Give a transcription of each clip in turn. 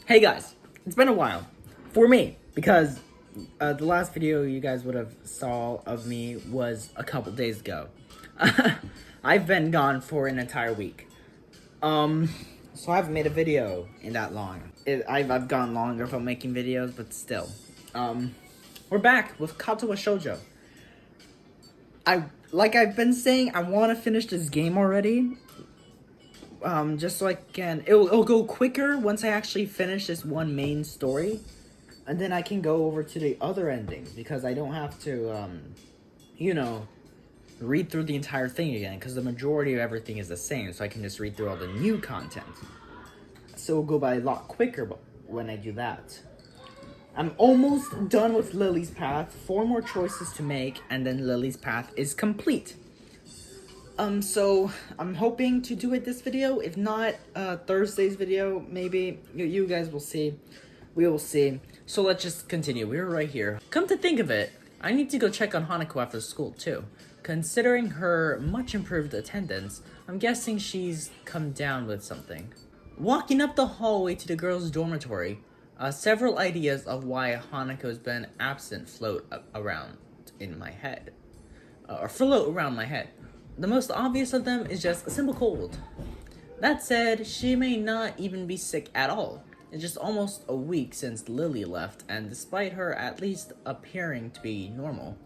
Hey guys, it's been a while for me because the last video you guys would have saw of me was a couple days ago. I've been gone for an entire week. So I haven't made a video in that long. I've gone longer from making videos, but still. We're back with Katawa Shoujo. Like I've been saying, I want to finish this game already. Just so I can, it'll go quicker once I actually finish this one main story, and then I can go over to the other endings because I don't have to, read through the entire thing again because the majority of everything is the same, so I can just read through all the new content. So it'll go by a lot quicker when I do that. I'm almost done with Lily's Path. 4 more choices to make, and then Lily's Path is complete. So I'm hoping to do it this video. If not, Thursday's video, maybe. You guys will see. We will see. So let's just continue. We're right here. Come to think of it, I need to go check on Hanako after school, too. Considering her much improved attendance, I'm guessing she's come down with something. Walking up the hallway to the girls' dormitory, several ideas of why Hanako's been absent float around my head. The most obvious of them is just a simple cold. That said, she may not even be sick at all. It's just almost a week since Lily left, and despite her at least appearing to be normal,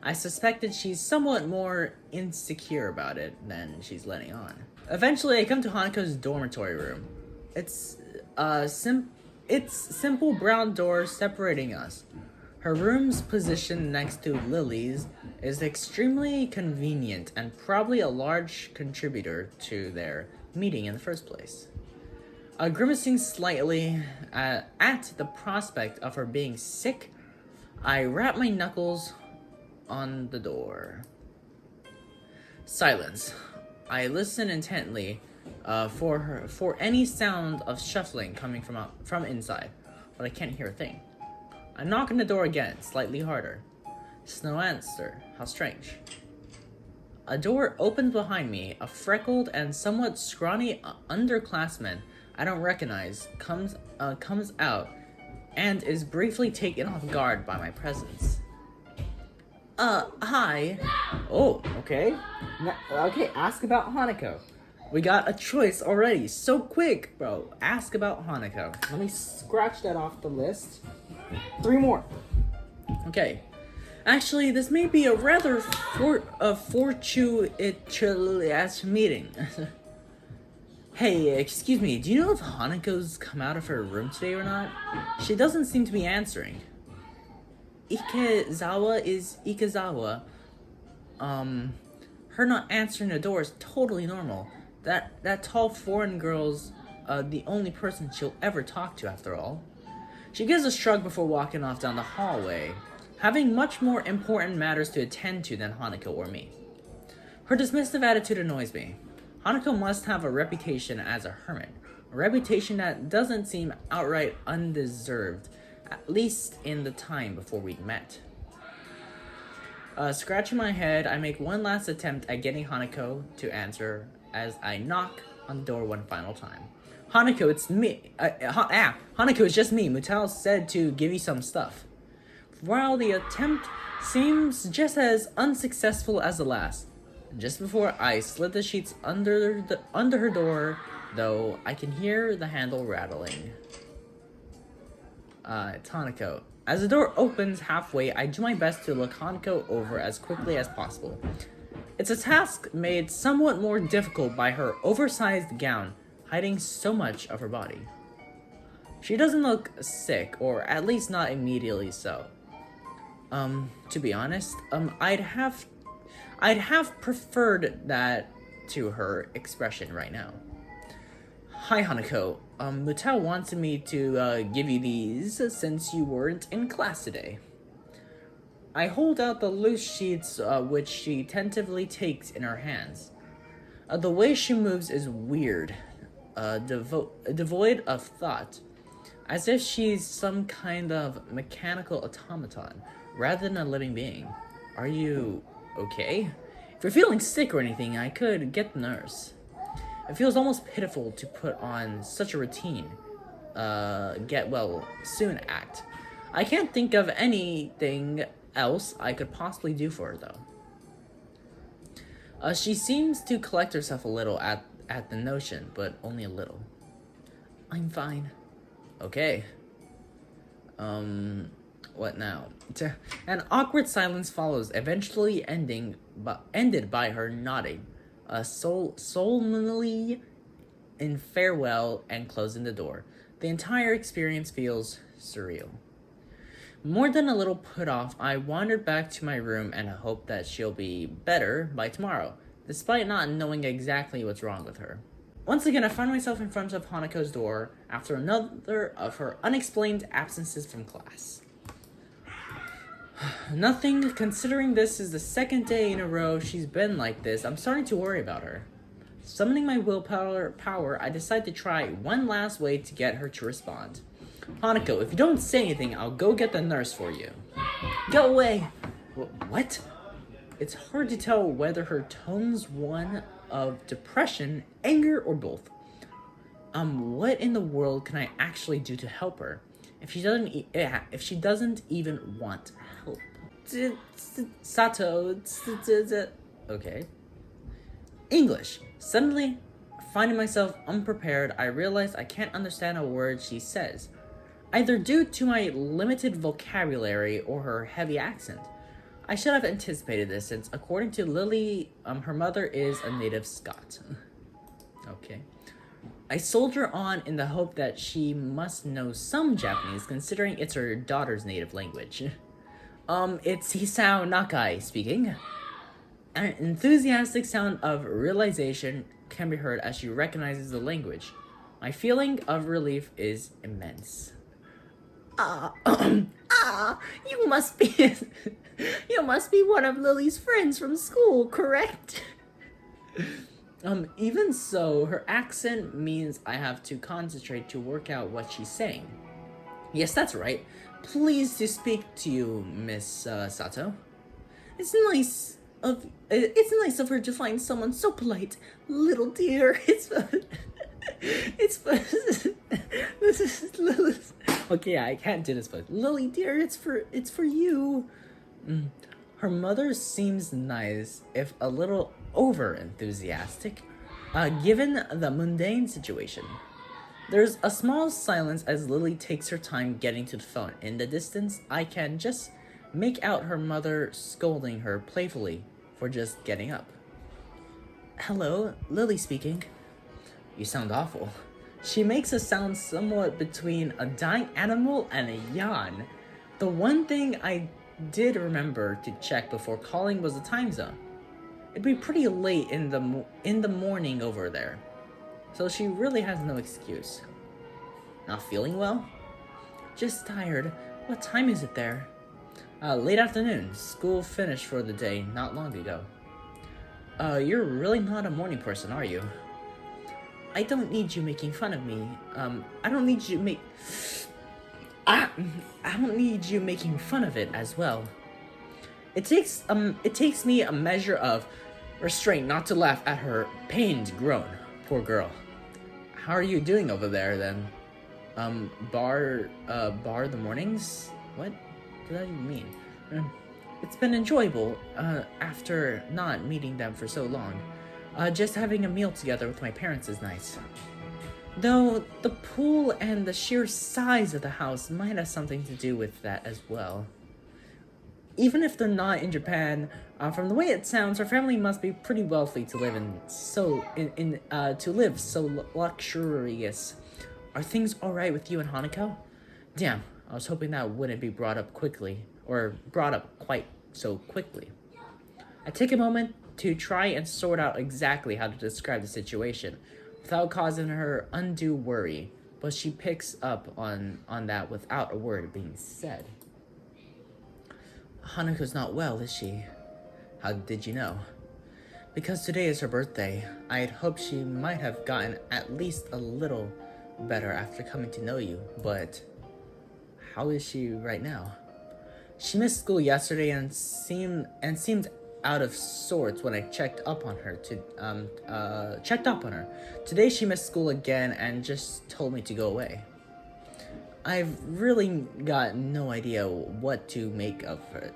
I suspected she's somewhat more insecure about it than she's letting on. Eventually, I come to Hanako's dormitory room. It's simple brown door separating us. Her room's position next to Lily's is extremely convenient and probably a large contributor to their meeting in the first place. Grimacing slightly at the prospect of her being sick, I rap my knuckles on the door. Silence. I listen intently for any sound of shuffling coming from inside, but I can't hear a thing. I knock on the door again, slightly harder. No answer. How strange. A door opens behind me. A freckled and somewhat scrawny underclassman I don't recognize comes out and is briefly taken off guard by my presence. Hi. Oh, okay. Okay, ask about Hanako. We got a choice already. So quick, bro. Ask about Hanako. Let me scratch that off the list. 3 more. Okay. Actually, this may be a rather fortuitous meeting. Hey, excuse me, do you know if Hanako's come out of her room today or not? She doesn't seem to be answering. Ikezawa is Ikezawa. Her not answering the door is totally normal. That tall foreign girl's the only person she'll ever talk to after all. She gives a shrug before walking off down the hallway, having much more important matters to attend to than Hanako or me. Her dismissive attitude annoys me. Hanako must have a reputation as a hermit, a reputation that doesn't seem outright undeserved, at least in the time before we'd met. Scratching my head, I make one last attempt at getting Hanako to answer as I knock on the door one final time. Hanako, it's me. Hanako, it's just me. Mutal said to give you some stuff. While the attempt seems just as unsuccessful as the last, just before I slid the sheets under her door, though, I can hear the handle rattling. It's Hanako. As the door opens halfway, I do my best to look Hanako over as quickly as possible. It's a task made somewhat more difficult by her oversized gown, hiding so much of her body. She doesn't look sick, or at least not immediately so. To be honest, I'd have preferred that to her expression right now. Hi, Hanako. Mutal wanted me to give you these since you weren't in class today. I hold out the loose sheets, which she tentatively takes in her hands. The way she moves is weird, devoid of thought, as if she's some kind of mechanical automaton, rather than a living being. Are you okay? If you're feeling sick or anything, I could get the nurse. It feels almost pitiful to put on such a routine. get well soon act. I can't think of anything else I could possibly do for her, though. She seems to collect herself a little at the notion, but only a little. I'm fine. Okay. What now? An awkward silence follows, eventually ended by her nodding, solemnly in farewell and closing the door. The entire experience feels surreal. More than a little put off, I wandered back to my room and hope that she'll be better by tomorrow, despite not knowing exactly what's wrong with her. Once again, I find myself in front of Hanako's door after another of her unexplained absences from class. Nothing, considering this is the second day in a row she's been like this, I'm starting to worry about her. Summoning my willpower, I decide to try one last way to get her to respond. Hanako, if you don't say anything, I'll go get the nurse for you. Go away! What? It's hard to tell whether her tone's one of depression, anger, or both. What in the world can I actually do to help her if she doesn't even want help? Sato. Okay. English. Suddenly, finding myself unprepared, I realize I can't understand a word she says, either due to my limited vocabulary or her heavy accent. I should have anticipated this since, according to Lily, her mother is a native Scot. Okay. I soldier on in the hope that she must know some Japanese, considering it's her daughter's native language. It's Hisao Nakai speaking. An enthusiastic sound of realization can be heard as she recognizes the language. My feeling of relief is immense. You must be you must be one of Lily's friends from school, correct? Even so, her accent means I have to concentrate to work out what she's saying. Yes, that's right. Pleased to speak to you, Miss Sato. It's nice of her to find someone so polite, little dear. This is Lily's. Okay, I can't do this, but Lily, dear, it's for you. Her mother seems nice, if a little over-enthusiastic, given the mundane situation. There's a small silence as Lily takes her time getting to the phone. In the distance, I can just make out her mother scolding her playfully for just getting up. Hello, Lily speaking. You sound awful. She makes a sound somewhat between a dying animal and a yawn. The one thing I did remember to check before calling was the time zone. It'd be pretty late in the morning over there, so she really has no excuse. Not feeling well? Just tired. What time is it there? Late afternoon. School finished for the day not long ago. You're really not a morning person, are you? I don't need you making fun of me. I don't need you making fun of it as well. It takes me a measure of restraint not to laugh at her pained groan. Poor girl. How are you doing over there then? Bar the mornings? What does that even mean? It's been enjoyable, after not meeting them for so long. Just having a meal together with my parents is nice. Though the pool and the sheer size of the house might have something to do with that as well. Even if they're not in Japan, from the way it sounds, her family must be pretty wealthy to live so luxurious. Are things alright with you and Hanako? Damn, I was hoping that wouldn't be brought up quite so quickly. I take a moment to try and sort out exactly how to describe the situation without causing her undue worry, but she picks up on that without a word being said. Hanako's not well, is she? How did you know? Because today is her birthday. I had hoped she might have gotten at least a little better after coming to know you, but how is she right now? She missed school yesterday and seemed out of sorts when I checked up on her. Today she missed school again and just told me to go away. I've really got no idea what to make of it.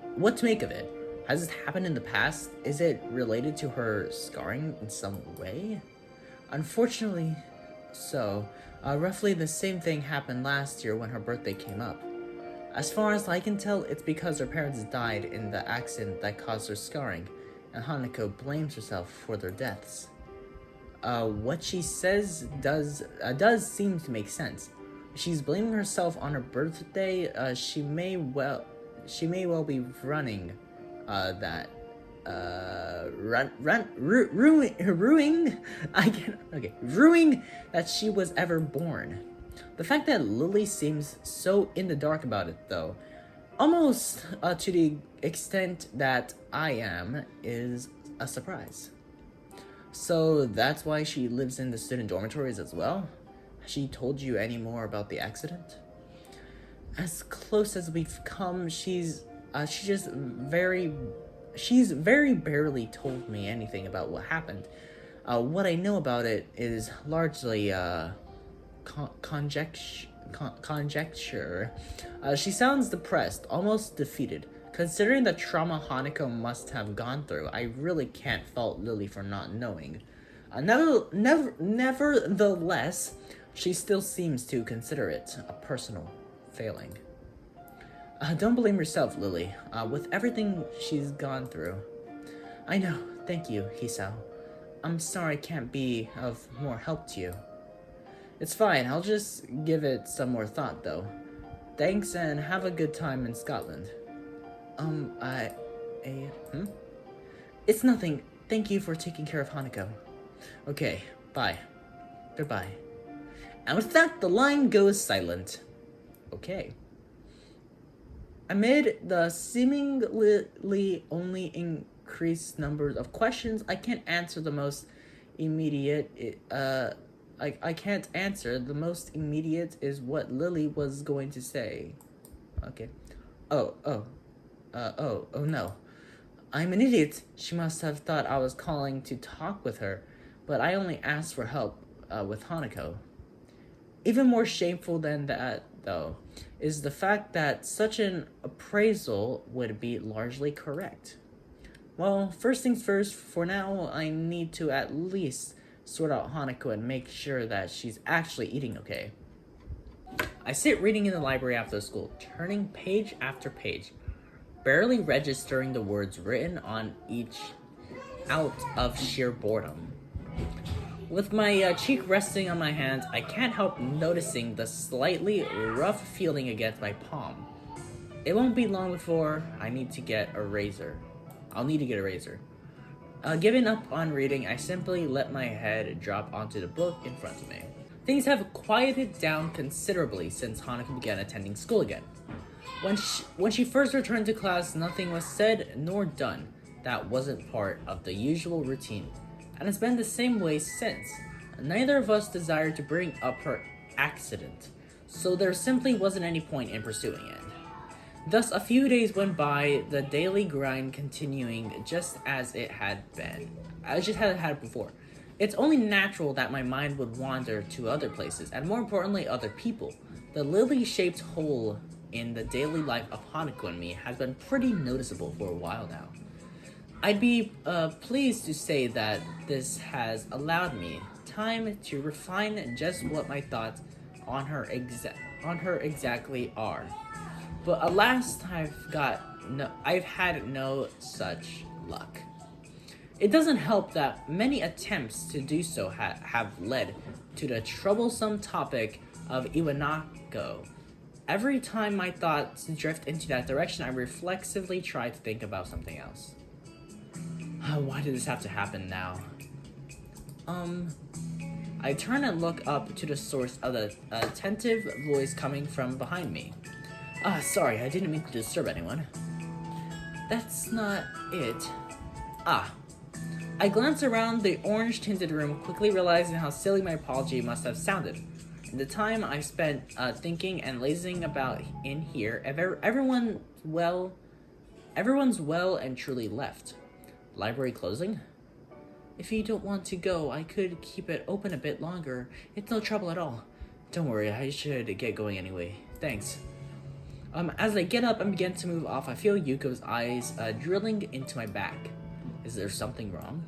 Has this happened in the past? Is it related to her scarring in some way? Unfortunately, so. Roughly the same thing happened last year when her birthday came up. As far as I can tell, it's because her parents died in the accident that caused her scarring, and Hanako blames herself for their deaths. What she says does seem to make sense. She's blaming herself on her birthday. She may well be running that ruining that she was ever born. The fact that Lily seems so in the dark about it, though, almost to the extent that I am, is a surprise. So that's why she lives in the student dormitories as well? Has she told you any more about the accident? As close as we've come, she's very barely told me anything about what happened. What I know about it is largely conjecture. She sounds depressed, almost defeated. Considering the trauma Hanako must have gone through, I really can't fault Lily for not knowing. Nevertheless, she still seems to consider it a personal failing. Don't blame yourself, Lily, with everything she's gone through. I know, thank you, Hisao. I'm sorry I can't be of more help to you. It's fine, I'll just give it some more thought, though. Thanks, and have a good time in Scotland. It's nothing. Thank you for taking care of Hanako. Okay, bye. Goodbye. And with that, the line goes silent. Okay. Amid the seemingly only increased numbers of questions, I can't answer the most immediate. I can't answer. The most immediate is what Lily was going to say. Okay. Oh no. I'm an idiot. She must have thought I was calling to talk with her, but I only asked for help with Hanako. Even more shameful than that, though, is the fact that such an appraisal would be largely correct. Well, first things first, for now, I need to at least sort out Hanako and make sure that she's actually eating okay. I sit reading in the library after school, turning page after page, barely registering the words written on each out of sheer boredom. With my cheek resting on my hand, I can't help noticing the slightly rough feeling against my palm. It won't be long before I'll need to get a razor. Giving up on reading, I simply let my head drop onto the book in front of me. Things have quieted down considerably since Hanako began attending school again. When she first returned to class, nothing was said nor done that wasn't part of the usual routine, and it's been the same way since. Neither of us desired to bring up her accident, so there simply wasn't any point in pursuing it. Thus, a few days went by, the daily grind continuing just as it had been. As it had before. It's only natural that my mind would wander to other places, and more importantly, other people. The lily-shaped hole in the daily life of Hanako and me has been pretty noticeable for a while now. I'd be pleased to say that this has allowed me time to refine just what my thoughts on her exactly are. But alas, I've had no such luck. It doesn't help that many attempts to do so have led to the troublesome topic of Iwanako. Every time my thoughts drift into that direction, I reflexively try to think about something else. Why did this have to happen now? I turn and look up to the source of the attentive voice coming from behind me. Sorry, I didn't mean to disturb anyone. That's not it. I glance around the orange-tinted room, quickly realizing how silly my apology must have sounded. In the time I spent thinking and lazing about in here, everyone's well and truly left. Library closing? If you don't want to go, I could keep it open a bit longer. It's no trouble at all. Don't worry, I should get going anyway. Thanks. As I get up and begin to move off, I feel Yuko's eyes drilling into my back. Is there something wrong?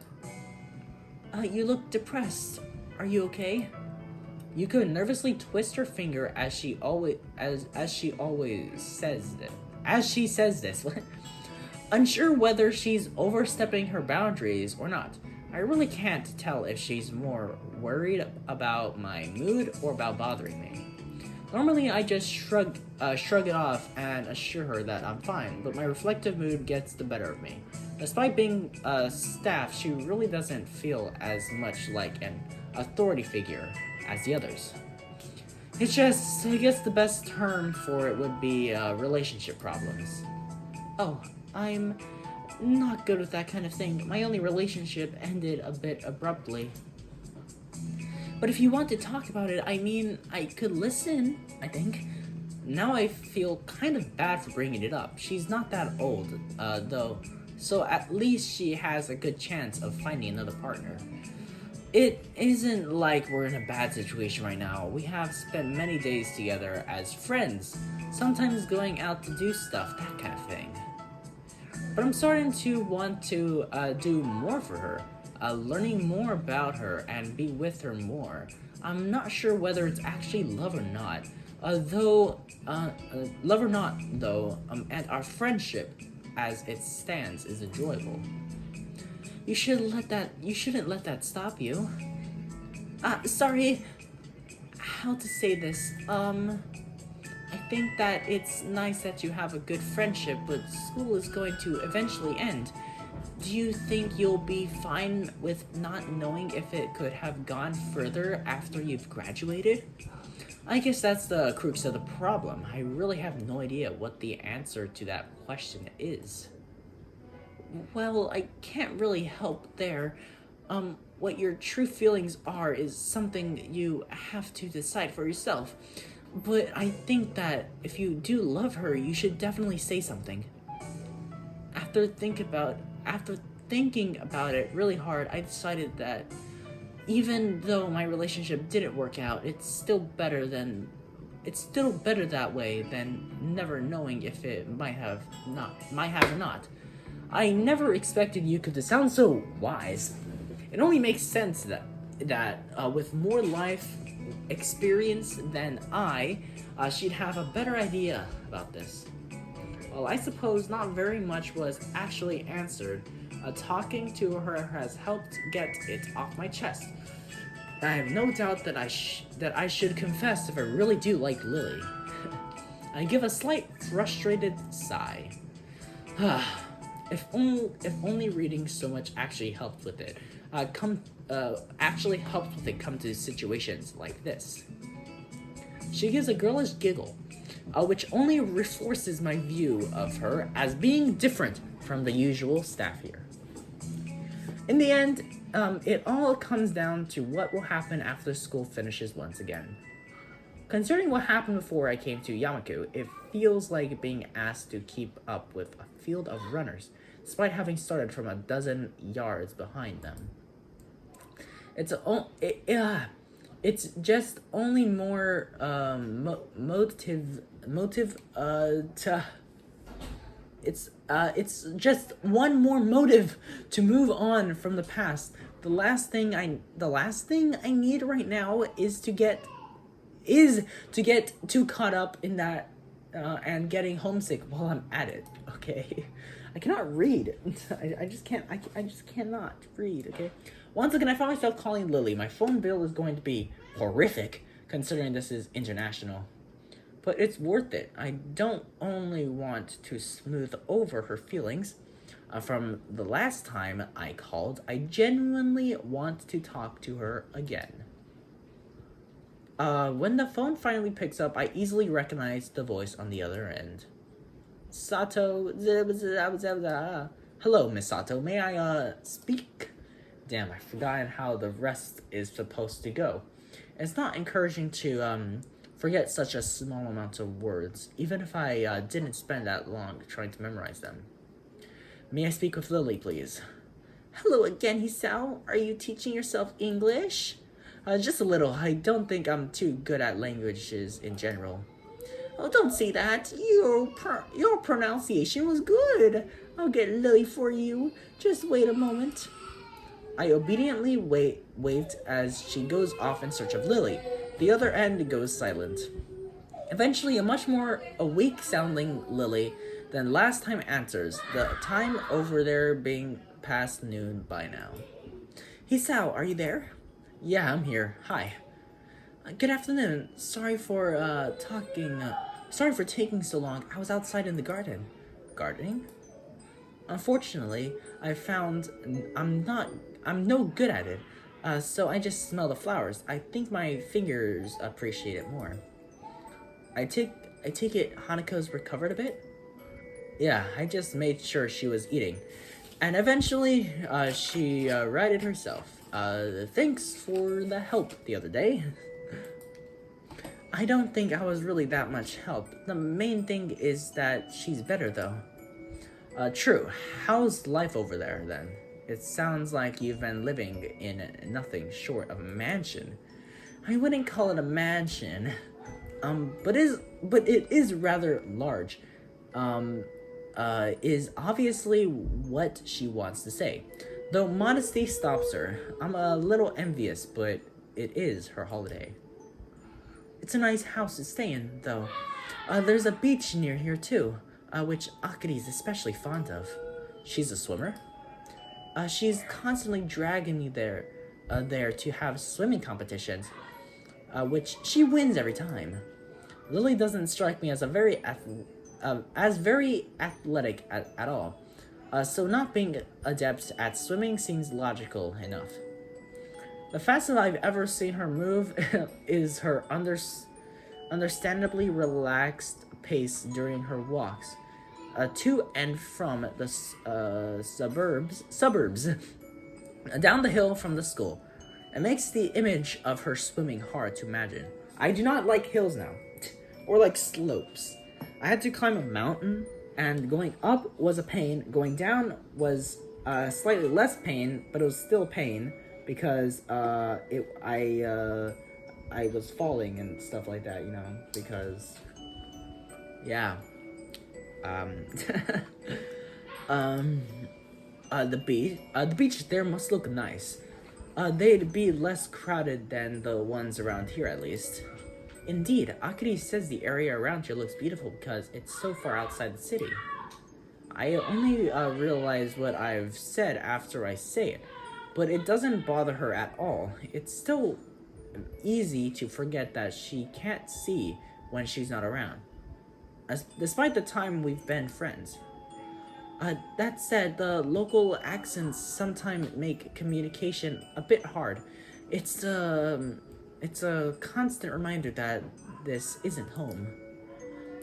You look depressed. Are you okay? Yuko nervously twists her finger as she always says this. As she says this, unsure whether she's overstepping her boundaries or not. I really can't tell if she's more worried about my mood or about bothering me. Normally, I just shrug it off and assure her that I'm fine, but my reflective mood gets the better of me. Despite being staff, she really doesn't feel as much like an authority figure as the others. It's just, I guess the best term for it would be relationship problems. Oh, I'm not good with that kind of thing. My only relationship ended a bit abruptly. But if you want to talk about it, I mean, I could listen, I think. Now I feel kind of bad for bringing it up. She's not that old, though, so at least she has a good chance of finding another partner. It isn't like we're in a bad situation right now. We have spent many days together as friends, sometimes going out to do stuff, that kind of thing. But I'm starting to want to do more for her, learning more about her and be with her more. I'm not sure whether it's actually love or not, and our friendship as it stands is enjoyable. You shouldn't let that stop you. Sorry, how to say this, I think that it's nice that you have a good friendship, but school is going to eventually end. Do you think you'll be fine with not knowing if it could have gone further after you've graduated? I guess that's the crux of the problem. I really have no idea what the answer to that question is. Well, I can't really help there. What your true feelings are is something you have to decide for yourself. But I think that if you do love her, you should definitely say something. After thinking about it really hard, I decided that even though my relationship didn't work out, it's still better that way than never knowing if it might have or not. I never expected Yuko to sound so wise. It only makes sense that with more life experience than she'd have a better idea about this. Well, I suppose not very much was actually answered. Talking to her has helped get it off my chest. I have no doubt that I should confess if I really do like Lily. I give a slight frustrated sigh. If only reading so much actually helped with it. Come to situations like this. She gives a girlish giggle, which only reinforces my view of her as being different from the usual staff here. In the end, it all comes down to what will happen after school finishes once again. Considering what happened before I came to Yamaku, it feels like being asked to keep up with a field of runners, despite having started from a dozen yards behind them. It's just only more it's just one more motive to move on from the past. The last thing I need right now is to get too caught up in that and getting homesick while I'm at it. Okay, I cannot read. I just cannot read. Okay. Once again, I found myself calling Lily. My phone bill is going to be horrific, considering this is international. But it's worth it. I don't only want to smooth over her feelings from the last time I called. I genuinely want to talk to her again. When the phone finally picks up, I easily recognize the voice on the other end. Sato. Hello, Miss Sato. May I speak? Damn, I've forgotten how the rest is supposed to go. It's not encouraging to forget such a small amount of words, even if I didn't spend that long trying to memorize them. May I speak with Lily, please? Hello again, Hisao. Are you teaching yourself English? Just a little. I don't think I'm too good at languages in general. Oh, don't say that. Your pronunciation was good. I'll get Lily for you. Just wait a moment. I obediently waved as she goes off in search of Lily. The other end goes silent. Eventually, a much more awake-sounding Lily than last time answers, the time over there being past noon by now. Hisao, are you there? Yeah, I'm here. Hi. Good afternoon. Sorry for taking so long. I was outside in the garden. Gardening? Unfortunately, I found I'm no good at it. So I just smell the flowers. I think my fingers appreciate it more. I take it Hanako's recovered a bit? Yeah, I just made sure she was eating. And eventually, she righted herself. Thanks for the help the other day. I don't think I was really that much help. The main thing is that she's better, though. True. How's life over there, then? It sounds like you've been living in nothing short of a mansion. I wouldn't call it a mansion. But it is rather large. Is obviously what she wants to say. Though modesty stops her. I'm a little envious, but it is her holiday. It's a nice house to stay in, though. There's a beach near here, too, which Akari's especially fond of. She's a swimmer? She's constantly dragging me there to have swimming competitions, which she wins every time. Lily doesn't strike me as very athletic at all, so not being adept at swimming seems logical enough. The fastest I've ever seen her move is her understandably relaxed pace during her walks to and from the suburbs down the hill from the school. It makes the image of her swimming hard to imagine. I do not like hills now, or like slopes. I had to climb a mountain, and going up was a pain. Going down was slightly less pain, but it was still pain because I was falling and stuff like that, because yeah. The beach there must look nice. They'd be less crowded than the ones around here, at least. Indeed, Akari says the area around here looks beautiful because it's so far outside the city. I only realize what I've said after I say it, but it doesn't bother her at all. It's still easy to forget that she can't see when she's not around, despite the time we've been friends. That said, the local accents sometimes make communication a bit hard. It's a constant reminder that this isn't home.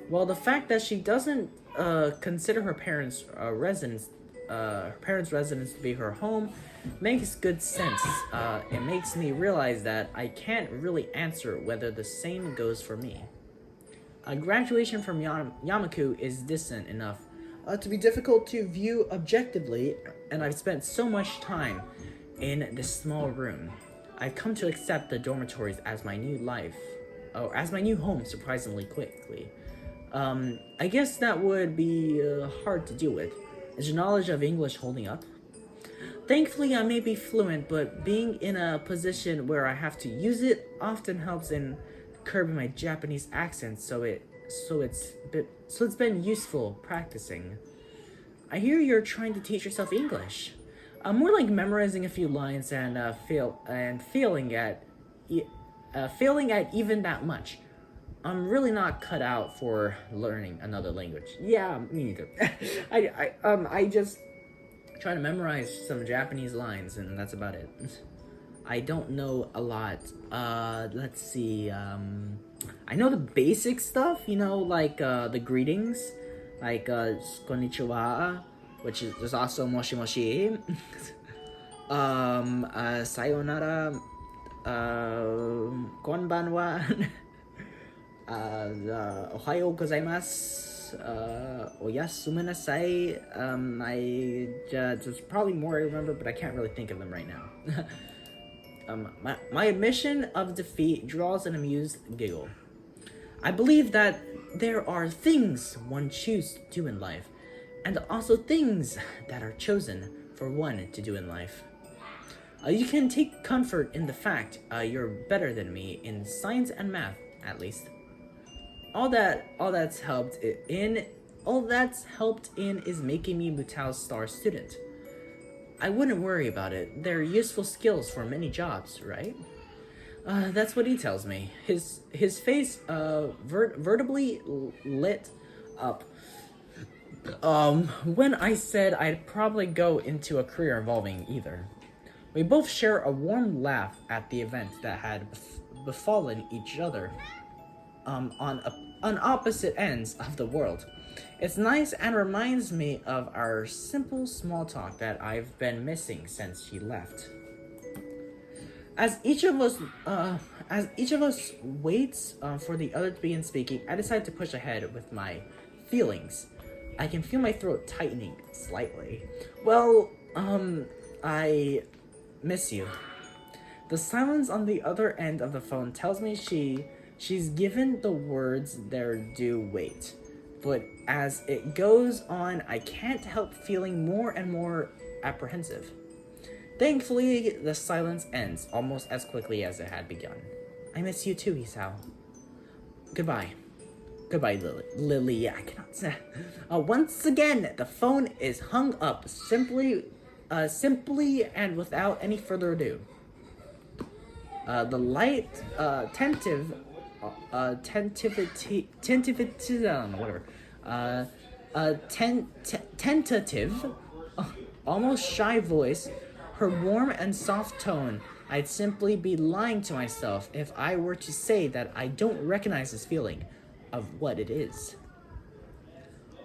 Well, the fact that she doesn't consider her parents' residence to be her home makes good sense. It makes me realize that I can't really answer whether the same goes for me. Graduation from Yamaku is distant enough to be difficult to view objectively, and I've spent so much time in this small room. I've come to accept the dormitories as my new home surprisingly quickly. I guess that would be hard to deal with. Is your knowledge of English holding up? Thankfully, I may be fluent, but being in a position where I have to use it often helps in curbing my Japanese accent, so it's been useful practicing. I hear you're trying to teach yourself English. More like memorizing a few lines and failing at even that much. I'm really not cut out for learning another language. Yeah, me neither. I just try to memorize some Japanese lines, and that's about it. I don't know a lot. Let's see. I know the basic stuff, like the greetings, like konnichiwa, which is also moshi moshi. Sayonara, konbanwa, ohayo gozaimasu, oyasuminasai. There's probably more I remember, but I can't really think of them right now. My admission of defeat draws an amused giggle. I believe that there are things one chooses to do in life, and also things that are chosen for one to do in life. You can take comfort in the fact you're better than me in science and math, at least. All that's helped in is making me Mutao's star student. I wouldn't worry about it. They're useful skills for many jobs, right? That's what he tells me. His face vertibly lit up. When I said I'd probably go into a career involving either. We both share a warm laugh at the event that had befallen each other on opposite ends of the world. It's nice and reminds me of our simple small talk that I've been missing since she left. As each of us waits for the other to begin speaking, I decide to push ahead with my feelings. I can feel my throat tightening slightly. Well, I miss you. The silence on the other end of the phone tells me she's given the words their due weight. But as it goes on, I can't help feeling more and more apprehensive. Thankfully, the silence ends almost as quickly as it had begun. I miss you too, Isao. Goodbye. Goodbye, Lily. I cannot say. Once again, the phone is hung up simply and without any further ado. The light, tentative, tentative, almost shy voice, her warm and soft tone. I'd simply be lying to myself if I were to say that I don't recognize this feeling of what it is.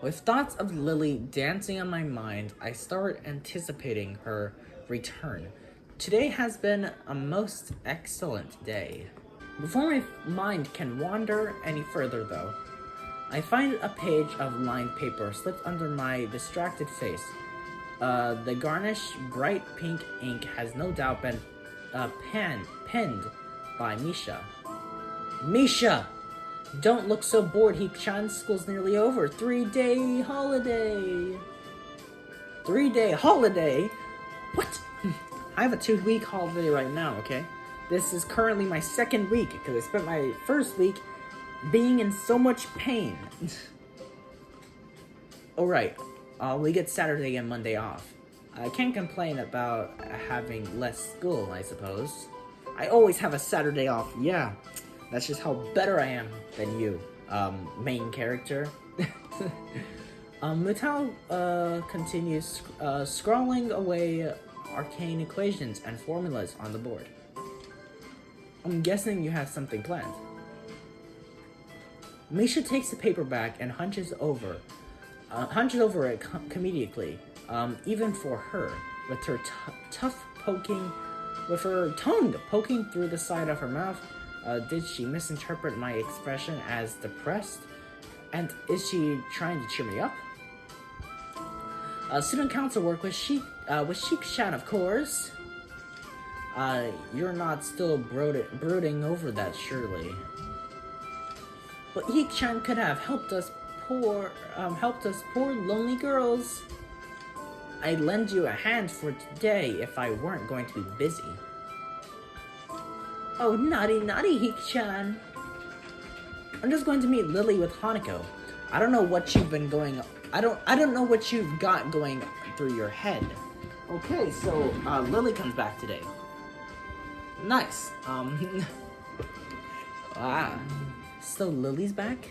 With thoughts of Lily dancing on my mind, I start anticipating her return. Today has been a most excellent day. Before my mind can wander any further, though, I find a page of lined paper slipped under my distracted face. The garnished bright pink ink has no doubt been penned by Misha. Misha! Don't look so bored, Heek-chan. School's nearly over. 3-day holiday. 3-day holiday? What? I have a 2-week holiday right now, okay? This is currently my second week, because I spent my first week being in so much pain. Alright, we get Saturday and Monday off. I can't complain about having less school, I suppose. I always have a Saturday off, yeah. That's just how better I am than you, main character. Mutao continues scrawling away arcane equations and formulas on the board. I'm guessing you have something planned. Misha takes the paper back and hunches over it comedically, even for her, with her with her tongue poking through the side of her mouth. Did she misinterpret my expression as depressed? And is she trying to cheer me up? Student council work with Sheik-chan, of course. You're not still brooding over that, surely. But Sheik-chan could have helped us poor lonely girls. I'd lend you a hand for today if I weren't going to be busy. Oh, naughty, Heek-chan. I'm just going to meet Lily with Hanako. I don't know what you've been going. I don't know what you've got going through your head. Okay, so Lily comes back today. Nice. So Lily's back?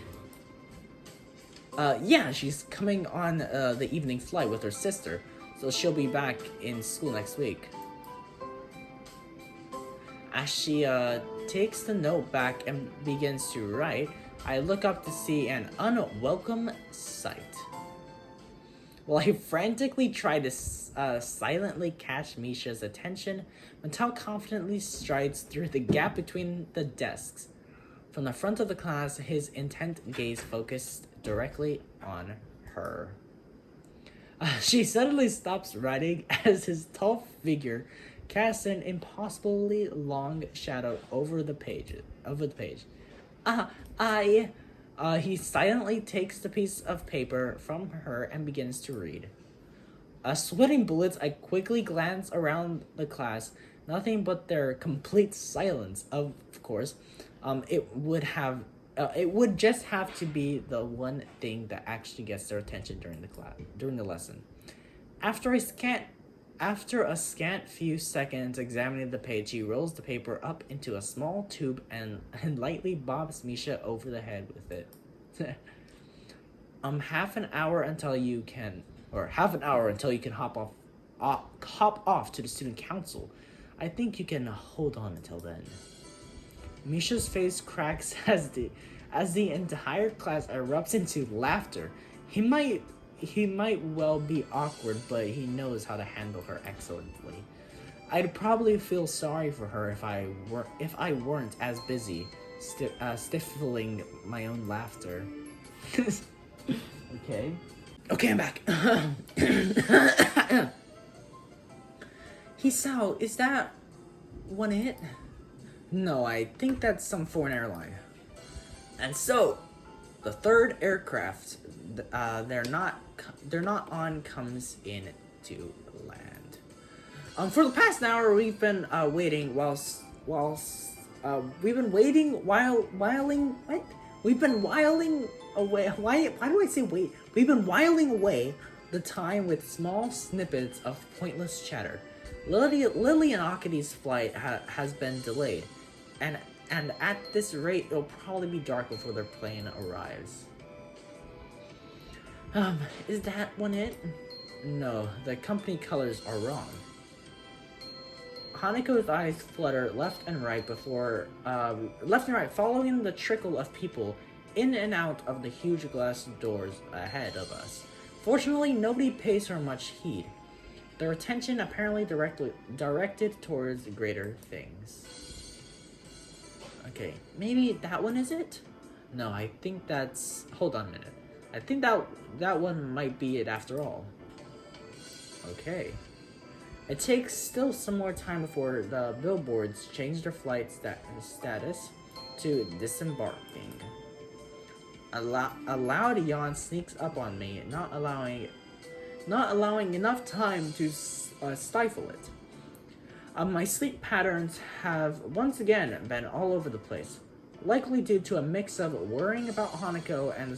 Yeah, she's coming on the evening flight with her sister, so she'll be back in school next week. As she takes the note back and begins to write, I look up to see an unwelcome sight. While I frantically try to silently catch Misha's attention, Mattel confidently strides through the gap between the desks. From the front of the class, his intent gaze focused directly on her. She suddenly stops writing as his tall figure casts an impossibly long shadow over the page. I. He silently takes the piece of paper from her and begins to read. Sweating bullets, I quickly glance around the class. Nothing but their complete silence. Of course, it would have. It would just have to be the one thing that actually gets their attention during the lesson. After a scant After a scant few seconds examining the page, he rolls the paper up into a small tube and lightly bobs Misha over the head with it. Half an hour until you can, hop off to the student council. I think you can hold on until then. Misha's face cracks as the entire class erupts into laughter. He might well be awkward, but he knows how to handle her excellently. I'd probably feel sorry for her if I weren't as busy stifling my own laughter. Okay. Okay, I'm back. Hisao, is that one it? No, I think that's some foreign airline. And so, the third aircraft they're not on comes in to land. For the past hour, we've been waiting we've been waiting whiling what? We've been whiling away. Why do I say wait? We've been whiling away the time with small snippets of pointless chatter. Lily and Akidi's flight has been delayed, and at this rate, it'll probably be dark before their plane arrives. Is that one it? No, the company colors are wrong. Hanako's eyes flutter left and right following the trickle of people in and out of the huge glass doors ahead of us. Fortunately, nobody pays her much heed. Their attention apparently directed towards greater things. Okay, maybe that one is it? No, I think that's... Hold on a minute. I think that one might be it after all. Okay. It takes still some more time before the billboards change their flight status to disembarking. A loud yawn sneaks up on me, not allowing enough time to stifle it. My sleep patterns have once again been all over the place, likely due to a mix of worrying about Hanako and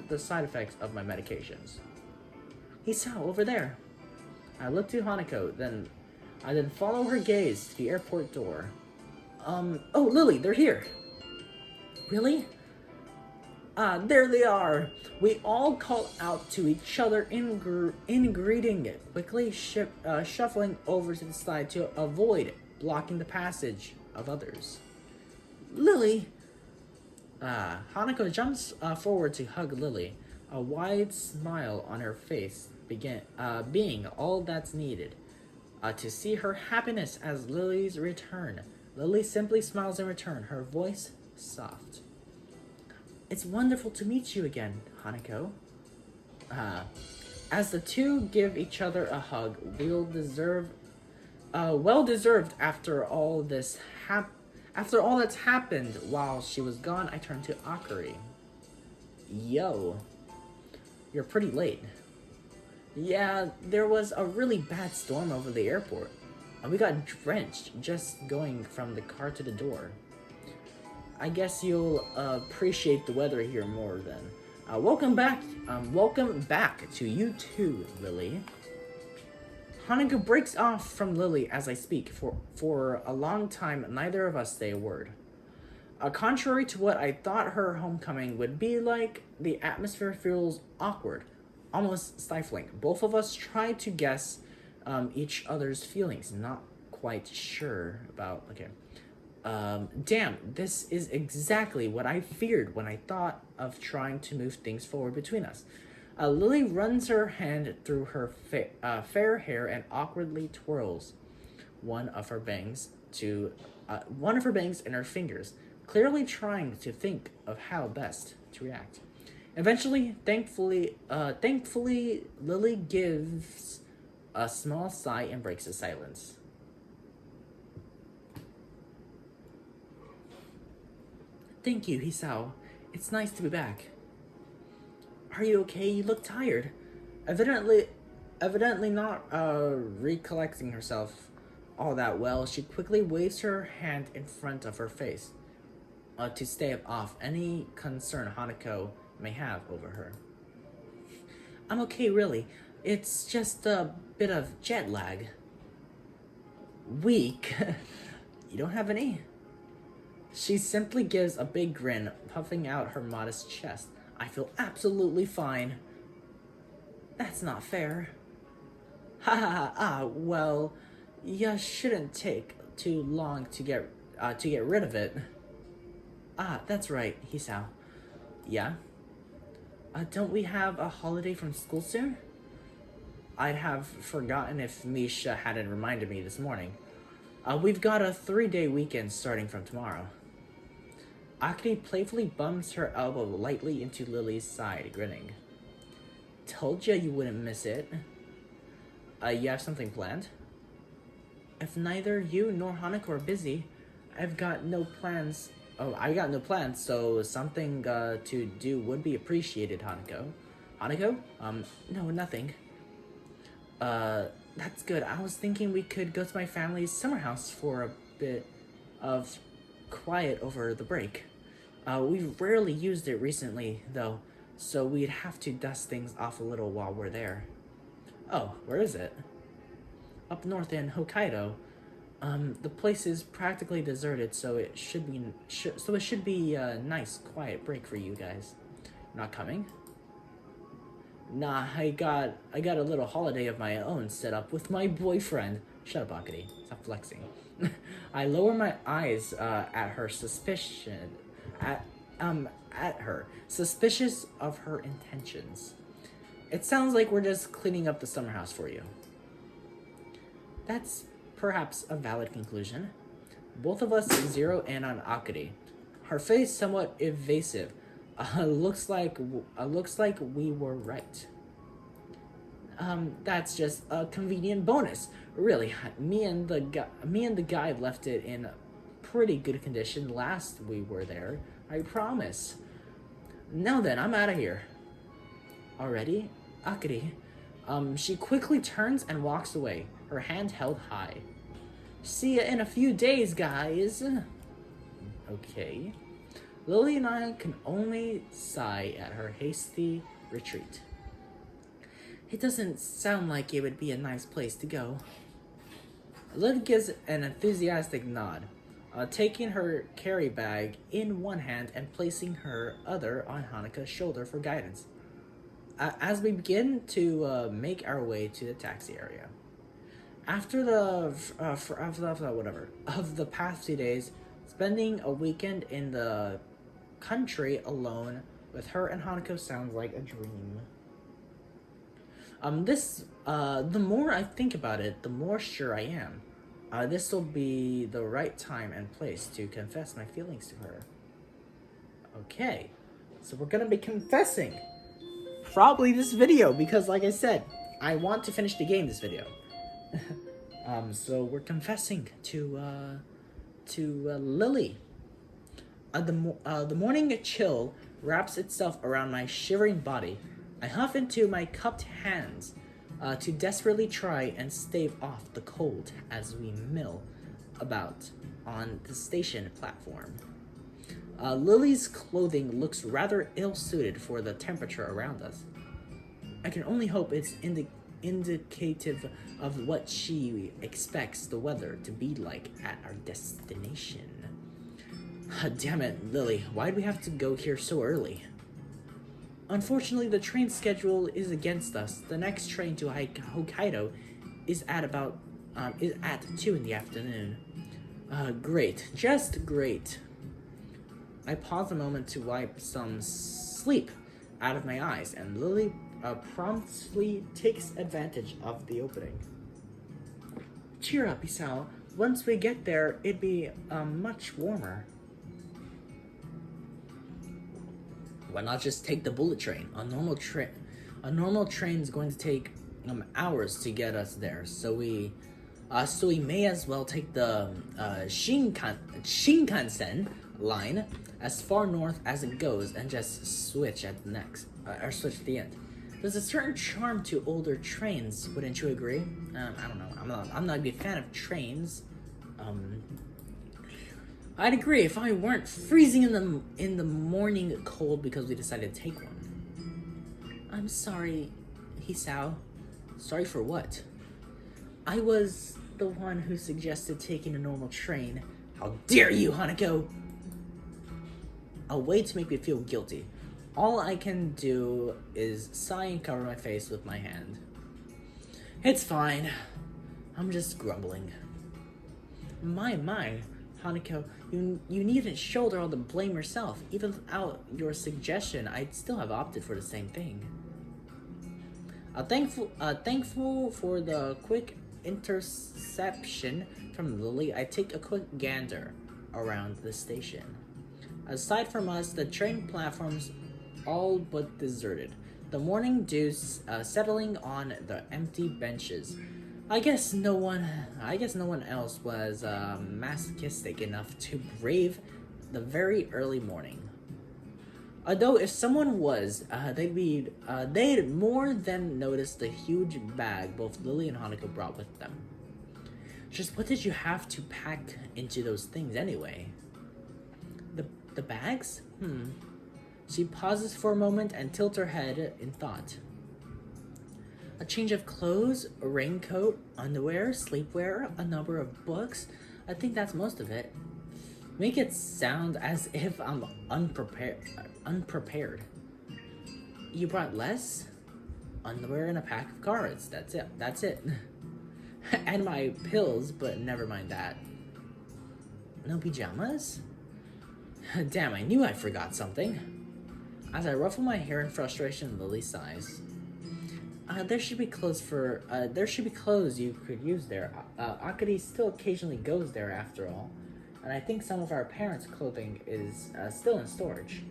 the side effects of my medications. Hisao, over there. I look to Hanako, then follow her gaze to the airport door. Oh, Lily, they're here. Really? There they are. We all call out to each other in greeting, quickly shuffling over to the side to avoid blocking the passage of others. Lily! Hanako jumps forward to hug Lily, a wide smile on her face being all that's needed. To see her happiness as Lily's return. Lily simply smiles in return, her voice soft. It's wonderful to meet you again, Hanako. As the two give each other a hug, well deserved after all that's happened while she was gone. I turned to Akari. Yo, you're pretty late. Yeah, there was a really bad storm over the airport, and we got drenched just going from the car to the door. I guess you'll appreciate the weather here more then. Welcome back to you too, Lily. Hanako breaks off from Lily as I speak. For a long time, neither of us say a word. Contrary to what I thought her homecoming would be like, the atmosphere feels awkward, almost stifling. Both of us try to guess each other's feelings, not quite sure about... Okay. Damn, this is exactly what I feared when I thought of trying to move things forward between us. Lily runs her hand through her fair hair and awkwardly twirls one of her bangs in her fingers, clearly trying to think of how best to react. Eventually, thankfully, Lily gives a small sigh and breaks the silence. Thank you, Hisao. It's nice to be back. Are you okay? You look tired. Evidently not recollecting herself all that well, she quickly waves her hand in front of her face to stave off any concern Hanako may have over her. I'm okay, really. It's just a bit of jet lag. Weak? You don't have any? She simply gives a big grin, puffing out her modest chest. I feel absolutely fine. That's not fair. Ha ha ha, well, you shouldn't take too long to get rid of it. That's right, Hisao. Yeah? Don't we have a holiday from school soon? I'd have forgotten if Misha hadn't reminded me this morning. We've got a 3-day weekend starting from tomorrow. Akane playfully bumps her elbow lightly into Lily's side, grinning. Told you wouldn't miss it. You have something planned? If neither you nor Hanako are busy, I've got no plans. Oh, I got no plans, so something to do would be appreciated, Hanako. Hanako? No, nothing. That's good. I was thinking we could go to my family's summer house for a bit of quiet over the break. We've rarely used it recently, though, so we'd have to dust things off a little while we're there. Oh, where is it? Up north in Hokkaido. The place is practically deserted, so it should be a nice, quiet break for you guys. Not coming? Nah, I got a little holiday of my own set up with my boyfriend. Shut up, Akane. Stop flexing. I lower my eyes at her, suspicious of her intentions. It sounds like we're just cleaning up the summer house for you. That's perhaps a valid conclusion. Both of us zero in on Akane. Her face somewhat evasive. Looks like we were right. That's just a convenient bonus. Really, me and the guy left it in pretty good condition last we were there. I promise. Now then, I'm out of here. Already? Akane. She quickly turns and walks away, her hand held high. See ya in a few days, guys. Okay. Lily and I can only sigh at her hasty retreat. It doesn't sound like it would be a nice place to go. Lily gives an enthusiastic nod, taking her carry bag in one hand and placing her other on Hanaka's shoulder for guidance. As we begin to make our way to the taxi area. After the past 2 days, spending a weekend in the country alone with her and Hanako sounds like a dream. The more I think about it, the more sure I am. This will be the right time and place to confess my feelings to her. Okay, so we're gonna be confessing. Probably this video, because like I said, I want to finish the game this video. So we're confessing to Lily. The morning chill wraps itself around my shivering body. I huff into my cupped hands to desperately try and stave off the cold as we mill about on the station platform. Lily's clothing looks rather ill-suited for the temperature around us. I can only hope it's indicative of what she expects the weather to be like at our destination. Damn it, Lily, why'd we have to go here so early? Unfortunately, the train schedule is against us. The next train to Hokkaido is at 2 in the afternoon. Great, just great. I pause a moment to wipe some sleep out of my eyes, and Lily promptly takes advantage of the opening. Cheer up, Isao. Once we get there, it'd be much warmer. Why not just take the bullet train? A normal train is going to take hours to get us there, so we may as well take the Shinkansen line as far north as it goes and just switch at the next, or switch at the end. There's a certain charm to older trains, wouldn't you agree? I don't know. I'm not a big fan of trains. I'd agree if I weren't freezing in the morning cold because we decided to take one. I'm sorry, Hisao. Sorry for what? I was the one who suggested taking a normal train. How dare you, Hanako! A way to make me feel guilty. All I can do is sigh and cover my face with my hand. It's fine. I'm just grumbling. My, Hanako, you needn't shoulder all the blame yourself. Even without your suggestion, I'd still have opted for the same thing. Thankful for the quick interception from Lily, I take a quick gander around the station. Aside from us, the train platforms all but deserted. The morning dew settling on the empty benches. I guess no one else was masochistic enough to brave the very early morning. Although if someone was, they'd more than notice the huge bag both Lily and Hanako brought with them. Just what did you have to pack into those things anyway? The bags? She pauses for a moment and tilts her head in thought. A change of clothes, a raincoat, underwear, sleepwear, a number of books. I think that's most of it. Make it sound as if I'm unprepared. You brought less? Underwear and a pack of cards. That's it. And my pills, but never mind that. No pajamas? Damn, I knew I forgot something. As I ruffle my hair in frustration, Lily sighs. There should be clothes you could use there. Akari still occasionally goes there after all. And I think some of our parents' clothing is still in storage.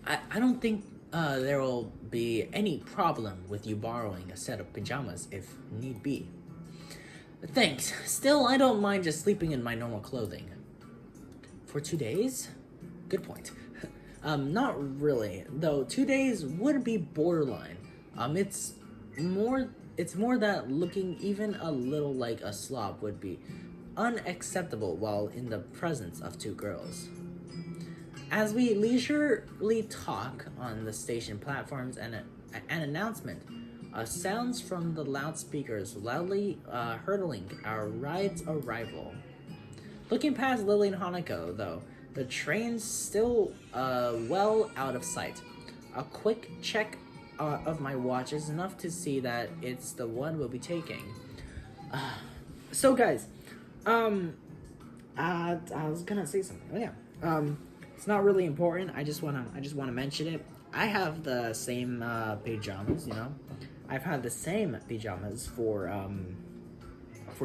I don't think there will be any problem with you borrowing a set of pajamas if need be. Thanks. Still, I don't mind just sleeping in my normal clothing. For 2 days? Good point. Not really, though 2 days would be borderline. It's more that looking even a little like a slob would be unacceptable while in the presence of two girls. As we leisurely talk on the station platforms, an announcement sounds from the loudspeakers loudly hurtling our ride's arrival. Looking past Lily and Hanako, though, the train's still well out of sight. A quick check of my watch is enough to see that it's the one we'll be taking. So guys, I was gonna say something. Oh yeah. It's not really important. I just wanna mention it. I have the same pajamas. You know, I've had the same pajamas for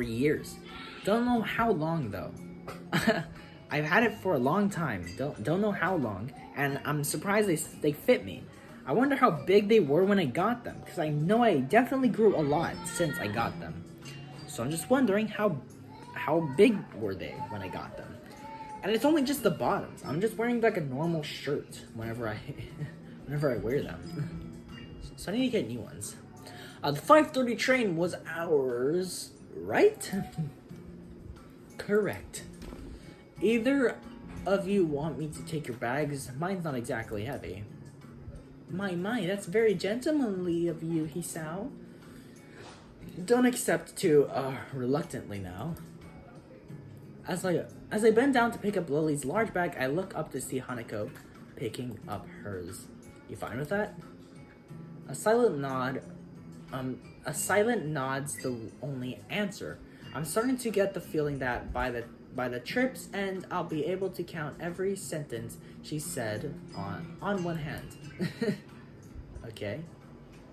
years. Don't know how long though. I've had it for a long time. Don't know how long, and I'm surprised they fit me. I wonder how big they were when I got them, because I know I definitely grew a lot since I got them. So I'm just wondering how big were they when I got them. And it's only just the bottoms. I'm just wearing like a normal shirt whenever I wear them. So I need to get new ones. The 5:30 train was ours, right? Correct. Either of you want me to take your bags? Mine's not exactly heavy. My, that's very gentlemanly of you, Hisao. Don't accept too reluctantly now. As I bend down to pick up Lily's large bag, I look up to see Hanako picking up hers. You fine with that? A silent nod's the only answer. I'm starting to get the feeling that by the trip's end, I'll be able to count every sentence she said on one hand. Okay.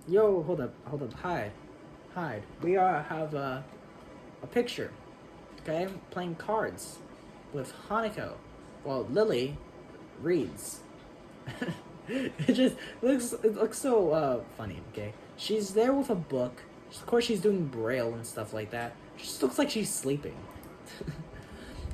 Yo, hold up. Hide. We have a picture. Okay, playing cards with Hanako while Lily reads. It looks so funny. Okay, she's there with a book. Of course, she's doing braille and stuff like that. She just looks like she's sleeping.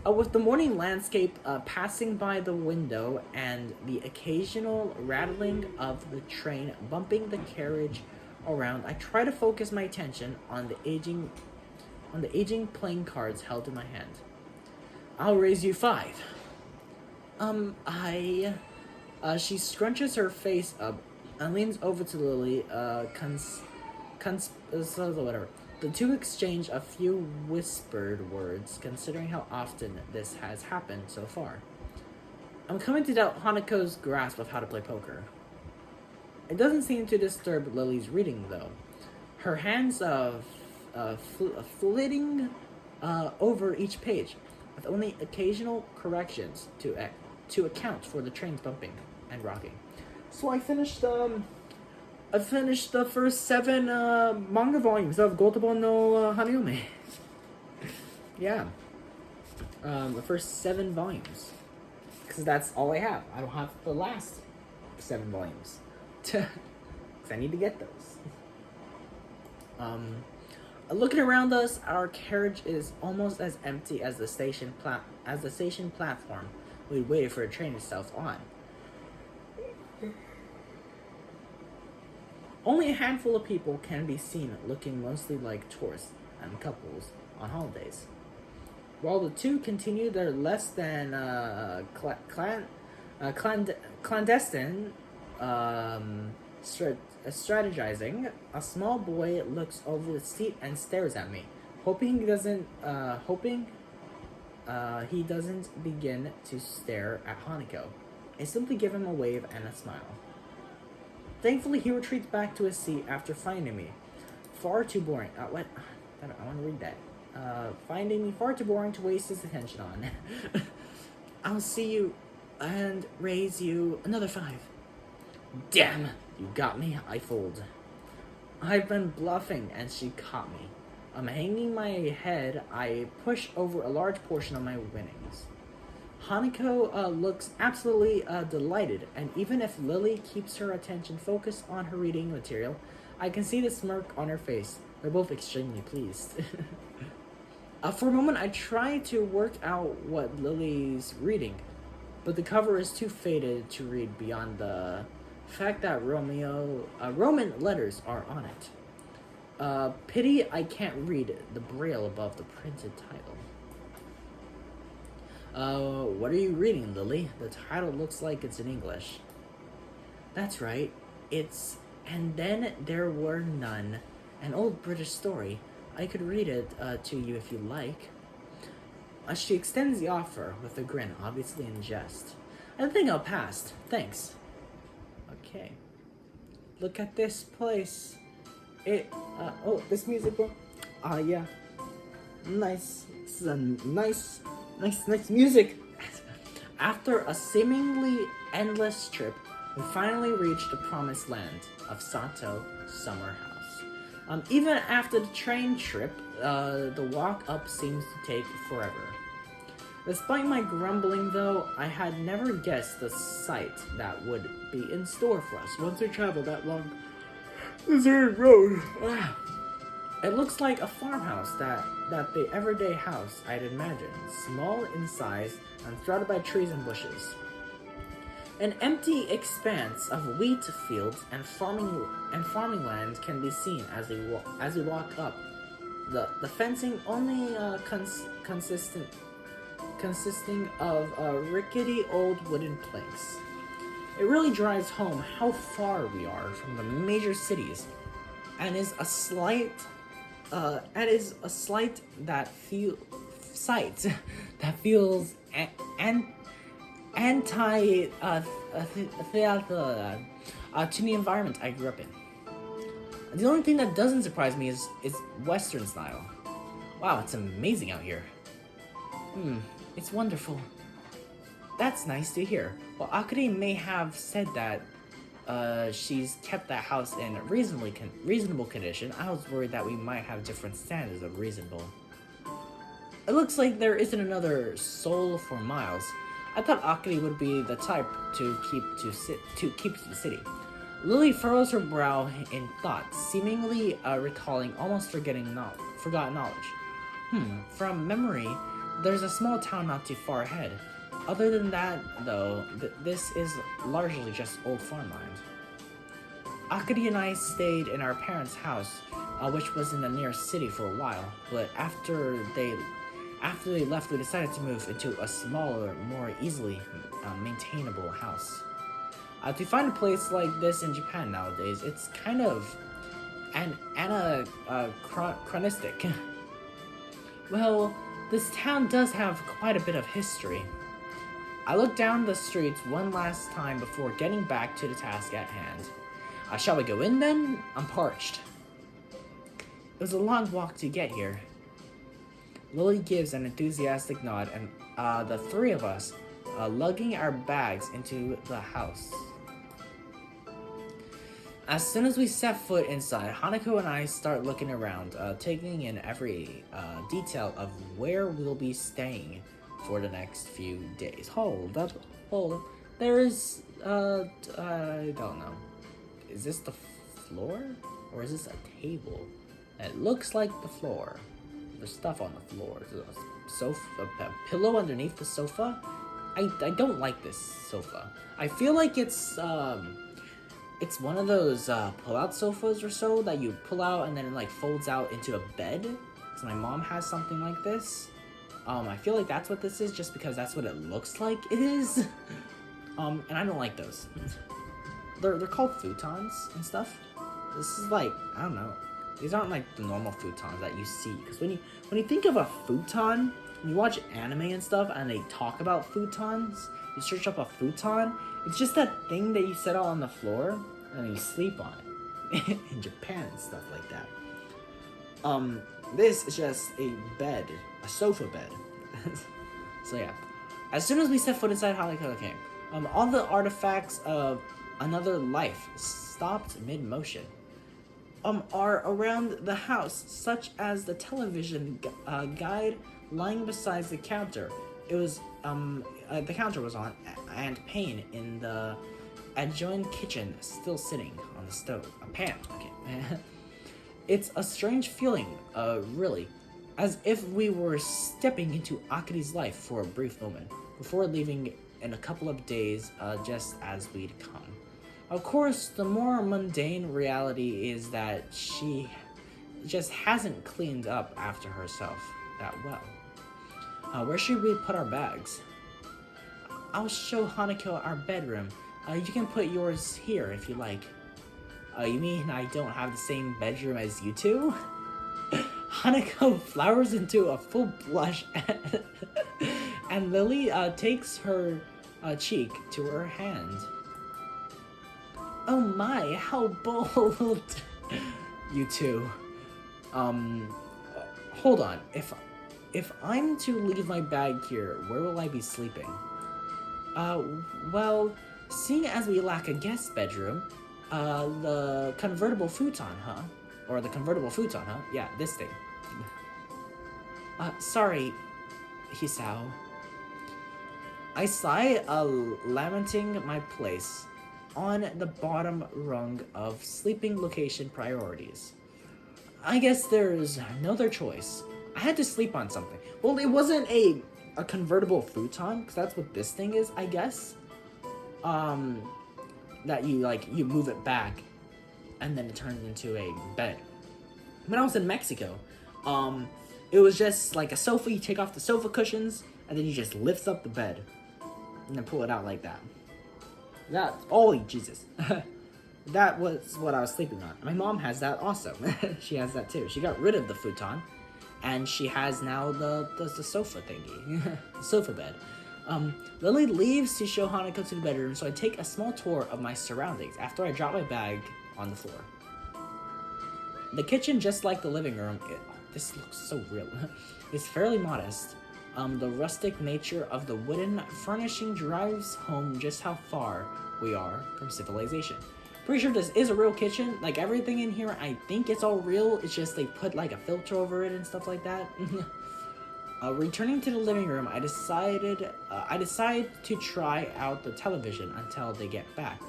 With the morning landscape passing by the window and the occasional rattling of the train bumping the carriage around, I try to focus my attention on the aging playing cards held in my hand. I'll raise you 5. She scrunches her face up and leans over to Lily, whatever. The two exchange a few whispered words, considering how often this has happened so far. I'm coming to doubt Hanako's grasp of how to play poker. It doesn't seem to disturb Lily's reading, though. Her hands flitting over each page, with only occasional corrections to account for the trains bumping and rocking. So I finished the first 7 manga volumes of Gotabo no Hanayome. Yeah. The first 7 volumes. Because that's all I have. I don't have the last 7 volumes. Because I need to get those. Looking around us, our carriage is almost as empty as the station platform we waited for the train itself on. Only a handful of people can be seen, looking mostly like tourists and couples on holidays. While the two continue their less than clandestine strategizing, a small boy looks over the seat and stares at me, hoping he doesn't begin to stare at Hanako. I simply give him a wave and a smile. Thankfully, he retreats back to his seat after finding me far too boring. What? I want to read that. Finding me far too boring to waste his attention on. I'll see you and raise you another 5. Damn, you got me, I fold. I've been bluffing, and she caught me. I'm hanging my head. I push over a large portion of my winnings. Hanako looks absolutely delighted, and even if Lily keeps her attention focused on her reading material, I can see the smirk on her face. They're both extremely pleased. For a moment, I try to work out what Lily's reading, but the cover is too faded to read beyond the fact that Roman letters are on it. Pity I can't read the braille above the printed title. What are you reading, Lily? The title looks like it's in English. That's right. It's And Then There Were None, an old British story. I could read it to you if you like. She extends the offer with a grin, obviously in jest. I think I'll pass. Thanks. Okay. Look at this place. This music book. Yeah. Nice. This is a nice music. After a seemingly endless trip, we finally reached the promised land of Sato Summer House. Even after the train trip, the walk up seems to take forever. Despite my grumbling, though, I had never guessed the sight that would be in store for us once we traveled that long deserted road. It looks like a farmhouse that the everyday house I'd imagined, small in size and surrounded by trees and bushes. An empty expanse of wheat fields and farming land can be seen as we walk up. The fencing only consisting of rickety old wooden planks. It really drives home how far we are from the major cities, and is a sight that feels anti to the environment I grew up in. The only thing that doesn't surprise me is Western style. Wow, it's amazing out here. It's wonderful. That's nice to hear. While Akari may have said that she's kept that house in reasonable condition, I was worried that we might have different standards of reasonable. It looks like there isn't another soul for miles. I thought Akari would be the type to keep to the city. Lily furrows her brow in thought, seemingly recalling almost forgotten knowledge. From memory, There's a small town not too far ahead. Other than that, though, this is largely just old farmland. Akari and I stayed in our parents' house, which was in the nearest city for a while, but after they left, we decided to move into a smaller, more easily maintainable house. To find a place like this in Japan nowadays, it's kind of anachronistic. Well, this town does have quite a bit of history. I looked down the streets one last time before getting back to the task at hand. Shall we go in then? I'm parched. It was a long walk to get here. Lily gives an enthusiastic nod, and the three of us lugging our bags into the house. As soon as we set foot inside, Hanako and I start looking around, taking in every detail of where we'll be staying for the next few days. Hold up. There is, I don't know. Is this the floor? Or is this a table? It looks like the floor. There's stuff on the floor. There's a sofa, a pillow underneath the sofa. I don't like this sofa. I feel like it's one of those pull-out sofas or so that you pull out and then it like folds out into a bed. So my mom has something like this. I feel like that's what this is just because that's what it looks like it is. And I don't like those. They're called futons and stuff. This is like, I don't know. These aren't like the normal futons that you see. Because when you think of a futon, when you watch anime and stuff and they talk about futons, you search up a futon, it's just that thing that you set out on the floor and you sleep on it. In Japan and stuff like that. This is just a bed, a sofa bed. So yeah. As soon as we set foot inside Hanako came, all the artifacts of another life stopped mid-motion. Are around the house, such as the television guide lying beside the counter. It was, the counter was on, and Payne in the adjoined kitchen, still sitting on the stove. A pan, okay. It's a strange feeling, really, as if we were stepping into Akari's life for a brief moment, before leaving in a couple of days, just as we'd come. Of course, the more mundane reality is that she just hasn't cleaned up after herself that well. Where should we put our bags? I'll show Hanako our bedroom. You can put yours here if you like. You mean I don't have the same bedroom as you two? Hanako flowers into a full blush and Lily takes her cheek to her hand. Oh my, how bold! You two. Hold on. If I'm to leave my bag here, where will I be sleeping? Well, seeing as we lack a guest bedroom, the convertible futon, huh? Or the convertible futon, huh? Yeah, this thing. Sorry, Hisao. I sigh, lamenting my place on the bottom rung of sleeping location priorities. I guess there's no other choice. I had to sleep on something. Well, it wasn't a convertible futon, because that's what this thing is, I guess. That you move it back, and then it turns into a bed. When I was in Mexico, it was just like a sofa. You take off the sofa cushions, and then you just lift up the bed, and then pull it out like that. Jesus. That was what I was sleeping on. My mom has that also. She has that too. She got rid of the futon, and she has now the sofa thingy. The sofa bed. Lily leaves to show Hanako to the bedroom, so I take a small tour of my surroundings after I drop my bag on the floor. The kitchen, just like the living room, this looks so real. It's fairly modest. The rustic nature of the wooden furnishing drives home just how far we are from civilization. Pretty sure this is a real kitchen. Like, everything in here, I think it's all real. It's just they put like a filter over it and stuff like that. Returning to the living room, I decide to try out the television until they get back.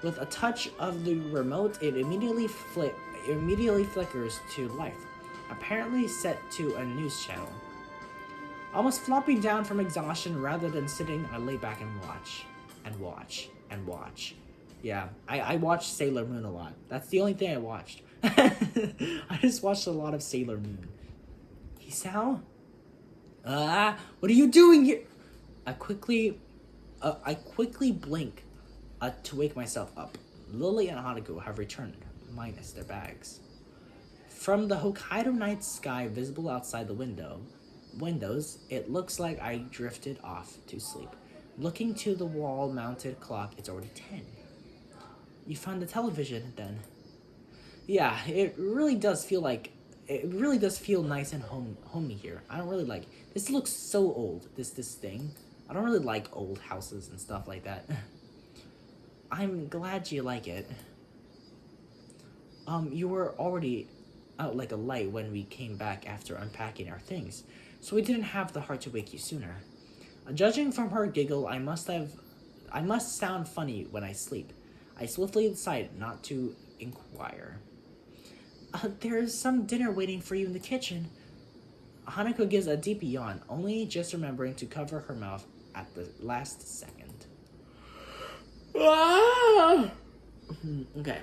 With a touch of the remote, it immediately flickers to life, apparently set to a news channel. almost flopping down from exhaustion. Rather than sitting, I lay back and watch. Yeah, I watched Sailor Moon a lot. That's the only thing I watched. I just watched a lot of Sailor Moon. Hisao? What are you doing here? I quickly blink to wake myself up. Lily and Hanako have returned, minus their bags. From the Hokkaido night sky visible outside the windows, it looks like I drifted off to sleep. Looking to the wall-mounted clock, it's already 10. You found the television, then? Yeah, it really does feel nice and homey here. I don't really like this. Looks so old. This thing. I don't really like old houses and stuff like that. I'm glad you like it. You were already out like a light when we came back after unpacking our things, so we didn't have the heart to wake you sooner. Judging from her giggle, I must sound funny when I sleep. I swiftly decide not to inquire. There's some dinner waiting for you in the kitchen. Hanako gives a deep yawn, only just remembering to cover her mouth at the last second. Okay.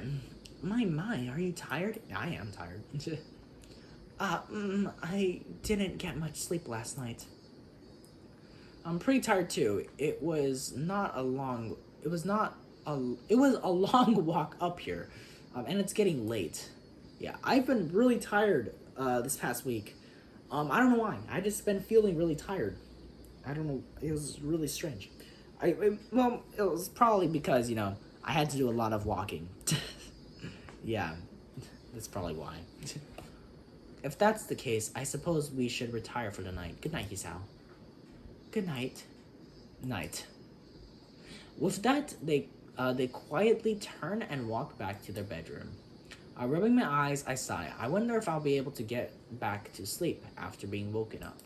My, are you tired? I am tired. I didn't get much sleep last night. I'm pretty tired too. It was a long walk up here. And it's getting late. Yeah, I've been really tired this past week. I don't know why. I just been feeling really tired. I don't know. It was really strange. It was probably because, I had to do a lot of walking. Yeah, that's probably why. If that's the case, I suppose we should retire for the night. Good night, Hisao. Good night. Night. With that, they quietly turn and walk back to their bedroom. Rubbing my eyes, I sigh. I wonder if I'll be able to get back to sleep after being woken up.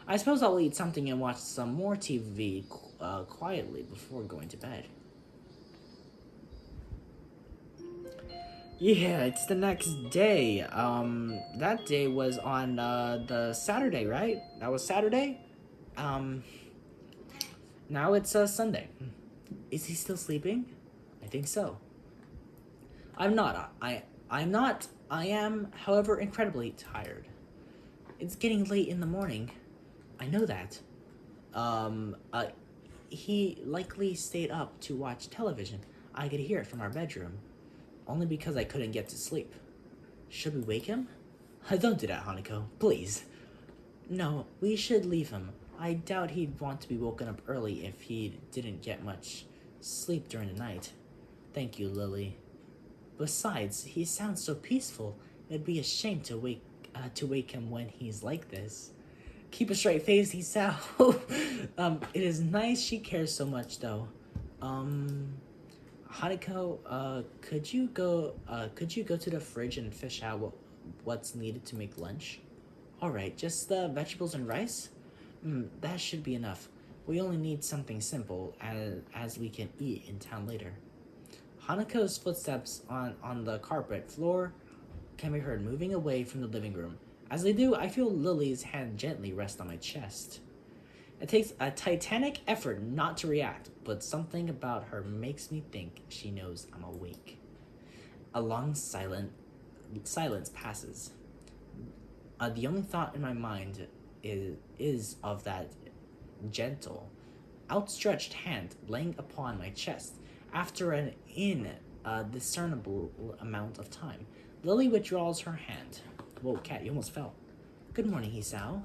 I suppose I'll eat something and watch some more TV quietly before going to bed. Yeah, it's the next day. That day was on the Saturday, right? That was Saturday? Now it's Sunday. Is he still sleeping? I think so. I'm not. I'm not. I am, however, incredibly tired. It's getting late in the morning. I know that. He likely stayed up to watch television. I could hear it from our bedroom. Only because I couldn't get to sleep. Should we wake him? Don't do that, Hanako. Please. No, we should leave him. I doubt he'd want to be woken up early if he didn't get much sleep during the night. Thank you, Lily. Besides, he sounds so peaceful. It'd be a shame to wake him when he's like this. Keep a straight face, Hisao. It is nice she cares so much, though. Hanako, could you go to the fridge and fish out what's needed to make lunch? Alright, just the vegetables and rice? That should be enough. We only need something simple, as we can eat in town later. Hanako's footsteps on the carpet floor can be heard moving away from the living room. As they do, I feel Lily's hand gently rest on my chest. It takes a titanic effort not to react, but something about her makes me think she knows I'm awake. A long silence passes. The only thought in my mind is of that gentle, outstretched hand laying upon my chest. After an indiscernible amount of time, Lily withdraws her hand. Whoa, cat, you almost fell. Good morning, Hisao.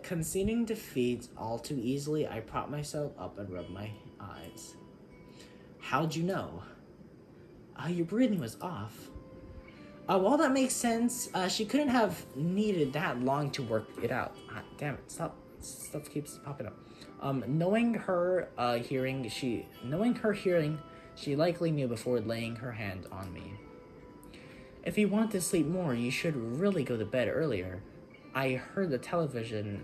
Conceding defeat all too easily, I prop myself up and rub my eyes. How'd you know? Your breathing was off. Well, that makes sense. She couldn't have needed that long to work it out. Damn it, stop. Stuff keeps popping up. Knowing her hearing, she likely knew before laying her hand on me. If you want to sleep more, you should really go to bed earlier. I heard the television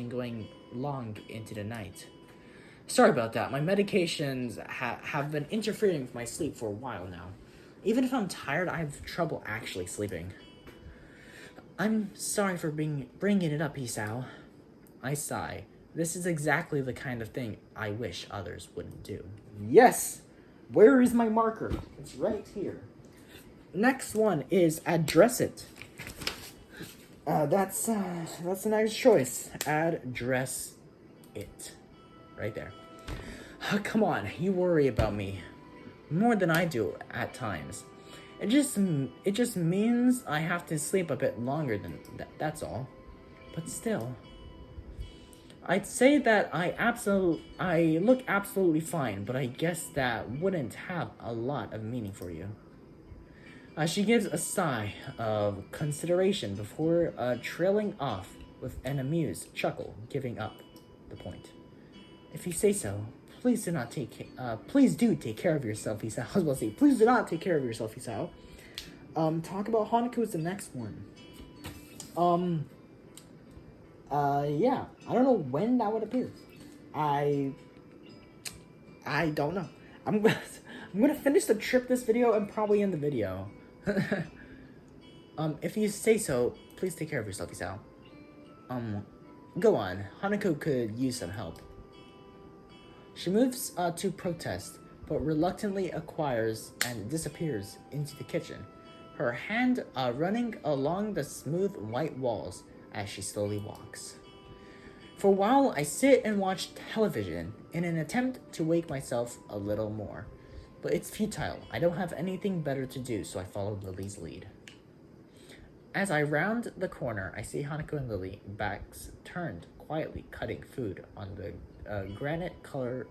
going long into the night. Sorry about that. My medications have been interfering with my sleep for a while now. Even if I'm tired, I have trouble actually sleeping. I'm sorry for bringing it up, Isao. I sigh. This is exactly the kind of thing I wish others wouldn't do. Yes! Where is my marker? It's right here. Next one is address it. That's a nice choice. Address it. Right there. Come on, you worry about me more than I do at times. It just means I have to sleep a bit longer than that's all. But still, I'd say that I look absolutely fine, but I guess that wouldn't have a lot of meaning for you. She gives a sigh of consideration before trailing off with an amused chuckle, giving up the point. If you say so, please do take care of yourself, Isao. I was about to say, please do not take care of yourself, Isao. Talk about Hanako is the next one. Yeah, I don't know when that would appear. I don't know. I'm gonna finish the trip this video and probably end the video. If you say so, please take care of yourself, Isao. Go on. Hanako could use some help. She moves to protest, but reluctantly acquires and disappears into the kitchen, her hand running along the smooth white walls as she slowly walks. For a while, I sit and watch television in an attempt to wake myself a little more. But it's futile. I don't have anything better to do, so I follow Lily's lead. As I round the corner, I see Hanako and Lily, backs turned, quietly cutting food on the granite-colored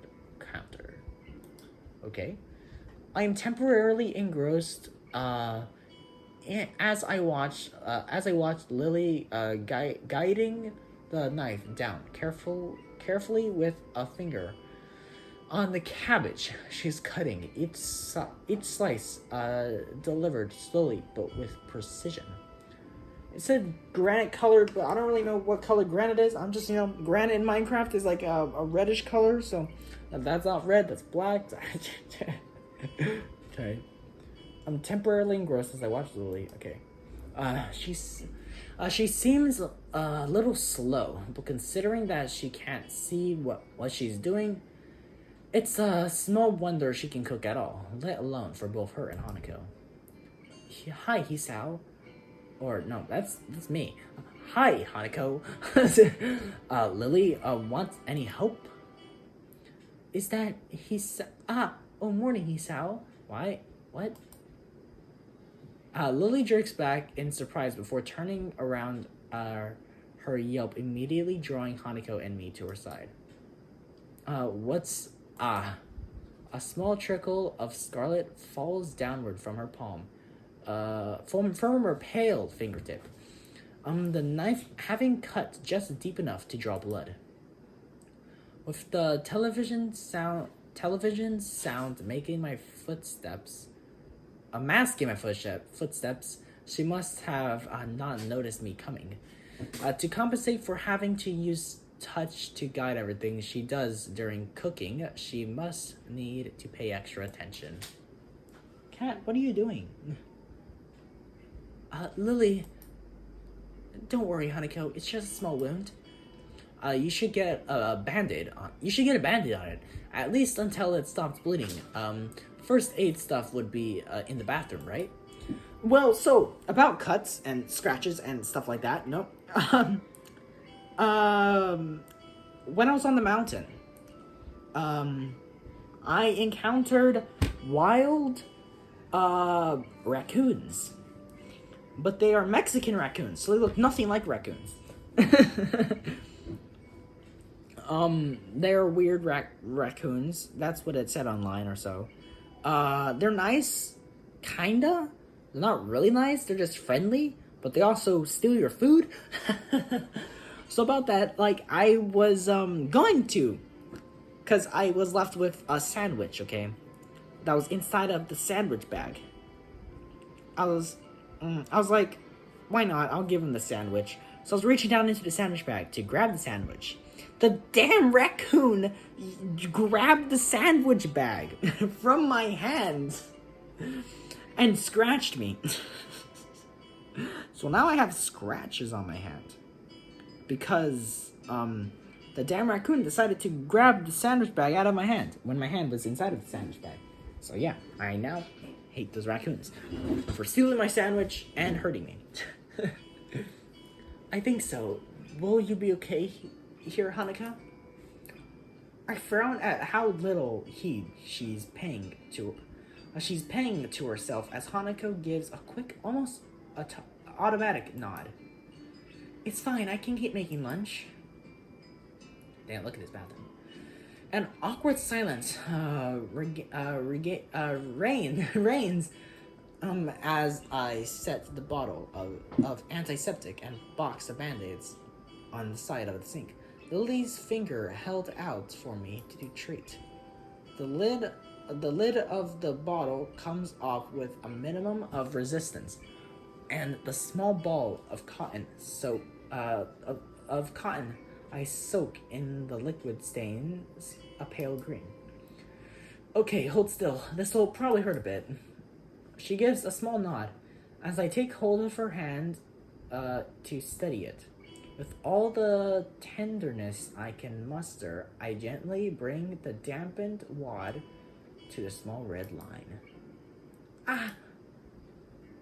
counter. Okay. I am temporarily engrossed as I watch Lily guiding the knife down carefully with a finger on the cabbage she's cutting. Each slice delivered slowly but with precision. It said granite colored, but I don't really know what color granite is. I'm just, granite in Minecraft is like a reddish color, so that's not red, that's black. Okay. I'm temporarily engrossed as I watch Lily. Okay. She seems a little slow, but considering that she can't see what she's doing, it's a small wonder she can cook at all, let alone for both her and Hanako. Hi, Hisao. Or, no, that's me. Hi, Hanako. Lily, want any help? Is that morning, Hisao. Why? What? Lily jerks back in surprise before turning around her yelp, immediately drawing Hanako and me to her side. A small trickle of scarlet falls downward from her palm, from her pale fingertip. The knife having cut just deep enough to draw blood. With the television sound making my footsteps, masking my footsteps, she must have not noticed me coming. To compensate for having to use touch to guide everything she does during cooking, she must need to pay extra attention. Cat, what are you doing? Lily, don't worry, Hanako. It's just a small wound. You should get a Band-Aid on. You should get a Band-Aid on it, at least until it stops bleeding. First aid stuff would be in the bathroom, right? Well, so about cuts and scratches and stuff like that. Nope. When I was on the mountain, I encountered wild raccoons. But they are Mexican raccoons, so they look nothing like raccoons. They're weird raccoons. That's what it said online or so. They're nice, kinda. They're not really nice, they're just friendly, but they also steal your food. So about that, I was, going to, because I was left with a sandwich, okay? That was inside of the sandwich bag. I was like, why not? I'll give him the sandwich. So I was reaching down into the sandwich bag to grab the sandwich. The damn raccoon grabbed the sandwich bag from my hand and scratched me. So now I have scratches on my hand. Because, the damn raccoon decided to grab the sandwich bag out of my hand when my hand was inside of the sandwich bag. So yeah, I now hate those raccoons for stealing my sandwich and hurting me. I think so. Will you be okay here, Hanukkah? I frown at how little heed she's paying to herself as Hanako gives a quick, almost automatic nod. It's fine, I can keep making lunch. Damn, look at this bathroom. An awkward silence reigns as I set the bottle of antiseptic and box of band-aids on the side of the sink. Lily's finger held out for me to treat. The lid of the bottle comes off with a minimum of resistance, and the small ball of cotton I soak in the liquid stains a pale green. Okay, hold still. This will probably hurt a bit. She gives a small nod as I take hold of her hand to steady it. With all the tenderness I can muster, I gently bring the dampened wad to the small red line. Ah!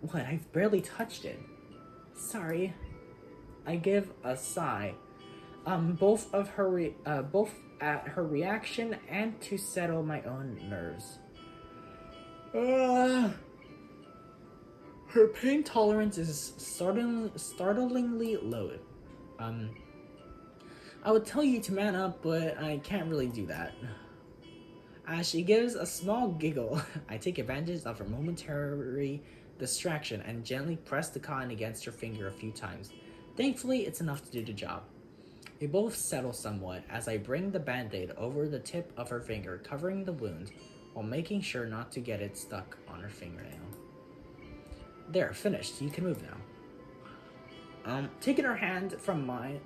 What? I've barely touched it. Sorry. I give a sigh. Both at her reaction and to settle my own nerves. Her pain tolerance is startlingly low. I would tell you to man up, but I can't really do that. As she gives a small giggle, I take advantage of her momentary distraction and gently press the cotton against her finger a few times. Thankfully, it's enough to do the job. We both settle somewhat as I bring the band-aid over the tip of her finger, covering the wound, while making sure not to get it stuck on her fingernail. There, finished. You can move now. Taking her hand from mine,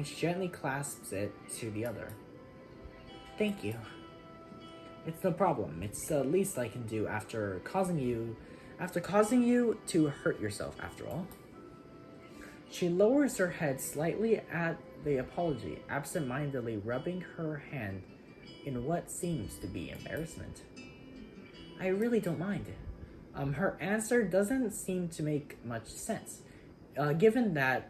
she gently clasps it to the other. Thank you. It's no problem. It's the least I can do after causing you to hurt yourself, after all. She lowers her head slightly at the apology, absent-mindedly rubbing her hand in what seems to be embarrassment. I really don't mind. Her answer doesn't seem to make much sense, given that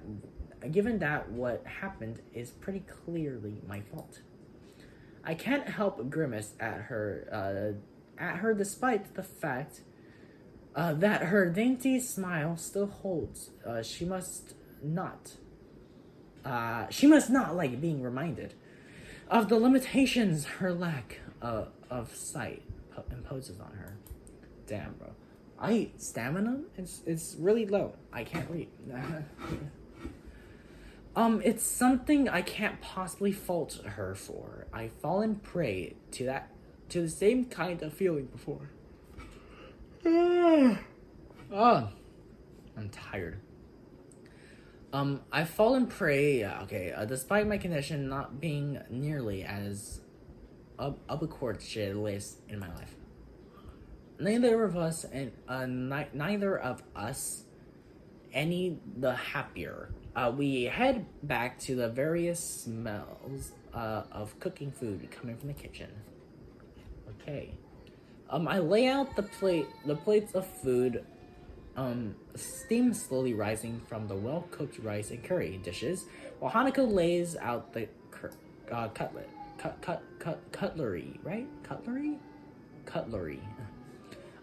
what happened is pretty clearly my fault. I can't help grimace at her despite the fact that her dainty smile still holds. She must not like being reminded of the limitations her lack of sight imposes on her. Damn, bro. Stamina is really low. I can't read. It's something I can't possibly fault her for. I've fallen prey to the same kind of feeling before. Oh, I'm tired. I've fallen prey, despite my condition not being nearly as ubiquitous in my life. Neither of us any the happier. We head back to the various smells of cooking food coming from the kitchen. Okay. I lay out the plates of food, steam slowly rising from the well-cooked rice and curry dishes, while Hanako lays out the cutlery, right? Cutlery.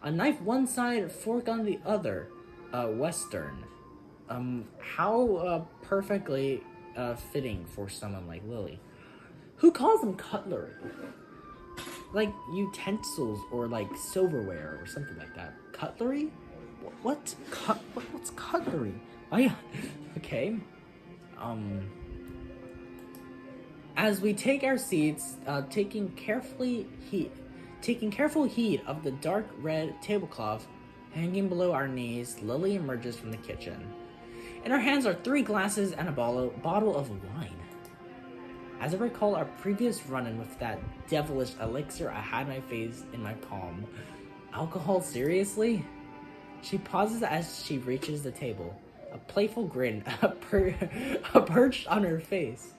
A knife one side, fork on the other. Western. How perfectly fitting for someone like Lily. Who calls them cutlery? Like utensils or like silverware or something like that. Cutlery? What's cutlery? Oh yeah. Okay. As we take our seats, taking careful heed of the dark red tablecloth hanging below our knees, Lily emerges from the kitchen. In her hands are 3 glasses and a bottle of wine. As I recall our previous run-in with that devilish elixir, I had my face in my palm. Alcohol, seriously? She pauses as she reaches the table, a playful grin perched on her face.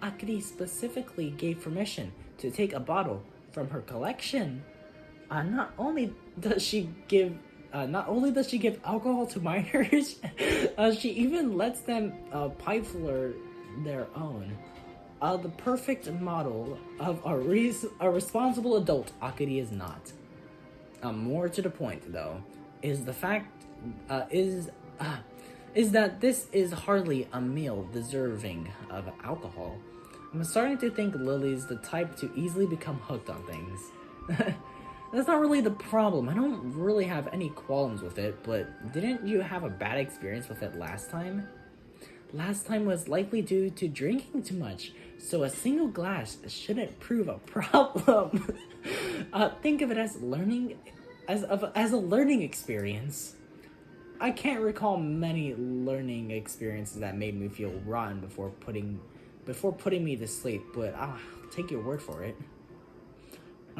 Akari specifically gave permission to take a bottle from her collection. Not only does she give alcohol to minors, she even lets them pipe flirt their own. The perfect model of a responsible adult Akari is not. More to the point, though, is the fact is that this is hardly a meal deserving of alcohol. I'm starting to think Lily's the type to easily become hooked on things. That's not really the problem. I don't really have any qualms with it, but didn't you have a bad experience with it last time? Last time was likely due to drinking too much, so a single glass shouldn't prove a problem. Think of it as as a learning experience. I can't recall many learning experiences that made me feel rotten before putting me to sleep, but I'll take your word for it.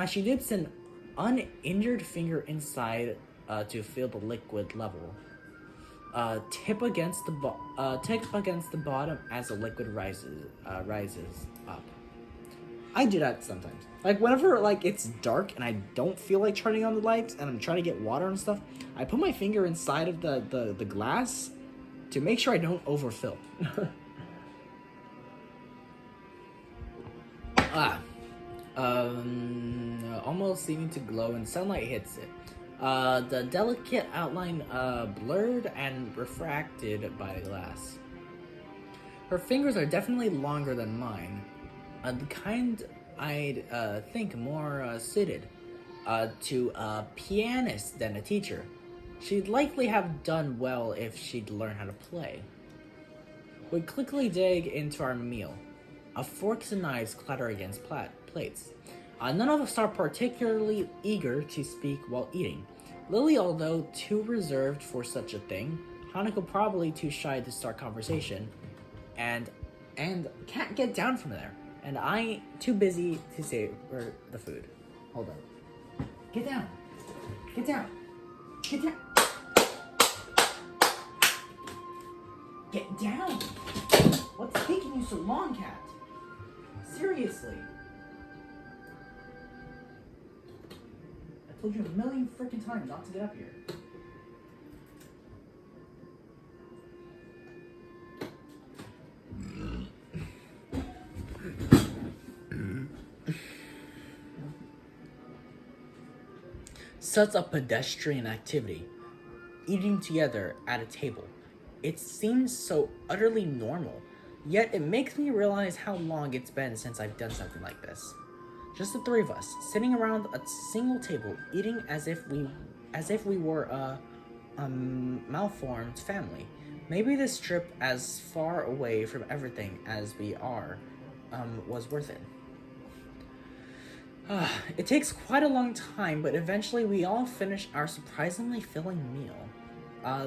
She dips an uninjured finger inside to feel the liquid level. Tip against the bottom as the liquid rises up. I do that sometimes. Like whenever it's dark and I don't feel like turning on the lights and I'm trying to get water and stuff, I put my finger inside of the glass to make sure I don't overfill. Almost seeming to glow and sunlight hits it. The delicate outline blurred and refracted by the glass. Her fingers are definitely longer than mine. The kind I'd think more suited to a pianist than a teacher. She'd likely have done well if she'd learned how to play. We quickly dig into our meal. Forks and knives clatter against plates. None of us are particularly eager to speak while eating. Lily, although too reserved for such a thing, Hanako probably too shy to start conversation, and can't get down from there. And I too busy to savor the food. Hold on. Get down. Get down. Get down. Get down. What's taking you so long, cat? Seriously. I told you a million freaking times not to get up here. Such a pedestrian activity. Eating together at a table. It seems so utterly normal, yet it makes me realize how long it's been since I've done something like this. Just the three of us, sitting around a single table, eating as if we were a malformed family. Maybe this trip, as far away from everything as we are, was worth it. It takes quite a long time, but eventually we all finish our surprisingly filling meal.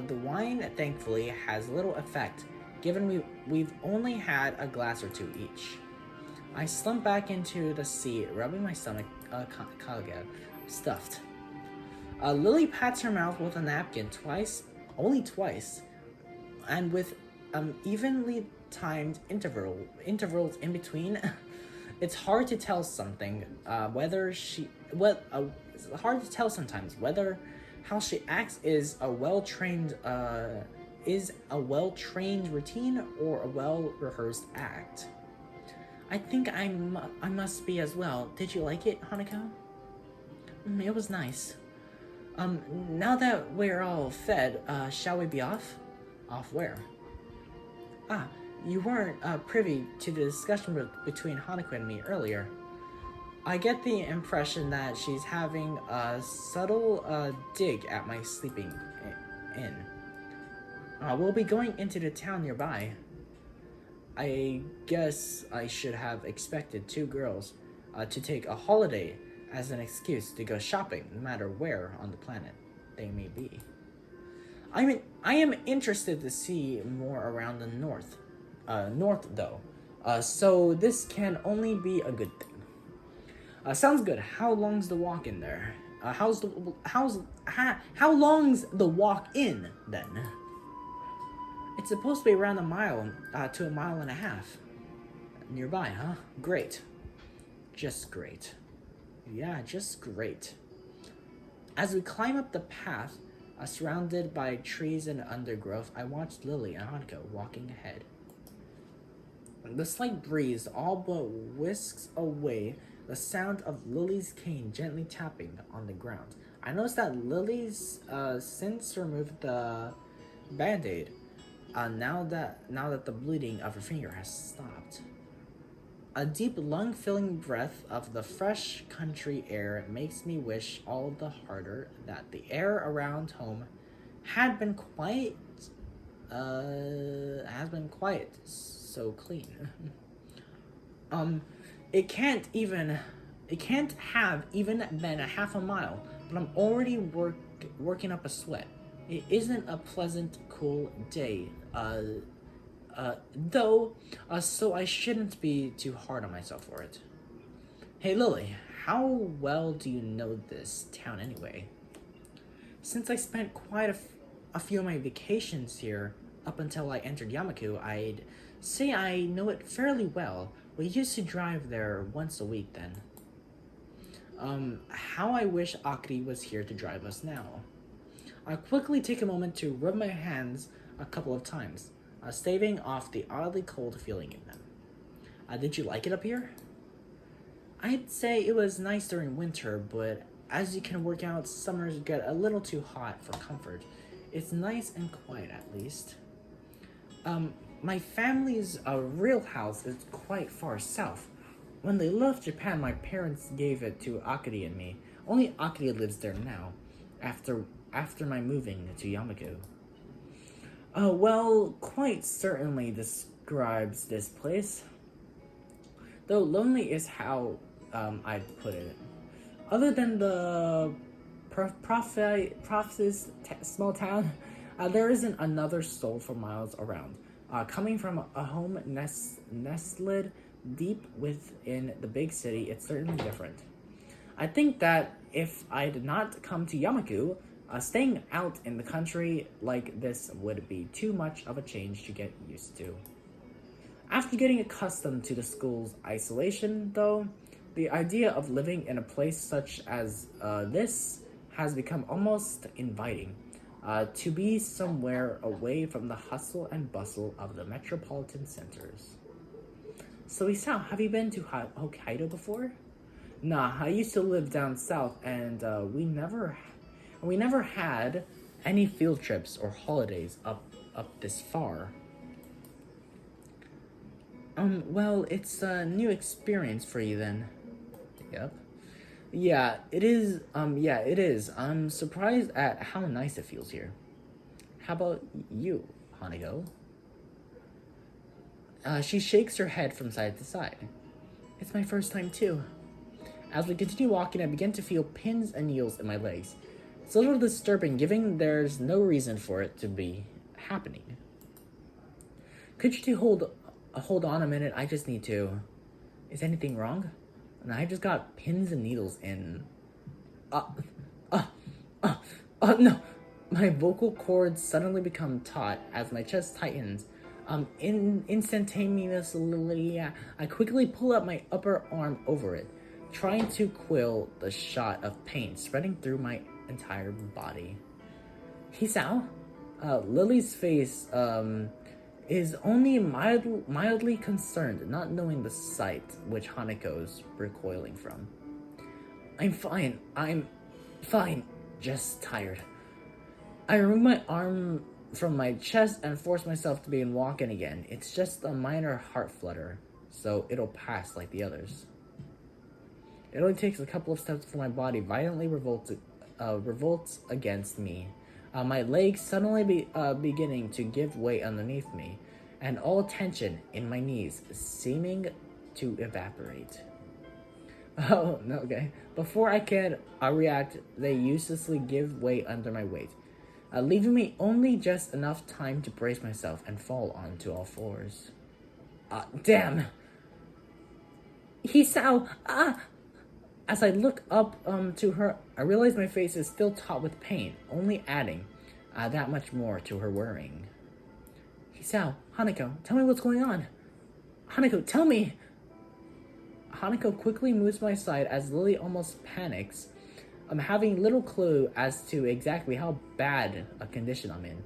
The wine, thankfully, has little effect, given we've only had a glass or two each. I slump back into the seat, rubbing my stomach, stuffed. Lily pats her mouth with a napkin only twice, and with evenly timed intervals in between. It's hard to tell sometimes whether how she acts is a well-trained routine or a well-rehearsed act. I think I must be as well. Did you like it, Hanako? It was nice. Now that we're all fed, shall we be off? Off where? You weren't privy to the discussion between Hanako and me earlier. I get the impression that she's having a subtle dig at my sleeping in. We'll be going into the town nearby. I guess I should have expected two girls to take a holiday as an excuse to go shopping, no matter where on the planet they may be. I am interested to see more around the north though. So this can only be a good thing. Sounds good. How long's the walk in there? How long's the walk in then? It's supposed to be around a mile to a mile and a half. Nearby, huh? Great. Just great. Yeah, just great. As we climb up the path, surrounded by trees and undergrowth, I watched Lily and Hanako walking ahead. The slight breeze all but whisks away the sound of Lily's cane gently tapping on the ground. I noticed that Lily's since removed the band-aid. Now that the bleeding of her finger has stopped. A deep lung-filling breath of the fresh country air makes me wish all the harder that the air around home has been quiet, so clean. It can't have even been a half a mile, but I'm already working up a sweat. It isn't a pleasant, cool day, so I shouldn't be too hard on myself for it. Hey Lily, how well do you know this town anyway? Since I spent quite a few of my vacations here up until I entered Yamaku, I'd say I know it fairly well. We used to drive there once a week then. How I wish Akari was here to drive us now. I quickly take a moment to rub my hands a couple of times, staving off the oddly cold feeling in them. Did you like it up here? I'd say it was nice during winter, but as you can work out, summers get a little too hot for comfort. It's nice and quiet at least. My family's real house is quite far south. When they left Japan, my parents gave it to Akari and me. Only Akari lives there now, after my moving to Yamaku. Well, quite certainly describes this place. Though lonely is how I'd put it. Other than the prophet's small town, there isn't another soul for miles around. Coming from a home nestled deep within the big city, it's certainly different. I think that if I'd not come to Yamaku, staying out in the country like this would be too much of a change to get used to. After getting accustomed to the school's isolation, though, the idea of living in a place such as this has become almost inviting. To be somewhere away from the hustle and bustle of the metropolitan centers. So Isao, have you been to Hokkaido before? Nah, I used to live down south, and we never had any field trips or holidays up this far. Well, it's a new experience for you then. Yep. Yeah, it is. It is. I'm surprised at how nice it feels here. How about you, Hanako? She shakes her head from side to side. It's my first time too. As we continue walking, I begin to feel pins and needles in my legs. It's a little disturbing, given there's no reason for it to be happening. Could you two hold on a minute? I just need to. Is anything wrong? And I just got pins and needles in. No. My vocal cords suddenly become taut as my chest tightens. Instantaneously, I quickly pull up my upper arm over it, trying to quell the shot of pain spreading through my entire body. Hisao? Lily's face, is only mildly concerned, not knowing the sight which Hanako's recoiling from. I'm fine, just tired. I remove my arm from my chest and force myself to begin walking again. It's just a minor heart flutter, so it'll pass like the others. It only takes a couple of steps before my body violently revolts against me. My legs suddenly beginning to give way underneath me, and all tension in my knees seeming to evaporate. Oh, no, okay. Before I can react, they uselessly give way under my weight, leaving me only just enough time to brace myself and fall onto all fours. Damn! Hisao! As I look up to her, I realize my face is still taut with pain, only adding that much more to her worrying. Hisao, Hanako, tell me what's going on. Hanako, tell me! Hanako quickly moves to my side as Lily almost panics. I'm having little clue as to exactly how bad a condition I'm in.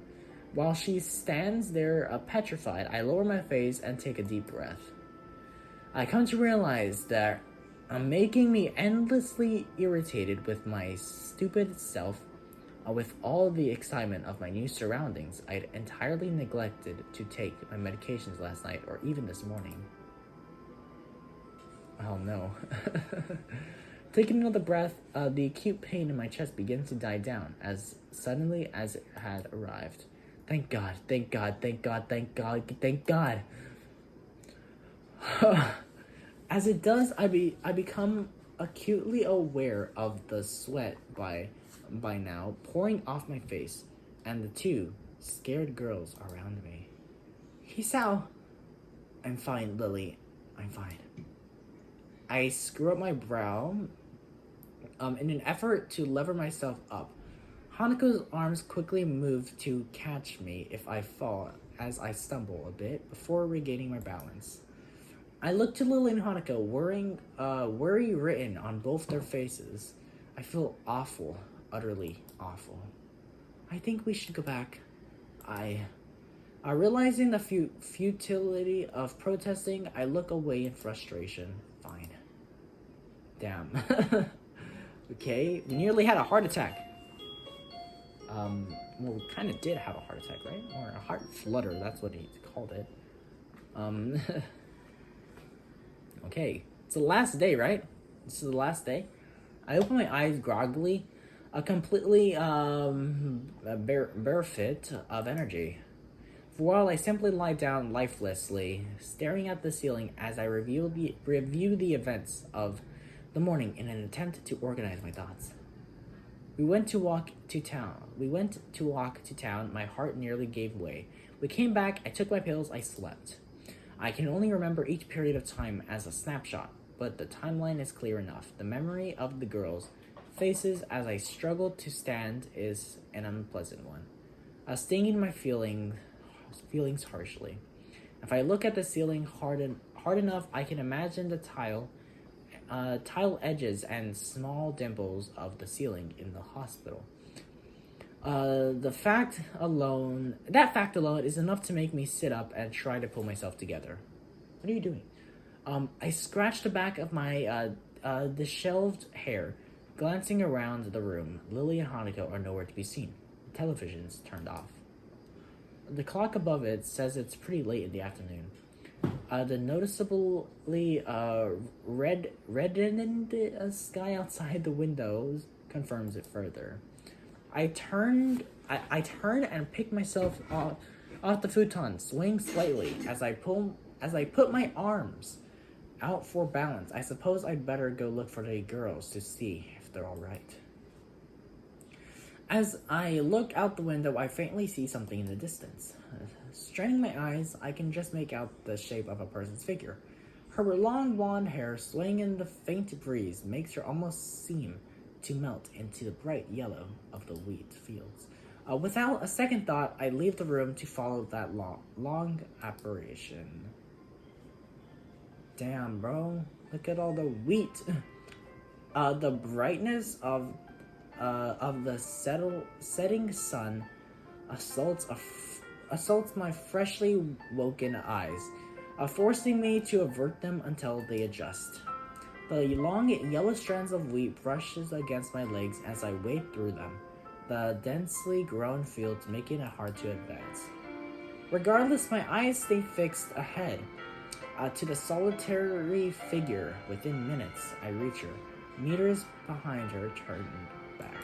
While she stands there petrified, I lower my face and take a deep breath. I come to realize that I'm making me endlessly irritated with my stupid self. With all the excitement of my new surroundings, I'd entirely neglected to take my medications last night or even this morning. Oh no. Taking another breath, the acute pain in my chest begins to die down as suddenly as it had arrived. Thank God, thank God, thank God, thank God, thank God. As it does, I become acutely aware of the sweat by now pouring off my face and the two scared girls around me. Hisao. I'm fine, Lily. I'm fine. I screw up my brow in an effort to lever myself up. Hanako's arms quickly move to catch me if I fall as I stumble a bit before regaining my balance. I look to Lily and Hanako, worry written on both their faces. I feel awful, utterly awful. I think we should go back. Realizing the futility of protesting, I look away in frustration. Fine. Damn. Okay, we nearly had a heart attack. Well, we kind of did have a heart attack, right? Or a heart flutter, that's what he called it. Okay, it's the last day, right? This is the last day. I open my eyes groggily, completely barefoot of energy. For a while, I simply lie down lifelessly, staring at the ceiling as I review the events of the morning in an attempt to organize my thoughts. We went to walk to town. My heart nearly gave way. We came back. I took my pills. I slept. I can only remember each period of time as a snapshot, but the timeline is clear enough. The memory of the girls' faces as I struggled to stand is an unpleasant one, stinging my feelings harshly. If I look at the ceiling hard enough, I can imagine the tile edges and small dimples of the ceiling in the hospital. That fact alone is enough to make me sit up and try to pull myself together. What are you doing? I scratched the back of my disheveled hair, glancing around the room. Lily and Hanako are nowhere to be seen. The television's turned off. The clock above it says it's pretty late in the afternoon. The noticeably reddened sky outside the windows confirms it further. I turn and pick myself off the futon, swaying slightly as I put my arms out for balance. I suppose I'd better go look for the girls to see if they're all right. As I look out the window, I faintly see something in the distance. Straining my eyes, I can just make out the shape of a person's figure. Her long blonde hair swaying in the faint breeze makes her almost seem to melt into the bright yellow of the wheat fields. Without a second thought, I leave the room to follow that long apparition. Damn, bro. Look at all the wheat. The brightness of the setting sun assaults my freshly woken eyes, forcing me to avert them until they adjust. The long yellow strands of wheat brushes against my legs as I wade through them, the densely grown fields making it hard to advance. Regardless, my eyes stay fixed ahead, to the solitary figure. Within minutes, I reach her, meters behind her, turned back.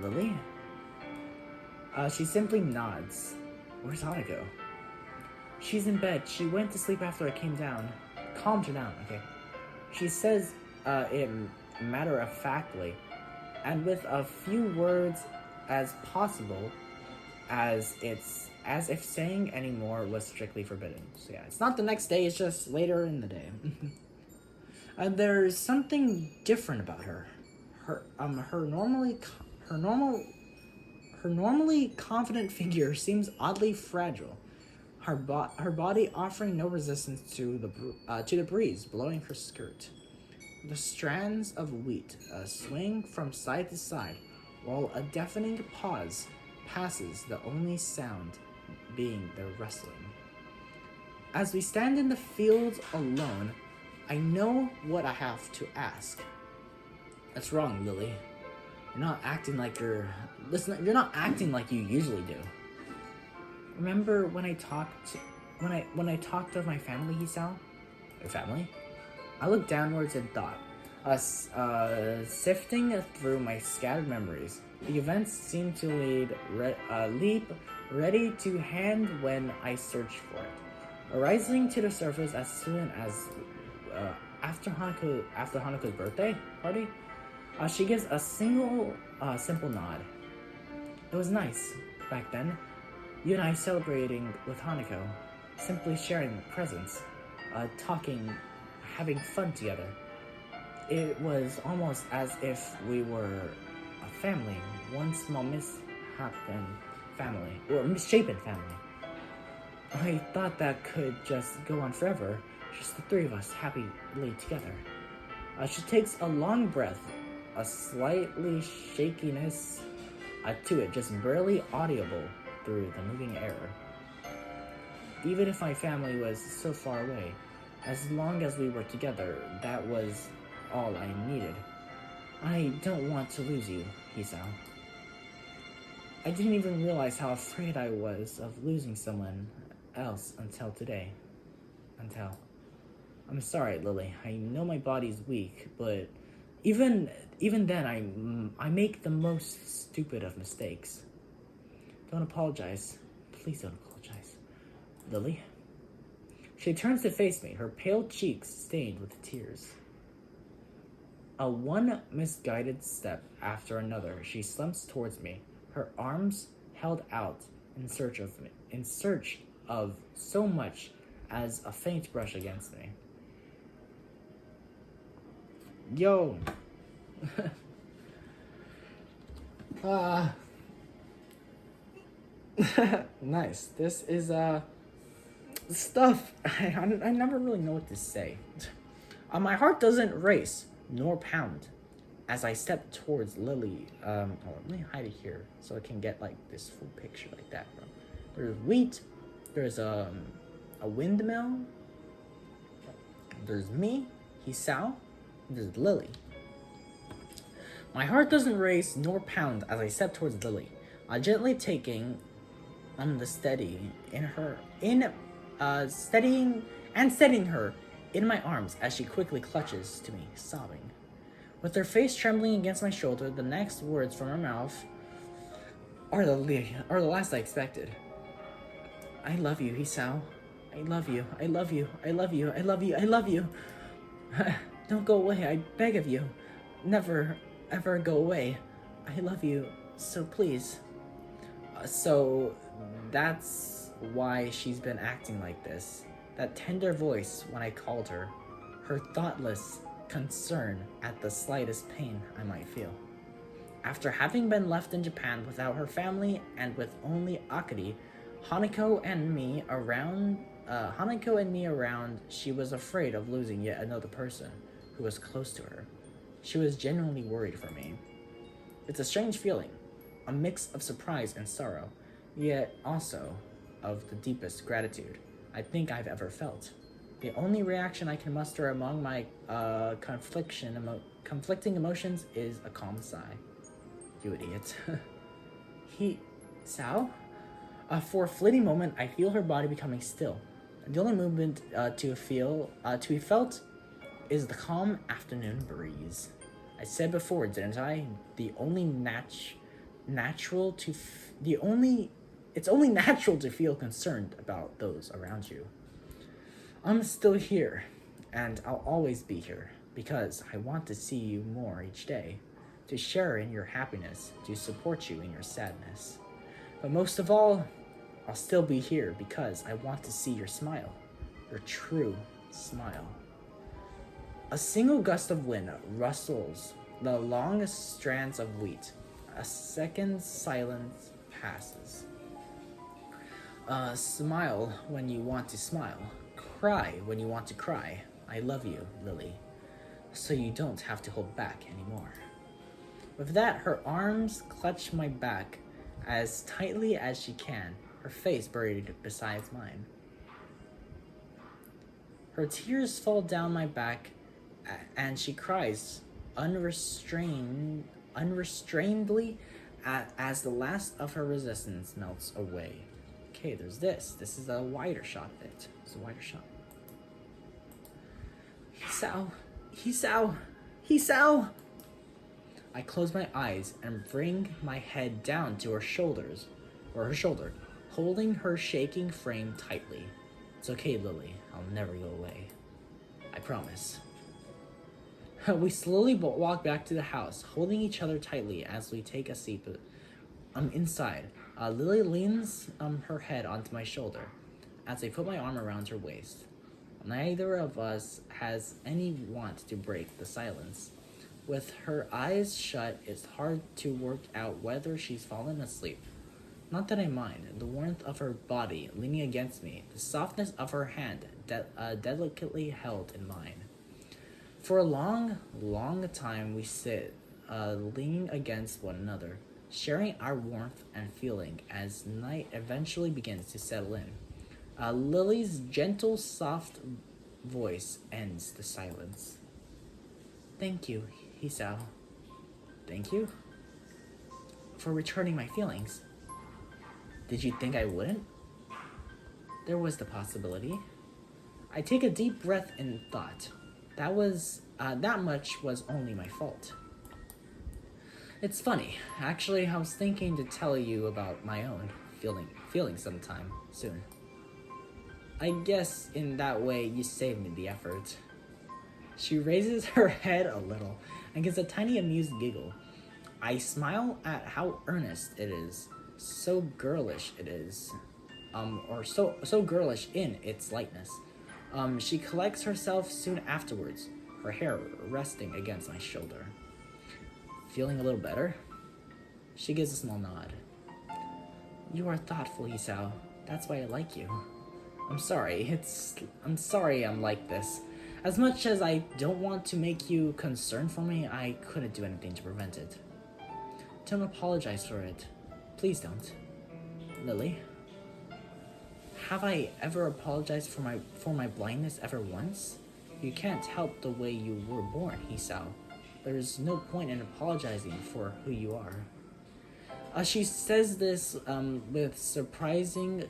Lily? She simply nods. Where's Hanako? She's in bed. She went to sleep after I came down. Calmed her down, okay? She says it matter-of-factly, and with a few words as possible, as if saying any more was strictly forbidden. So yeah, it's not the next day, it's just later in the day. There's something different about her. Her normally confident figure seems oddly fragile. Her body offering no resistance to the breeze blowing her skirt. The strands of wheat swing from side to side, while a deafening pause passes, the only sound being their rustling. As we stand in the fields alone, I know what I have to ask. That's wrong, Lily. You're not acting like you're acting like you usually do. Remember when I talked of my family, Hisao? Your family? I looked downwards and thought, sifting through my scattered memories. The events seemed to leap ready to hand when I searched for it, arising to the surface as soon as after Hanako's birthday party. She gives a simple nod. It was nice back then. You and I celebrating with Hanako, simply sharing presents, talking, having fun together. It was almost as if we were a family, one small misshapen family, or misshapen family. I thought that could just go on forever, just the three of us happily together. She takes a long breath, a slightly shakiness to it, just barely audible through the moving air. Even if my family was so far away, as long as we were together, that was all I needed. I don't want to lose you, Hisao. I didn't even realize how afraid I was of losing someone else until today. I'm sorry, Lily. I know my body's weak, but even then, I make the most stupid of mistakes. Don't apologize. Please don't apologize. Lily? She turns to face me, her pale cheeks stained with tears. One misguided step after another, she slumps towards me, her arms held out in search of so much as a faint brush against me. Yo! Nice. This is stuff I never really know what to say. My heart doesn't race nor pound as I step towards Lily. Let me hide it here so I can get like this full picture like that, bro. There's wheat. There's a windmill. There's me, Hisao. There's Lily. My heart doesn't race nor pound as I step towards Lily, gently taking the steadying her in my arms as she quickly clutches to me, sobbing. With her face trembling against my shoulder, the next words from her mouth are the last I expected. I love you, Hisao. I love you. I love you. I love you. I love you. I love you. Don't go away. I beg of you. Never, ever go away. I love you. So please. So that's why she's been acting like this. That tender voice when I called her. Her thoughtless concern at the slightest pain I might feel. After having been left in Japan without her family and with only Akari, Hanako and me around, she was afraid of losing yet another person who was close to her. She was genuinely worried for me. It's a strange feeling, a mix of surprise and sorrow, yet also of the deepest gratitude I think I've ever felt. The only reaction I can muster among my conflicting emotions is a calm sigh. You idiot. Sao? For a fleeting moment, I feel her body becoming still. The only movement to be felt is the calm afternoon breeze. I said before, didn't I? It's only natural to feel concerned about those around you. I'm still here, and I'll always be here, because I want to see you more each day, to share in your happiness, to support you in your sadness. But most of all, I'll still be here because I want to see your smile, your true smile. A single gust of wind rustles the long strands of wheat. A second's silence passes. Smile when you want to smile. Cry when you want to cry. I love you, Lily, so you don't have to hold back anymore. With that, her arms clutch my back as tightly as she can, her face buried beside mine. Her tears fall down my back, and she cries unrestrainedly as the last of her resistance melts away. Okay, there's this. This is a wider shot bit. It's a wider shot. Hisao. I close my eyes and bring my head down to her shoulder, holding her shaking frame tightly. It's okay, Lily. I'll never go away. I promise. We slowly walk back to the house, holding each other tightly as we take a seat. Inside, Lily leans her head onto my shoulder as I put my arm around her waist. Neither of us has any want to break the silence. With her eyes shut, it's hard to work out whether she's fallen asleep. Not that I mind. The warmth of her body leaning against me, the softness of her hand delicately held in mine. For a long, long time we sit, leaning against one another, sharing our warmth and feeling as night eventually begins to settle in. Lily's gentle, soft voice ends the silence. Thank you, Hisao. Thank you for returning my feelings. Did you think I wouldn't? There was the possibility. I take a deep breath in thought. That much was only my fault. It's funny. Actually, I was thinking to tell you about my own feeling sometime soon. I guess in that way you saved me the effort. She raises her head a little and gives a tiny amused giggle. I smile at how earnest it is. So girlish it is. Or so girlish in its lightness. She collects herself soon afterwards, her hair resting against my shoulder. Feeling a little better? She gives a small nod. You are thoughtful, Hisao. That's why I like you. I'm sorry I'm like this. As much as I don't want to make you concerned for me, I couldn't do anything to prevent it. Don't apologize for it. Please don't. Lily? Have I ever apologized for my blindness ever once? You can't help the way you were born, Hisao. There's no point in apologizing for who you are. She says this with surprising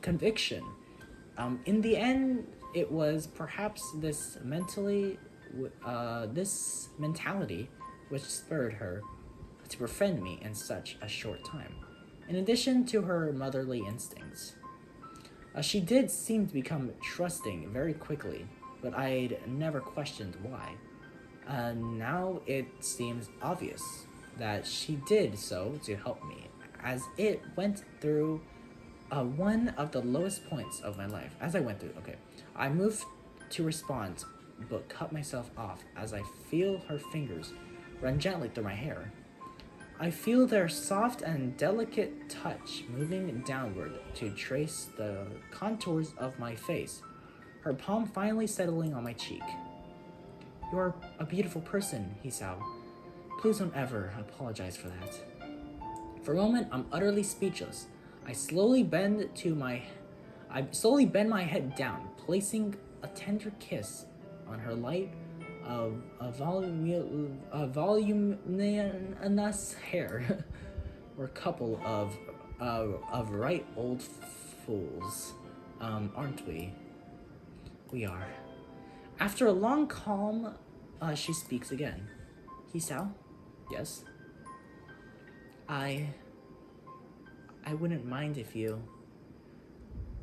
conviction. In the end, it was perhaps this mentality which spurred her to befriend me in such a short time. In addition to her motherly instincts, she did seem to become trusting very quickly, but I'd never questioned why. Now it seems obvious that she did so to help me, as it went through one of the lowest points of my life. I moved to respond, but cut myself off as I feel her fingers run gently through my hair. I feel their soft and delicate touch moving downward to trace the contours of my face, her palm finally settling on my cheek. You're a beautiful person, Hisao. Please don't ever apologize for that. For a moment, I'm utterly speechless. I slowly bend my head down, placing a tender kiss on her light, voluminous hair. We're a couple of right old fools, aren't we? We are. After a long calm, she speaks again. Hisao? Yes? I wouldn't mind if you...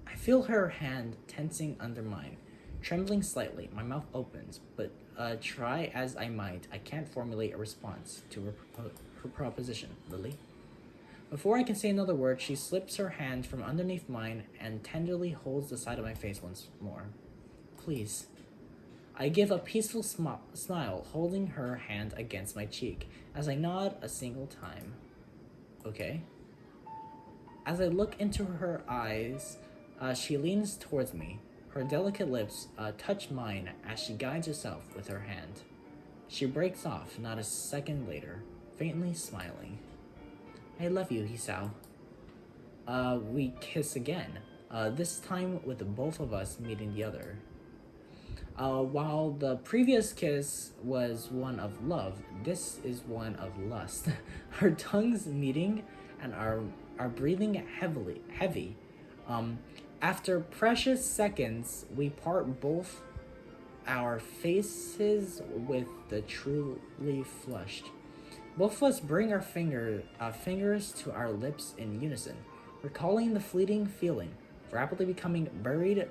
I feel her hand tensing under mine, trembling slightly. My mouth opens, but try as I might, I can't formulate a response to her proposition. Lily? Before I can say another word, she slips her hand from underneath mine and tenderly holds the side of my face once more. Please. I give a peaceful smile, holding her hand against my cheek as I nod a single time. Okay. As I look into her eyes, she leans towards me. Her delicate lips touch mine as she guides herself with her hand. She breaks off not a second later, faintly smiling. I love you, Hisao. We kiss again, this time with both of us meeting the other. While the previous kiss was one of love, this is one of lust. Our tongues meeting and our breathing heavy. After precious seconds, we part both our faces with the truly flushed. Both of us bring our fingers to our lips in unison, recalling the fleeting feeling, rapidly becoming buried,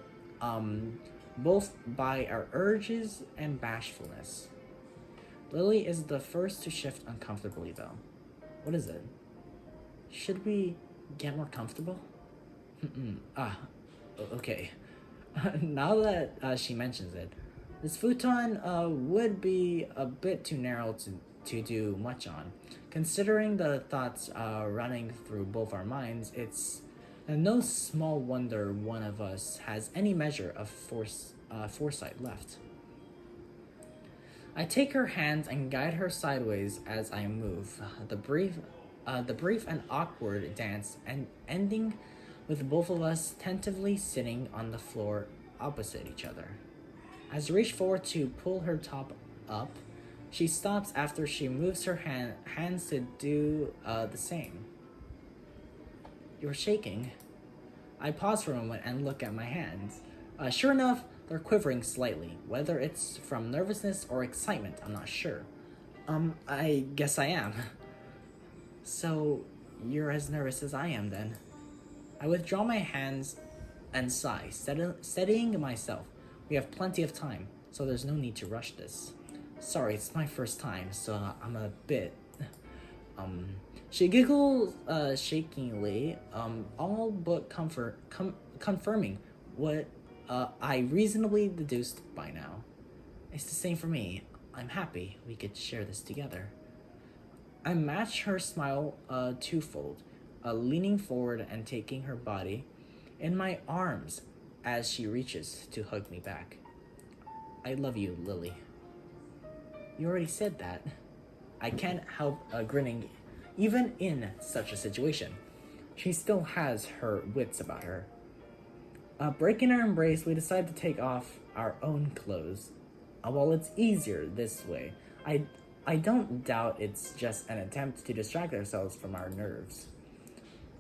both by our urges and bashfulness. Lily is the first to shift uncomfortably, though. What is it? Should we get more comfortable? Okay. Now that she mentions it, this futon would be a bit too narrow to do much on. Considering the thoughts running through both our minds, it's no small wonder one of us has any measure of foresight left. I take her hand and guide her sideways as I move. The brief and awkward dance and ending with both of us tentatively sitting on the floor opposite each other. As I reach forward to pull her top up, she stops after she moves her hands to do the same. You're shaking. I pause for a moment and look at my hands. Sure enough, they're quivering slightly. Whether it's from nervousness or excitement, I'm not sure. I guess I am. So, you're as nervous as I am then. I withdraw my hands and sigh, steadying myself. We have plenty of time, so there's no need to rush this. Sorry, it's my first time, so I'm a bit... She giggles shakingly, all but confirming what I reasonably deduced by now. It's the same for me. I'm happy we could share this together. I match her smile twofold, leaning forward and taking her body in my arms as she reaches to hug me back. I love you, Lily. You already said that. I can't help grinning, even in such a situation. She still has her wits about her. Breaking our embrace, we decide to take off our own clothes. While it's easier this way, I don't doubt it's just an attempt to distract ourselves from our nerves.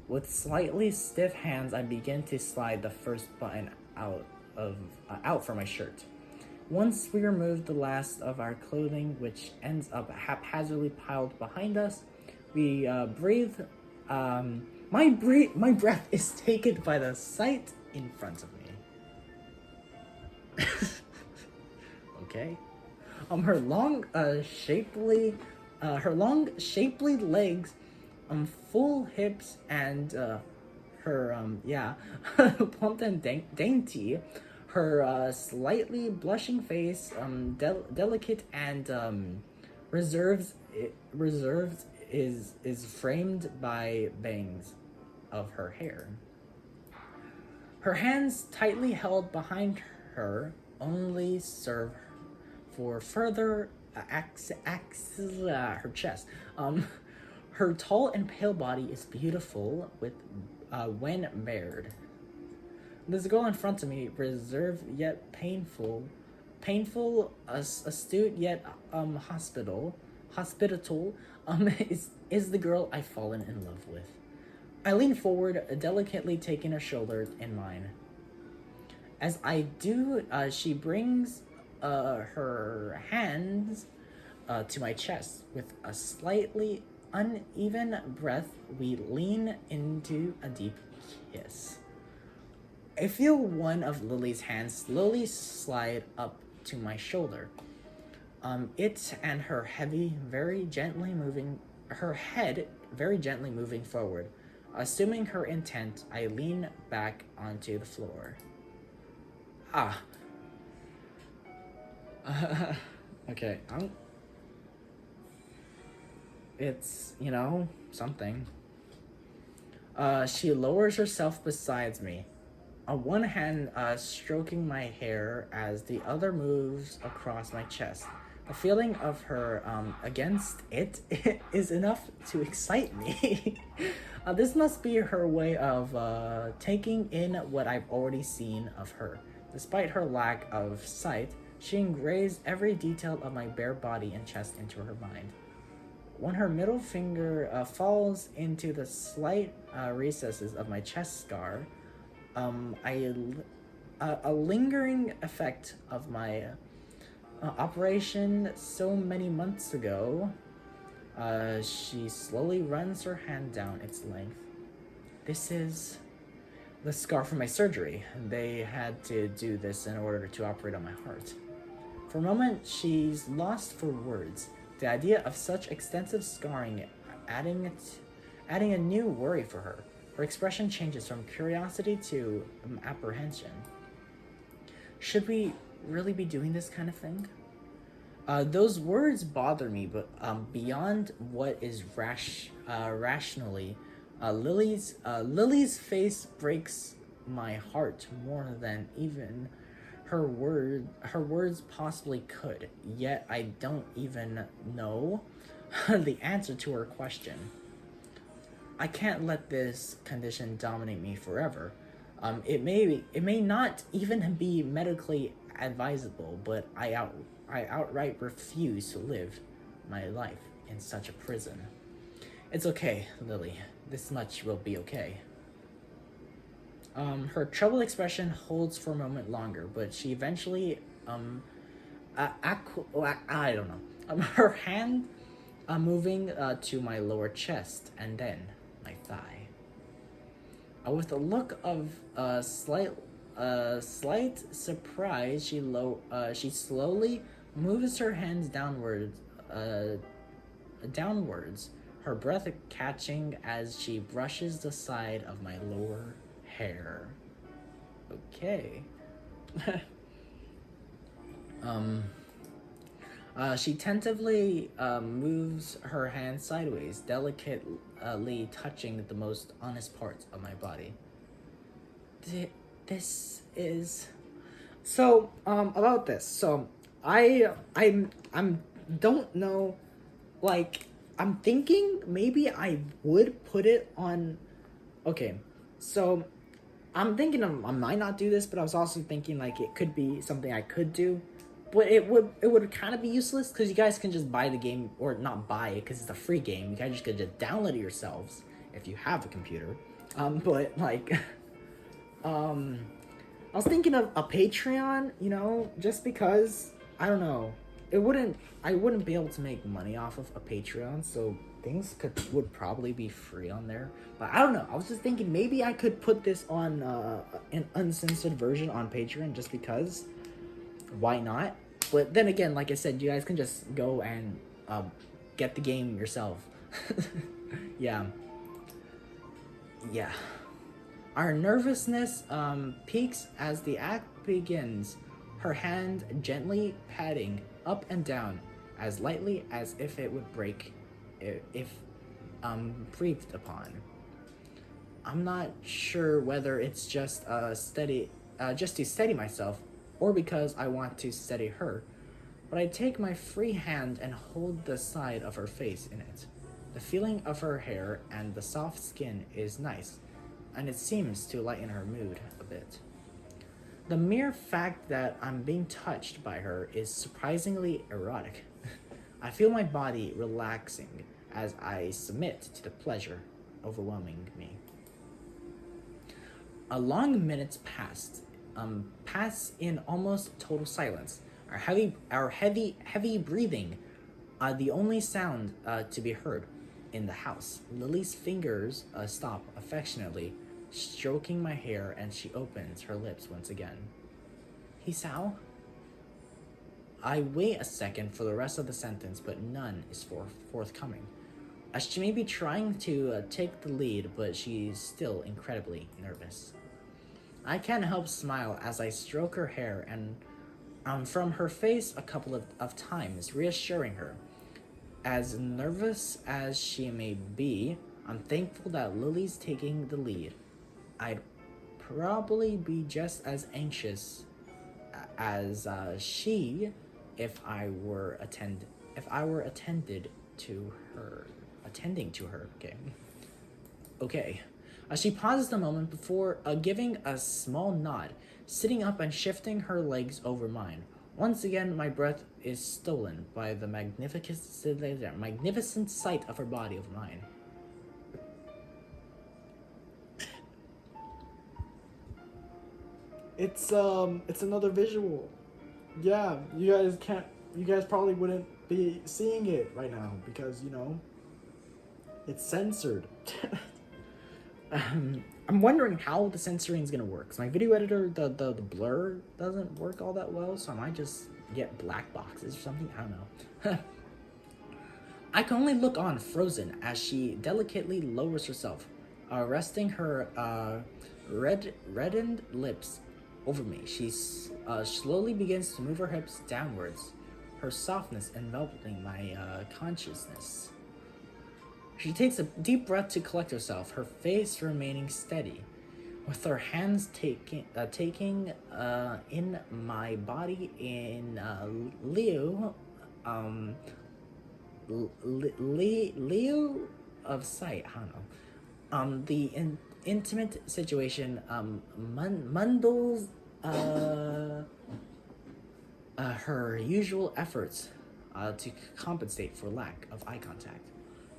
With slightly stiff hands, I begin to slide the first button out from my shirt. Once we remove the last of our clothing, which ends up haphazardly piled behind us, we breathe. My breath is taken by the sight in front of me. Okay. Her long, shapely legs, full hips, and her plump and dainty. Her slightly blushing face, delicate and reserved, is framed by bangs of her hair. Her hands, tightly held behind her, only serve for further her chest. Her tall and pale body is beautiful when bared. This girl in front of me, reserved yet painful, astute yet hospitable, is the girl I've fallen in love with. I lean forward, delicately taking her shoulder in mine. As I do, she brings her hands to my chest. With a slightly uneven breath, we lean into a deep kiss. I feel one of Lily's hands slowly slide up to my shoulder. It and her head very gently moving forward. Assuming her intent, I lean back onto the floor. Okay, it's, something. She lowers herself beside me, on one hand stroking my hair as the other moves across my chest. The feeling of her against it is enough to excite me. This must be her way of taking in what I've already seen of her. Despite her lack of sight, she engraves every detail of my bare body and chest into her mind. When her middle finger falls into the slight recesses of my chest scar, a lingering effect of my operation so many months ago, she slowly runs her hand down its length. This is the scar from my surgery. They had to do this in order to operate on my heart. For a moment, she's lost for words. The idea of such extensive scarring adding a new worry for her. Her expression changes from curiosity to apprehension. Should we really be doing this kind of thing? Those words bother me, but beyond what is rationally, Lily's face breaks my heart more than even her words possibly could. Yet I don't even know the answer to her question. I can't let this condition dominate me forever. It may not even be medically advisable, but I outright refuse to live my life in such a prison. It's okay, Lily. This much will be okay. Her troubled expression holds for a moment longer, but she eventually, I don't know. Her hand moving to my lower chest and then my thigh. With a look of slight surprise, she slowly moves her hands downwards, her breath catching as she brushes the side of my lower hair. Okay. She tentatively moves her hand sideways, delicately touching the most honest parts of my body. This is so. About this. So, I'm don't know. Like, I'm thinking maybe I would put it on. Okay, so I'm thinking I might not do this, but I was also thinking like it could be something I could do. But it would kind of be useless because you guys can just buy the game, or not buy it because it's a free game. You guys could just download it yourselves if you have a computer. But like, I was thinking of a Patreon, just because I don't know. I wouldn't be able to make money off of a Patreon, so things would probably be free on there. But I don't know. I was just thinking maybe I could put this on an uncensored version on Patreon just because. Why not? But then again, like I said, you guys can just go and get the game yourself. Yeah. Our nervousness peaks as the act begins, her hand gently patting up and down, as lightly as if it would break if breathed upon. I'm not sure whether it's just to steady myself, or because I want to steady her, but I take my free hand and hold the side of her face in it. The feeling of her hair and the soft skin is nice, and it seems to lighten her mood a bit. The mere fact that I'm being touched by her is surprisingly erotic. I feel my body relaxing as I submit to the pleasure overwhelming me. A long minutes pass in almost total silence. Our heavy breathing are the only sound to be heard in the house. Lily's fingers stop affectionately, stroking my hair, and she opens her lips once again. Hisao? I wait a second for the rest of the sentence, but none is forthcoming. She may be trying to take the lead, but she's still incredibly nervous. I can't help smile as I stroke her hair and from her face a couple of times, reassuring her. As nervous as she may be, I'm thankful that Lily's taking the lead. I'd probably be just as anxious as she if I were attended to her attending to her. Okay. She pauses a moment before giving a small nod, sitting up and shifting her legs over mine. Once again, my breath is stolen by the magnificent sight of her body over mine. It's another visual. Yeah, you guys probably wouldn't be seeing it right now because, it's censored. I'm wondering how the censoring is gonna work. 'Cause my video editor, the blur doesn't work all that well, so I might just get black boxes or something. I don't know. I can only look on, frozen, as she delicately lowers herself, resting her reddened lips over me. She slowly begins to move her hips downwards, her softness enveloping my consciousness. She takes a deep breath to collect herself, her face remaining steady, with her hands taking in my body in Leo of sight. I don't know. The intimate situation mundles her usual efforts to compensate for lack of eye contact.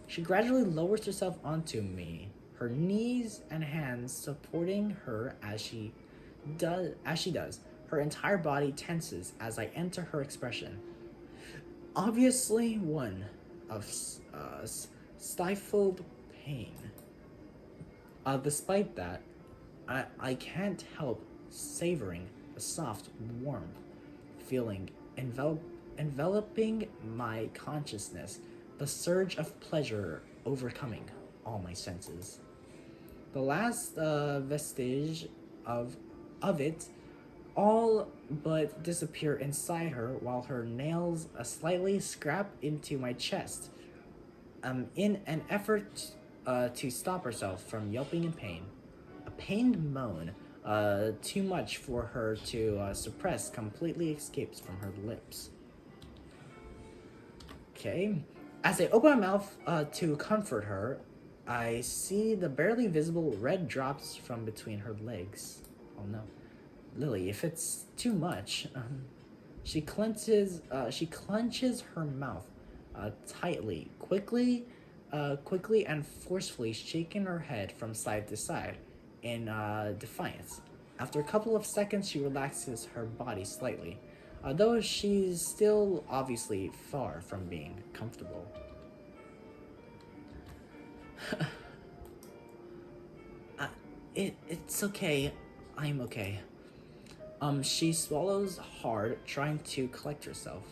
She gradually lowers herself onto me, her knees and hands supporting her as she does. Her entire body tenses as I enter her expression, obviously one of stifled pain. Despite that, I can't help savoring the soft, warm feeling enveloping my consciousness, the surge of pleasure overcoming all my senses. The last vestige of it all but disappear inside her while her nails slightly scrap into my chest in an effort to stop herself from yelping in pain. A pained moan, too much for her to suppress, completely escapes from her lips. Okay. As I open my mouth to comfort her, I see the barely visible red drops from between her legs. Oh no. Lily, if it's too much, she clenches her mouth tightly, quickly and forcefully shaking her head from side to side in defiance. After a couple of seconds, she relaxes her body slightly, though she's still obviously far from being comfortable. It's okay. I'm okay. She swallows hard, trying to collect herself.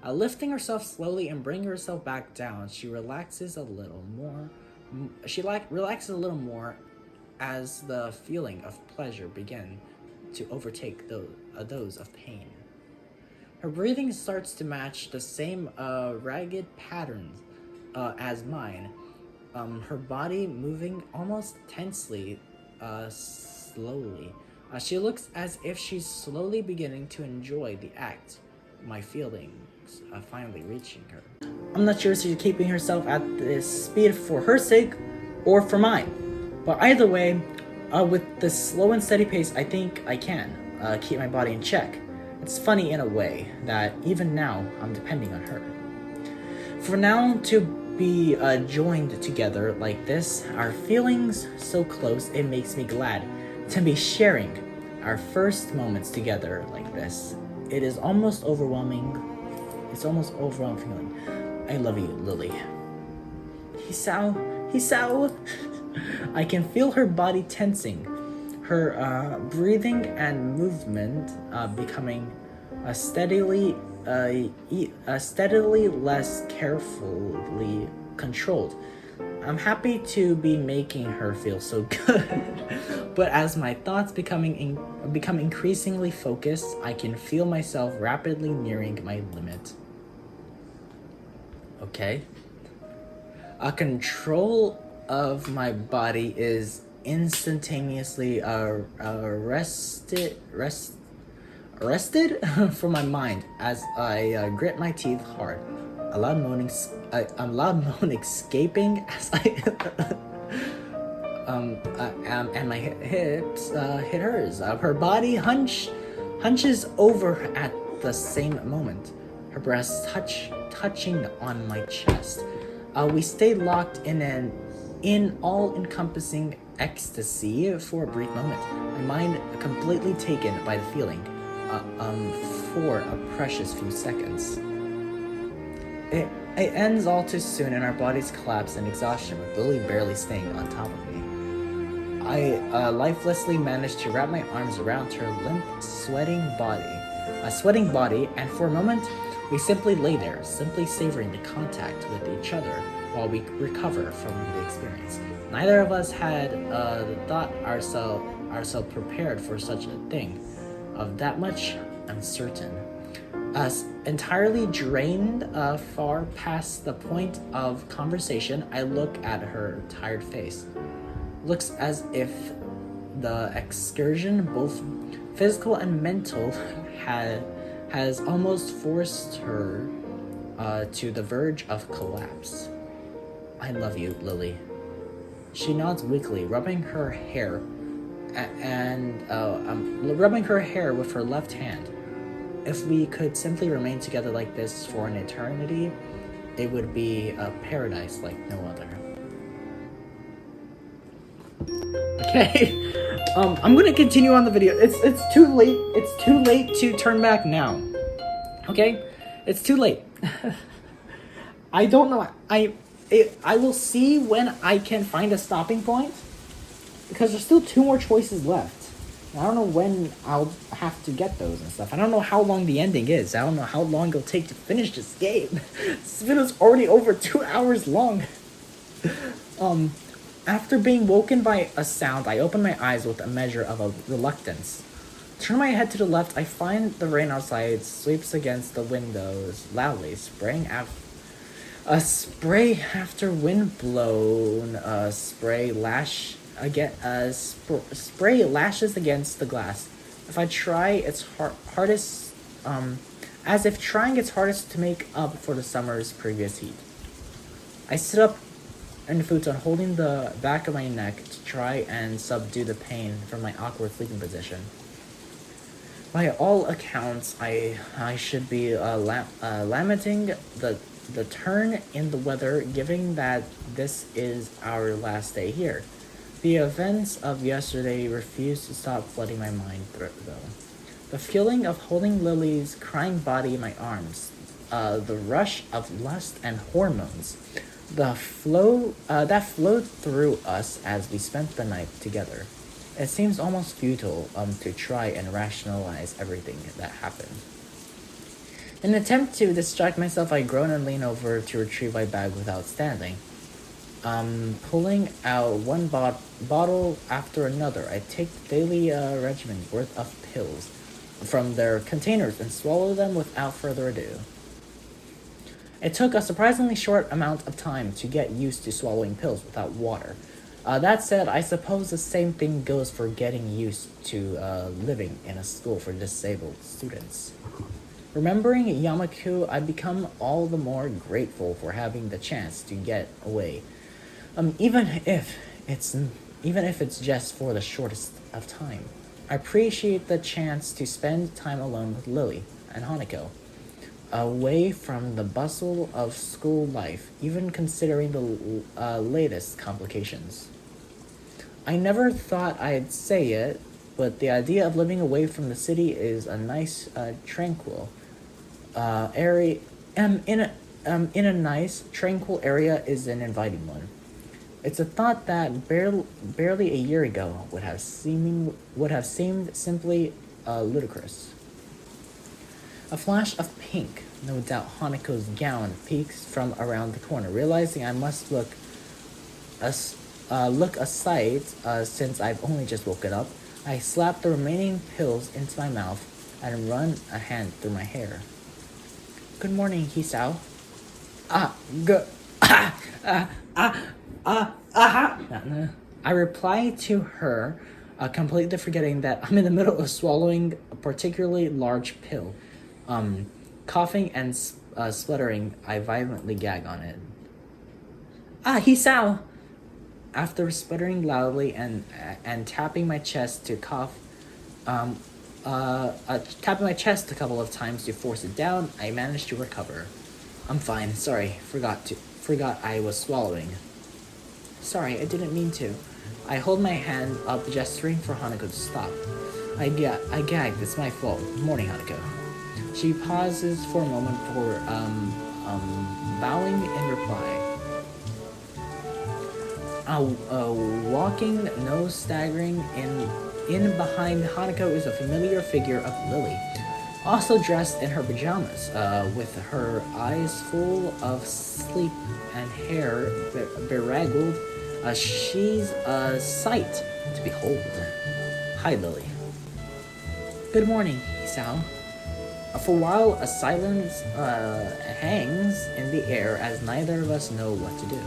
Lifting herself slowly and bringing herself back down, she relaxes a little more. Relaxes a little more as the feeling of pleasure begin to overtake those of pain. Her breathing starts to match the same ragged patterns as mine. Her body moving almost tensely, slowly. She looks as if she's slowly beginning to enjoy the act, my feelings finally reaching her. I'm not sure if she's keeping herself at this speed for her sake or for mine. But either way, with this slow and steady pace, I think I can keep my body in check. It's funny in a way that even now, I'm depending on her. For now, to be joined together like this, our feelings so close, it makes me glad to be sharing our first moments together like this. It is almost overwhelming. It's almost overwhelming feeling. I love you, Lily. Hisao. I can feel her body tensing, her breathing and movement becoming steadily less carefully controlled. I'm happy to be making her feel so good. But as my thoughts become increasingly focused, I can feel myself rapidly nearing my limit. Okay. A control of my body is instantaneously arrested from my mind as I grit my teeth hard. A loud moan escaping as and my hips hit hers. Her body hunches over at the same moment. Her breasts touching on my chest. We stay locked in an all-encompassing ecstasy for a brief moment. My mind completely taken by the feeling. For a precious few seconds. It ends all too soon, and our bodies collapse in exhaustion, with Lily barely staying on top of me. I lifelessly manage to wrap my arms around her limp, sweating body, and for a moment, we simply lay there, simply savoring the contact with each other while we recover from the experience. Neither of us had thought ourselves prepared for such a thing. Of that much, I'm certain. Us entirely drained far past the point of conversation, I look at her tired face. Looks as if the excursion, both physical and mental, has almost forced her to the verge of collapse. I love you, Lily. She nods weakly, rubbing her hair rubbing her hair with her left hand. If we could simply remain together like this for an eternity, it would be a paradise like no other. Okay, I'm gonna continue on the video. It's too late. It's too late to turn back now. Okay, it's too late. I don't know. I will see when I can find a stopping point, because there's still 2 more choices left. I don't know when I'll have to get those and stuff. I don't know how long the ending is. I don't know how long it'll take to finish this game. This video's already over 2 hours long. After being woken by a sound, I open my eyes with a measure of a reluctance. Turn my head to the left, I find the rain outside sweeps against the windows loudly, spraying a spray after wind blown spray spray lashes against the glass. If I try its hardest, as if trying its hardest to make up for the summer's previous heat. I sit up in the futon, holding the back of my neck to try and subdue the pain from my awkward sleeping position. By all accounts, I should be lamenting the turn in the weather, given that this is our last day here. The events of yesterday refuse to stop flooding my mind, though. The feeling of holding Lily's crying body in my arms, the rush of lust and hormones, that flowed through us as we spent the night together. It seems almost futile to try and rationalize everything that happened. In an attempt to distract myself, I groan and lean over to retrieve my bag without standing. Pulling out one bottle after another, I take the daily regimen worth of pills from their containers and swallow them without further ado. It took a surprisingly short amount of time to get used to swallowing pills without water. That said, I suppose the same thing goes for getting used to living in a school for disabled students. Remembering Yamaku, I become all the more grateful for having the chance to get away. Even if it's just for the shortest of time. I appreciate the chance to spend time alone with Lily and Hanako, away from the bustle of school life, even considering the latest complications. I never thought I'd say it, but the idea of living away from the city is a nice, tranquil area. In a nice, tranquil area is an inviting one. It's a thought that barely a year ago would have seemed simply ludicrous. A flash of pink, no doubt Hanako's gown, peeks from around the corner. Realizing I must look look aside, since I've only just woken up, I slap the remaining pills into my mouth and run a hand through my hair. Good morning, Hisao. Good. I reply to her, completely forgetting that I'm in the middle of swallowing a particularly large pill. Coughing and spluttering, I violently gag on it. Hisao! After sputtering loudly and tapping my chest to cough, tapping my chest a couple of times to force it down, I managed to recover. I'm fine. Sorry, forgot I was swallowing. Sorry, I didn't mean to. I hold my hand up, gesturing for Hanako to stop. I gagged. It's my fault. Morning, Hanako. She pauses for a moment before bowing in reply. Walking, nose staggering in behind Hanako is a familiar figure of Lily, also dressed in her pajamas, with her eyes full of sleep and hair beraggled. She's a sight to behold. Hi, Lily. Good morning, Hisao. For a while, a silence hangs in the air as neither of us know what to do.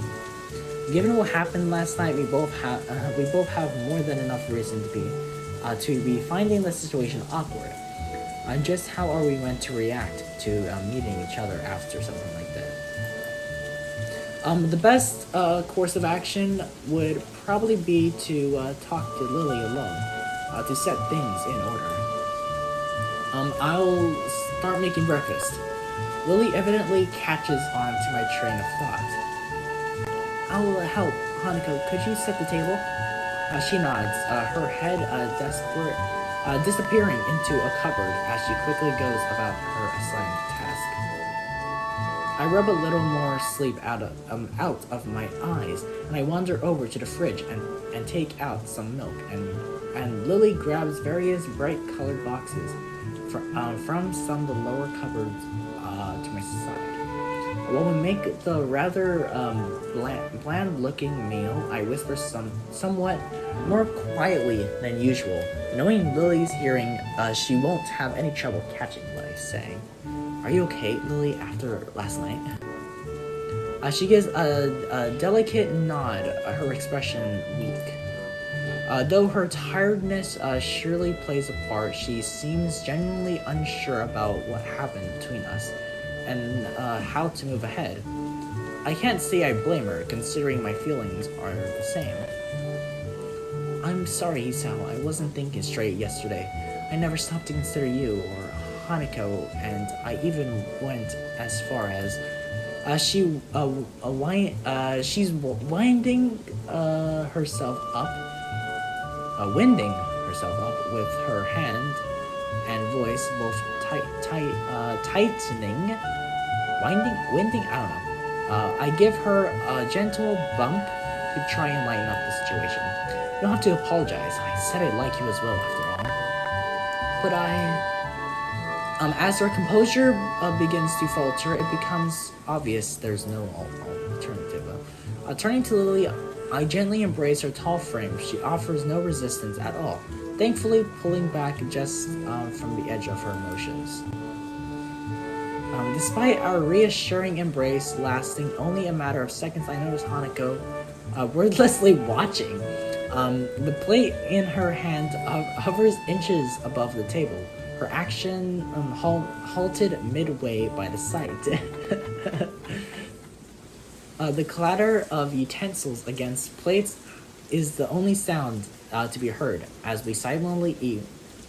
Given what happened last night, we both have more than enough reason to be finding the situation awkward. Just how are we meant to react to meeting each other after something like that? The best course of action would probably be to talk to Lily alone, to set things in order. I'll start making breakfast. Lily evidently catches on to my train of thought. I'll help. Hanako, could you set the table? She nods, her head disappearing into a cupboard as she quickly goes about her assigned task. I rub a little more sleep out of my eyes, and I wander over to the fridge and take out some milk, and Lily grabs various bright-colored boxes from some of the lower cupboards to my side. While we make the rather bland-looking meal, I whisper somewhat more quietly than usual, knowing Lily's hearing. She won't have any trouble catching what I say. Are you okay, Lily, after last night? She gives a delicate nod, her expression weak. Though her tiredness surely plays a part, she seems genuinely unsure about what happened between us and how to move ahead. I can't say I blame her, considering my feelings are the same. I'm sorry, Hisao. I wasn't thinking straight yesterday. I never stopped to consider you or Hanako, and I even went as far as she's winding herself up with her hand and voice both tightening, winding. I don't know. I give her a gentle bump to try and lighten up the situation. You don't have to apologize. I said I like you as well, after all. But as her composure begins to falter, it becomes obvious there's no alternative. Turning to Lily, I gently embrace her tall frame. She offers no resistance at all, thankfully pulling back just from the edge of her emotions. Despite our reassuring embrace lasting only a matter of seconds, I notice Hanako wordlessly watching. The plate in her hand hovers inches above the table. Her action halted midway by the sight. The clatter of utensils against plates is the only sound to be heard as we silently eat,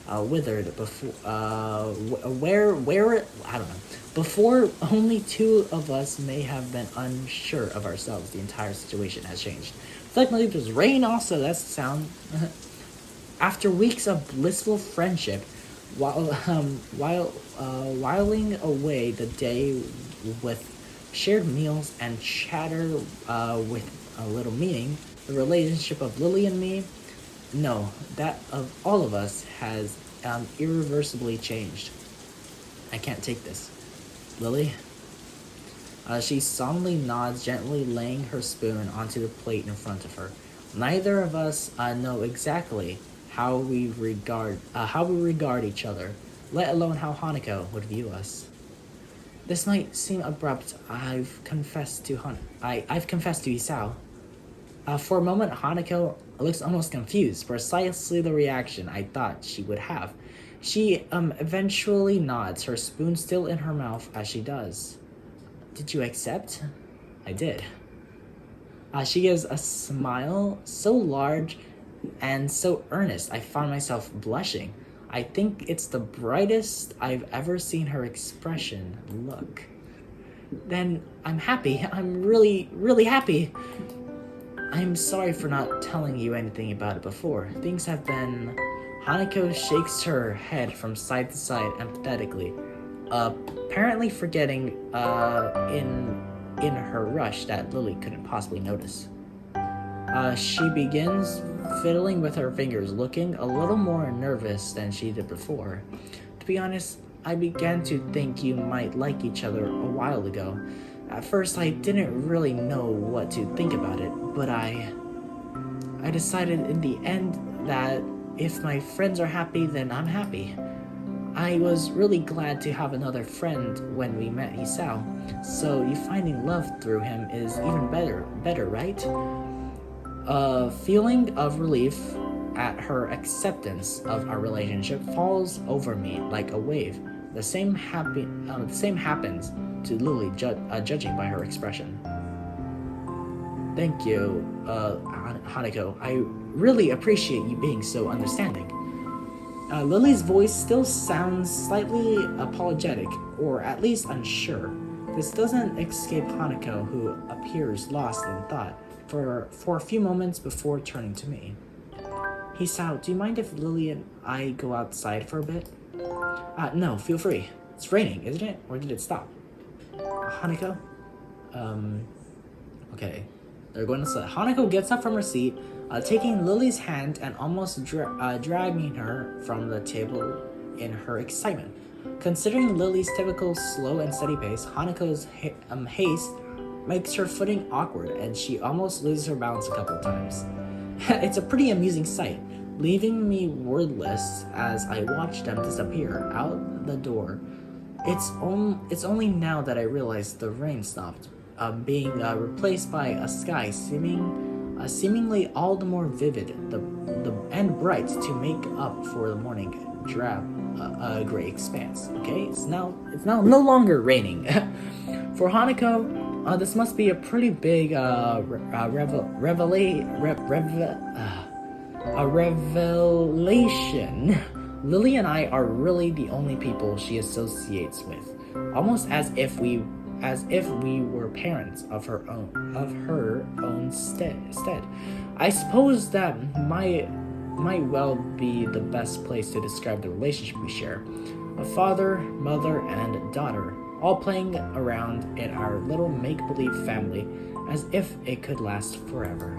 withered before I don't know. Before only two of us may have been unsure of ourselves, the entire situation has changed. It's like it was rain also, that's the sound. After weeks of blissful friendship, whiling away the day with shared meals and chatter with a little meaning, the relationship of Lily and me, no, that of all of us has irreversibly changed. I can't take this. Lily? She solemnly nods, gently laying her spoon onto the plate in front of her. Neither of us know exactly how we regard each other, let alone how Hanako would view us. This might seem abrupt. I've confessed to Isao. For a moment, Hanako looks almost confused, precisely the reaction I thought she would have. She eventually nods, her spoon still in her mouth as she does. Did you accept? I did. She gives a smile so large and so earnest I found myself blushing. I think it's the brightest I've ever seen her expression look. Then I'm happy. I'm really, really happy. I'm sorry for not telling you anything about it before. Things have been... Hanako shakes her head from side to side empathetically, apparently forgetting in her rush that Lily couldn't possibly notice. She begins fiddling with her fingers, looking a little more nervous than she did before. To be honest, I began to think you might like each other a while ago. At first, I didn't really know what to think about it, but I decided in the end that if my friends are happy, then I'm happy. I was really glad to have another friend when we met Isao, so you finding love through him is even better, right? A feeling of relief at her acceptance of our relationship falls over me like a wave. The same happens to Lily, judging by her expression. Thank you, Hanako. I really appreciate you being so understanding. Lily's voice still sounds slightly apologetic, or at least unsure. This doesn't escape Hanako, who appears lost in thought for a few moments before turning to me. Hisao, do you mind if Lily and I go outside for a bit? No, feel free. It's raining, isn't it? Or did it stop? Hanako? Okay. They're going to sled. Hanako gets up from her seat, taking Lily's hand and almost dragging her from the table in her excitement. Considering Lily's typical slow and steady pace, Hanako's haste makes her footing awkward and she almost loses her balance a couple of times. It's a pretty amusing sight, leaving me wordless as I watch them disappear out the door. It's only now that I realize the rain stopped, being replaced by a sky seemingly all the more vivid and bright to make up for the morning drab gray expanse. Okay, it's now no longer raining. For Hanako, this must be a pretty big revelation. Lily and I are really the only people she associates with, almost as if we were parents of her own stead. I suppose that might well be the best place to describe the relationship we share. A father, mother, and daughter, all playing around in our little make-believe family as if it could last forever.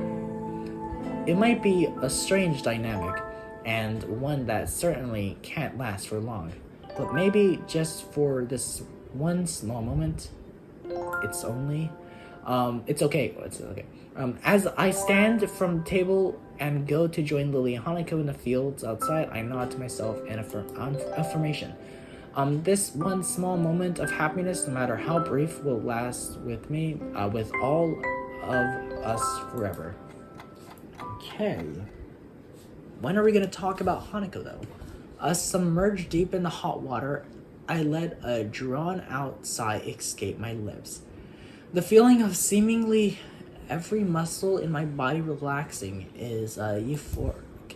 It might be a strange dynamic, and one that certainly can't last for long, but maybe just for this one small moment, it's okay. As I stand from the table and go to join Lily and Hanako in the fields outside, I nod to myself in affirmation. This one small moment of happiness, no matter how brief, will last with me, with all of us forever. Okay. When are we going to talk about Hanako, though? Submerged deep in the hot water, I let a drawn-out sigh escape my lips. The feeling of seemingly every muscle in my body relaxing is euphoric.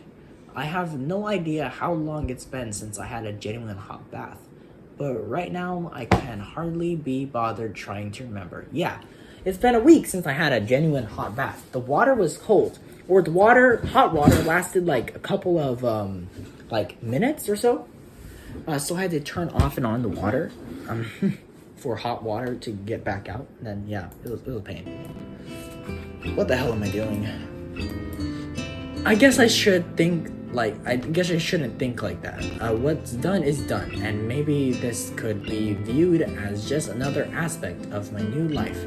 I have no idea how long it's been since I had a genuine hot bath, but right now I can hardly be bothered trying to remember. Yeah, it's been a week since I had a genuine hot bath. The water was cold, or hot water lasted like a couple of minutes or so. So I had to turn off and on the water for hot water to get back out. And then yeah, it was a pain. What the hell am I doing? I guess I should thank like, I guess I shouldn't think like that. What's done is done, and maybe this could be viewed as just another aspect of my new life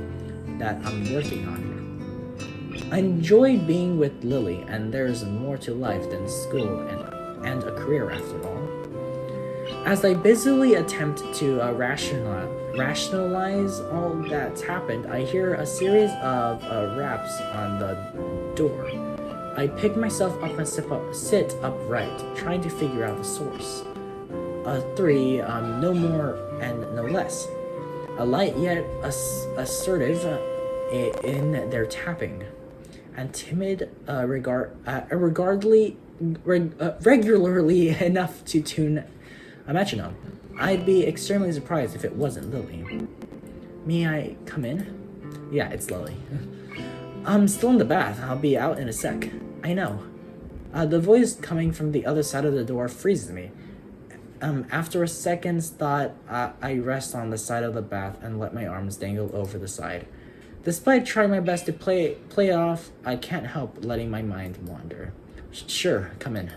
that I'm working on. I enjoyed being with Lily, and there's more to life than school and a career after all. As I busily attempt to rationalize all that's happened, I hear a series of raps on the door. I pick myself up and sit upright, trying to figure out the source. 3, no more and no less. A light yet assertive in their tapping, and timid regularly enough to tune a metronome. I'd be extremely surprised if it wasn't Lily. May I come in? Yeah, it's Lily. I'm still in the bath. I'll be out in a sec. I know. The voice coming from the other side of the door freezes me. After a second's thought, I rest on the side of the bath and let my arms dangle over the side. Despite trying my best to play it off, I can't help letting my mind wander. Sure, come in.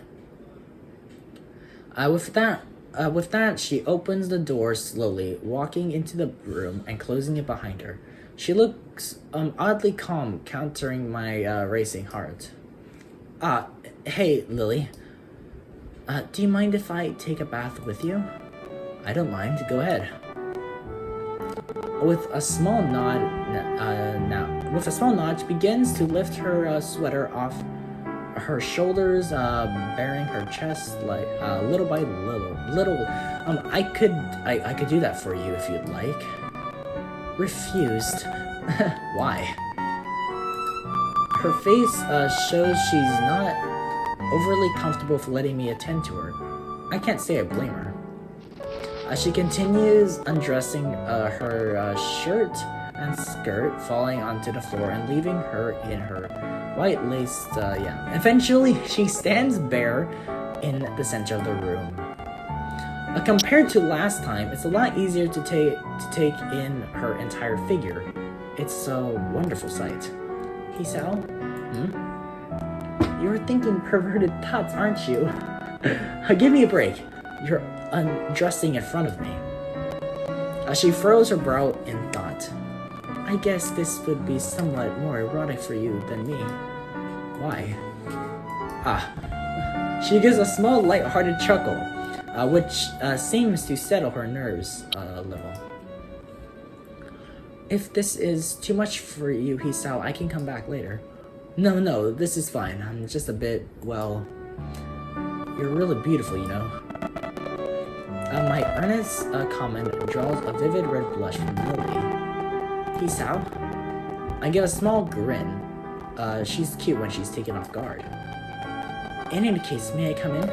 With that, she opens the door slowly, walking into the room and closing it behind her. She looks oddly calm, countering my racing heart. Hey, Lily. Do you mind if I take a bath with you? I don't mind. Go ahead. With a small nod, she begins to lift her sweater off her shoulders, bearing her chest like little by little. I could do that for you if you'd like. Refused. Why? Her face shows she's not overly comfortable with letting me attend to her. I can't say I blame her. She continues undressing her shirt and skirt, falling onto the floor and leaving her in her white laced, Eventually, she stands bare in the center of the room. Compared to last time, it's a lot easier to take in her entire figure. It's a wonderful sight. Hisao? You're thinking perverted thoughts, aren't you? Give me a break. You're undressing in front of me. She furrows her brow in thought. I guess this would be somewhat more erotic for you than me. Why? She gives a small light-hearted chuckle, which seems to settle her nerves a little. If this is too much for you, Hisao, I can come back later. No, this is fine. I'm just a bit, well... You're really beautiful, you know. My earnest comment draws a vivid red blush from Lily. Hisao? I give a small grin. She's cute when she's taken off guard. In any case, may I come in?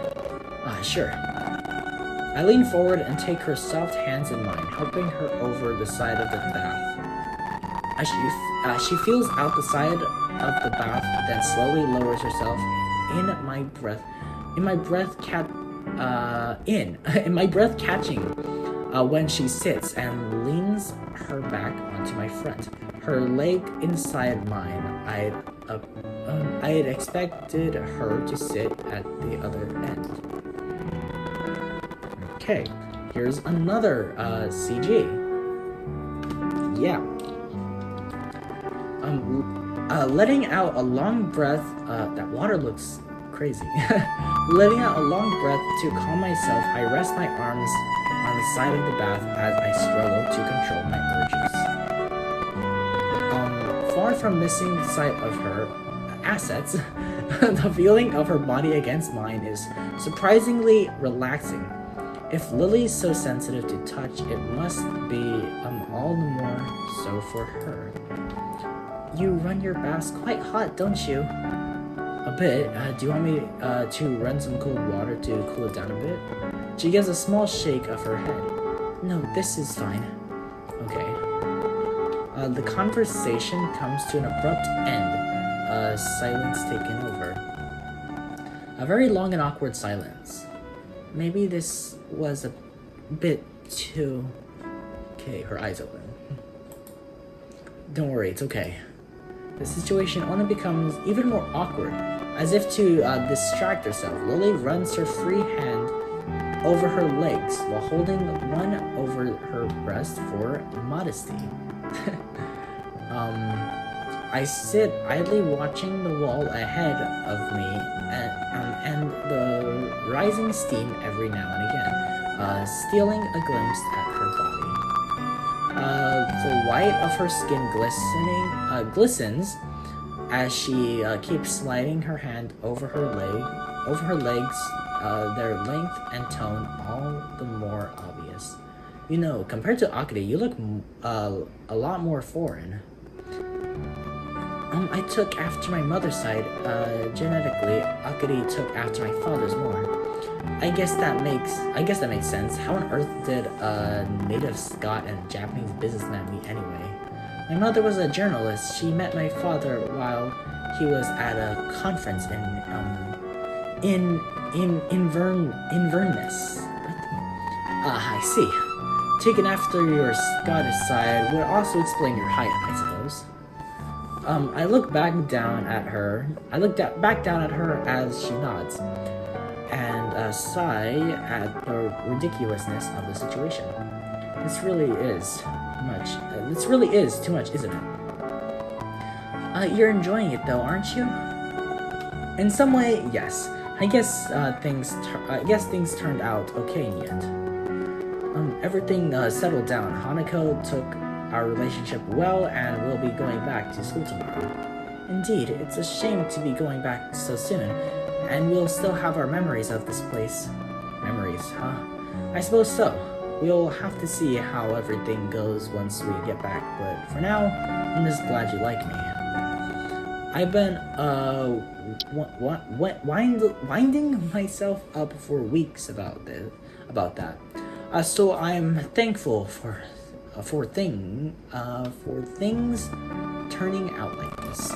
Sure. I lean forward and take her soft hands in mine, helping her over the side of the bath. She feels out the side of the bath, then slowly lowers herself in my breath catching when she sits and leans her back onto my front, her leg inside mine. I had expected her to sit at the other end. Okay, here's another CG. Yeah. Letting out a long breath. That water looks crazy. Letting out a long breath to calm myself, I rest my arms on the side of the bath as I struggle to control my urges. Far from missing sight of her assets, the feeling of her body against mine is surprisingly relaxing. If Lily's so sensitive to touch, it must be all the more so for her. You run your baths quite hot, don't you? A bit. Do you want me to run some cold water to cool it down a bit? She gives a small shake of her head. No, this is fine. Okay. The conversation comes to an abrupt end. Silence taken over. A very long and awkward silence. Maybe this was a bit too... Okay, her eyes open. Don't worry, it's okay. The situation only becomes even more awkward. As if to distract herself, Lily runs her free hand over her legs while holding one over her breast for modesty. I sit idly watching the wall ahead of me and the rising steam every now and again, stealing a glimpse at her body. The white of her skin glistens as she keeps sliding her hand over her legs, their length and tone all the more obvious. You know, compared to Akari, you look a lot more foreign. I took after my mother's side. Genetically, Akari took after my father's more. I guess that makes sense. How on earth did a native Scot and Japanese businessman meet anyway? My mother was a journalist. She met my father while he was at a conference in Inverness. I see. Taken after your Scottish side would also explain your height, I suppose. I look back down at her. Back down at her as she nods, and sigh at the ridiculousness of the situation. This really is too much, isn't it? You're enjoying it though, aren't you? In some way, yes. I guess things turned out okay in the end. Everything settled down. Hanako took our relationship well, and we'll be going back to school tomorrow. Indeed, it's a shame to be going back so soon, and we'll still have our memories of this place. Memories, huh? I suppose so. We'll have to see how everything goes once we get back, but for now, I'm just glad you like me. I've been, winding myself up for weeks about that. So I'm thankful for things turning out like this.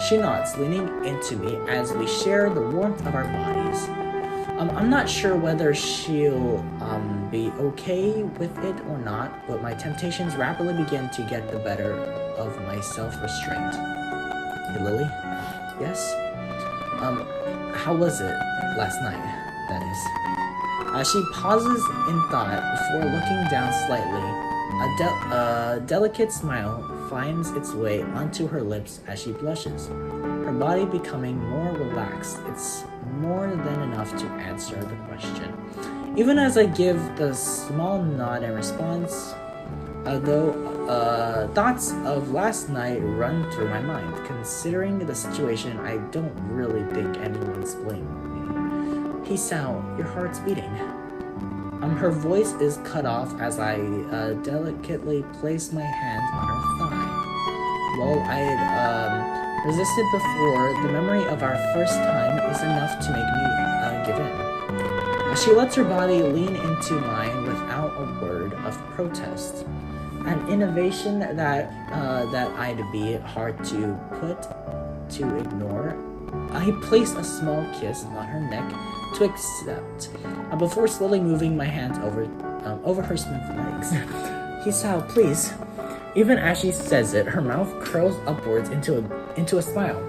She nods, leaning into me as we share the warmth of our bodies. I'm not sure whether she'll be okay with it or not, but my temptations rapidly begin to get the better of my self-restraint. Hey, Lily? Yes? How was it last night, that is? She pauses in thought before looking down slightly. A delicate smile finds its way onto her lips as she blushes, her body becoming more relaxed. It's more than enough to answer the question. Even as I give the small nod in response, though thoughts of last night run through my mind. Considering the situation, I don't really think anyone's blaming me. Hisao, your heart's beating. Her voice is cut off as I delicately place my hand on her thigh. While I had resisted before, the memory of our first time is enough to make me give in. She lets her body lean into mine without a word of protest. An innovation that I'd be hard to ignore. I place a small kiss on her neck to accept, before slowly moving my hand over her smooth legs. Hisao, please. Even as she says it, her mouth curls upwards into a smile.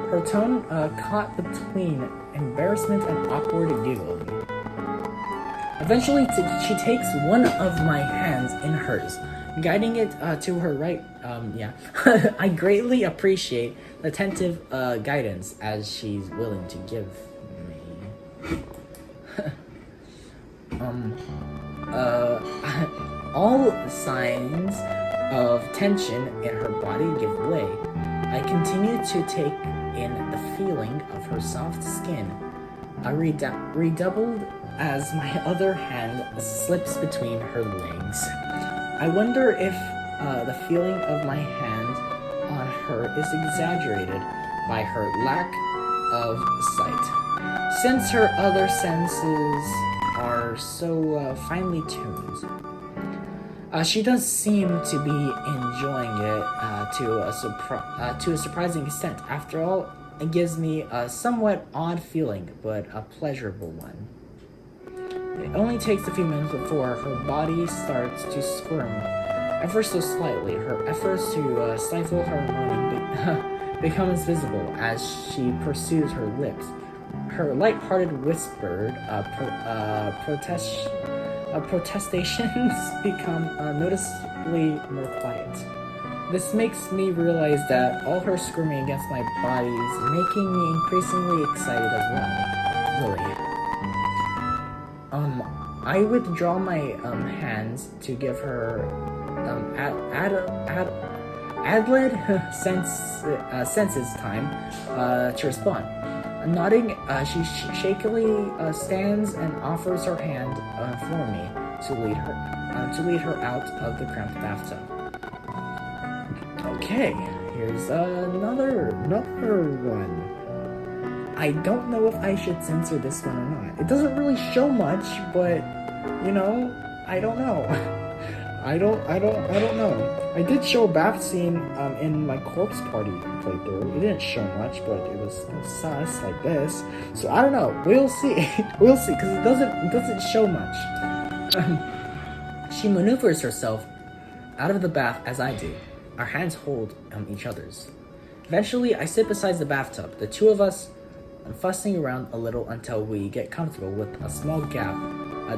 Her tone caught between embarrassment and awkward giggling. Eventually, she takes one of my hands in hers, guiding it to her right. I greatly appreciate the attentive guidance as she's willing to give me. All signs of tension in her body give way. I continue to take in the feeling of her soft skin. I redoubled as my other hand slips between her legs. I wonder if the feeling of my hand on her is exaggerated by her lack of sight, since her other senses are so finely tuned. She does seem to be enjoying it to a surprising extent. After all, it gives me a somewhat odd feeling, but a pleasurable one. It only takes a few minutes before her body starts to squirm ever so slightly. Her efforts to stifle her moaning becomes visible as she pursues her lips. Her light-hearted whispered protestations become noticeably more quiet. This makes me realize that all her screaming against my body is making me increasingly excited as well. Lily. I withdraw my hands to give her senses time to respond. Nodding, she shakily stands and offers her hand for me to lead her out of the cramped bathtub. Okay, here's another one. I don't know if I should censor this one or not. It doesn't really show much, but you know, I don't know. I don't know. I did show a bath scene in my corpse party playthrough. It didn't show much, but it was sus like this. So I don't know. We'll see. We'll see, because it doesn't show much. She maneuvers herself out of the bath as I do. Our hands hold each other's. Eventually, I sit beside the bathtub. The two of us fussing around a little until we get comfortable with a small gap,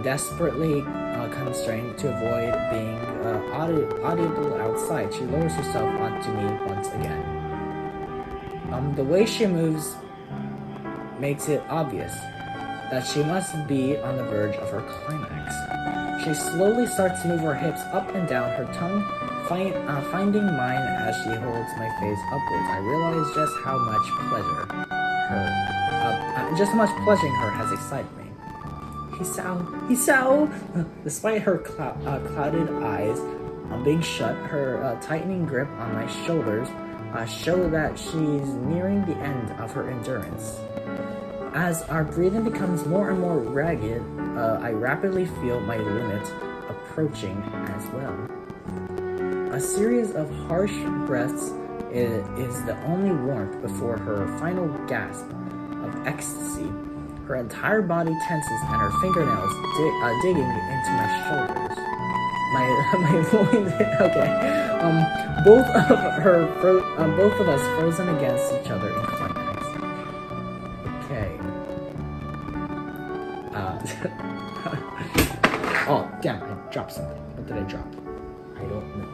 desperately constrained to avoid being audible outside. She lowers herself onto me once again. The way she moves makes it obvious that she must be on the verge of her climax. She slowly starts to move her hips up and down, her tongue finding mine as she holds my face upwards. I realize just how much pleasuring her has excited me. Hisao! Despite her clouded eyes being shut, her tightening grip on my shoulders show that she's nearing the end of her endurance. As our breathing becomes more and more ragged, I rapidly feel my limit approaching as well. A series of harsh breaths is the only warmth before her final gasp of ecstasy. Her entire body tenses and her fingernails digging into my shoulders. My loins. Okay. Both of us frozen against each other in climax. Okay. Oh damn! I dropped something. What did I drop? I don't know.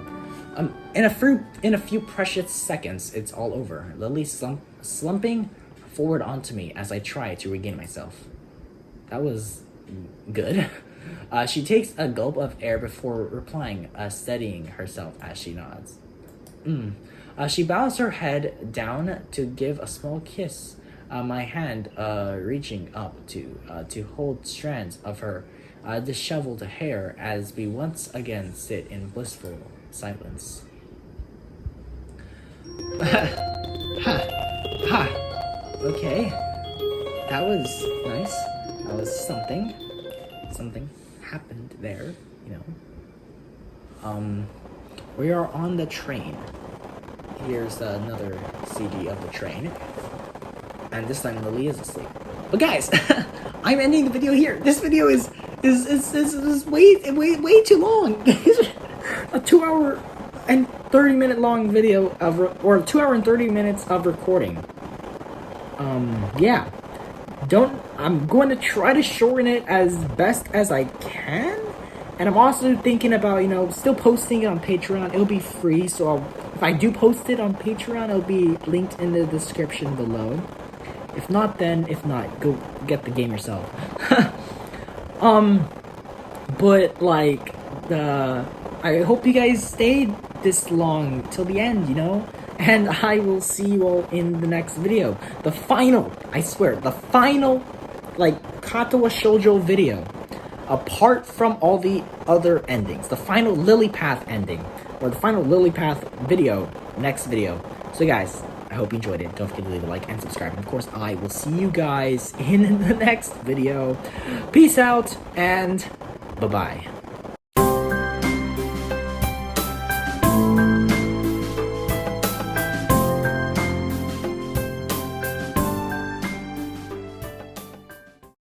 In a few precious seconds, it's all over. Lily slumping forward onto me as I try to regain myself. That was good. She takes a gulp of air before replying, steadying herself as she nods. She bows her head down to give a small kiss, my hand reaching up to hold strands of her disheveled hair as we once again sit in blissful silence. Okay, that was nice. That was something happened there, you know. We are on the train. Here's another CD of the train, and this time Lily is asleep. But guys, I'm ending the video here. This video is way too long. A 2 hour and 30-minute long video or 2 hour and 30 minutes of recording. Yeah. I'm going to try to shorten it as best as I can. And I'm also thinking about, you know, still posting it on Patreon. It'll be free, so if I do post it on Patreon, it'll be linked in the description below. If not, go get the game yourself. But like, I hope you guys stayed this long till the end, you know? And I will see you all in the next video. The final, I swear, the final, like, Katawa Shoujo video. Apart from all the other endings. The final Lily Path ending. Or the final Lily Path video. Next video. So guys, I hope you enjoyed it. Don't forget to leave a like and subscribe. And of course, I will see you guys in the next video. Peace out and bye-bye.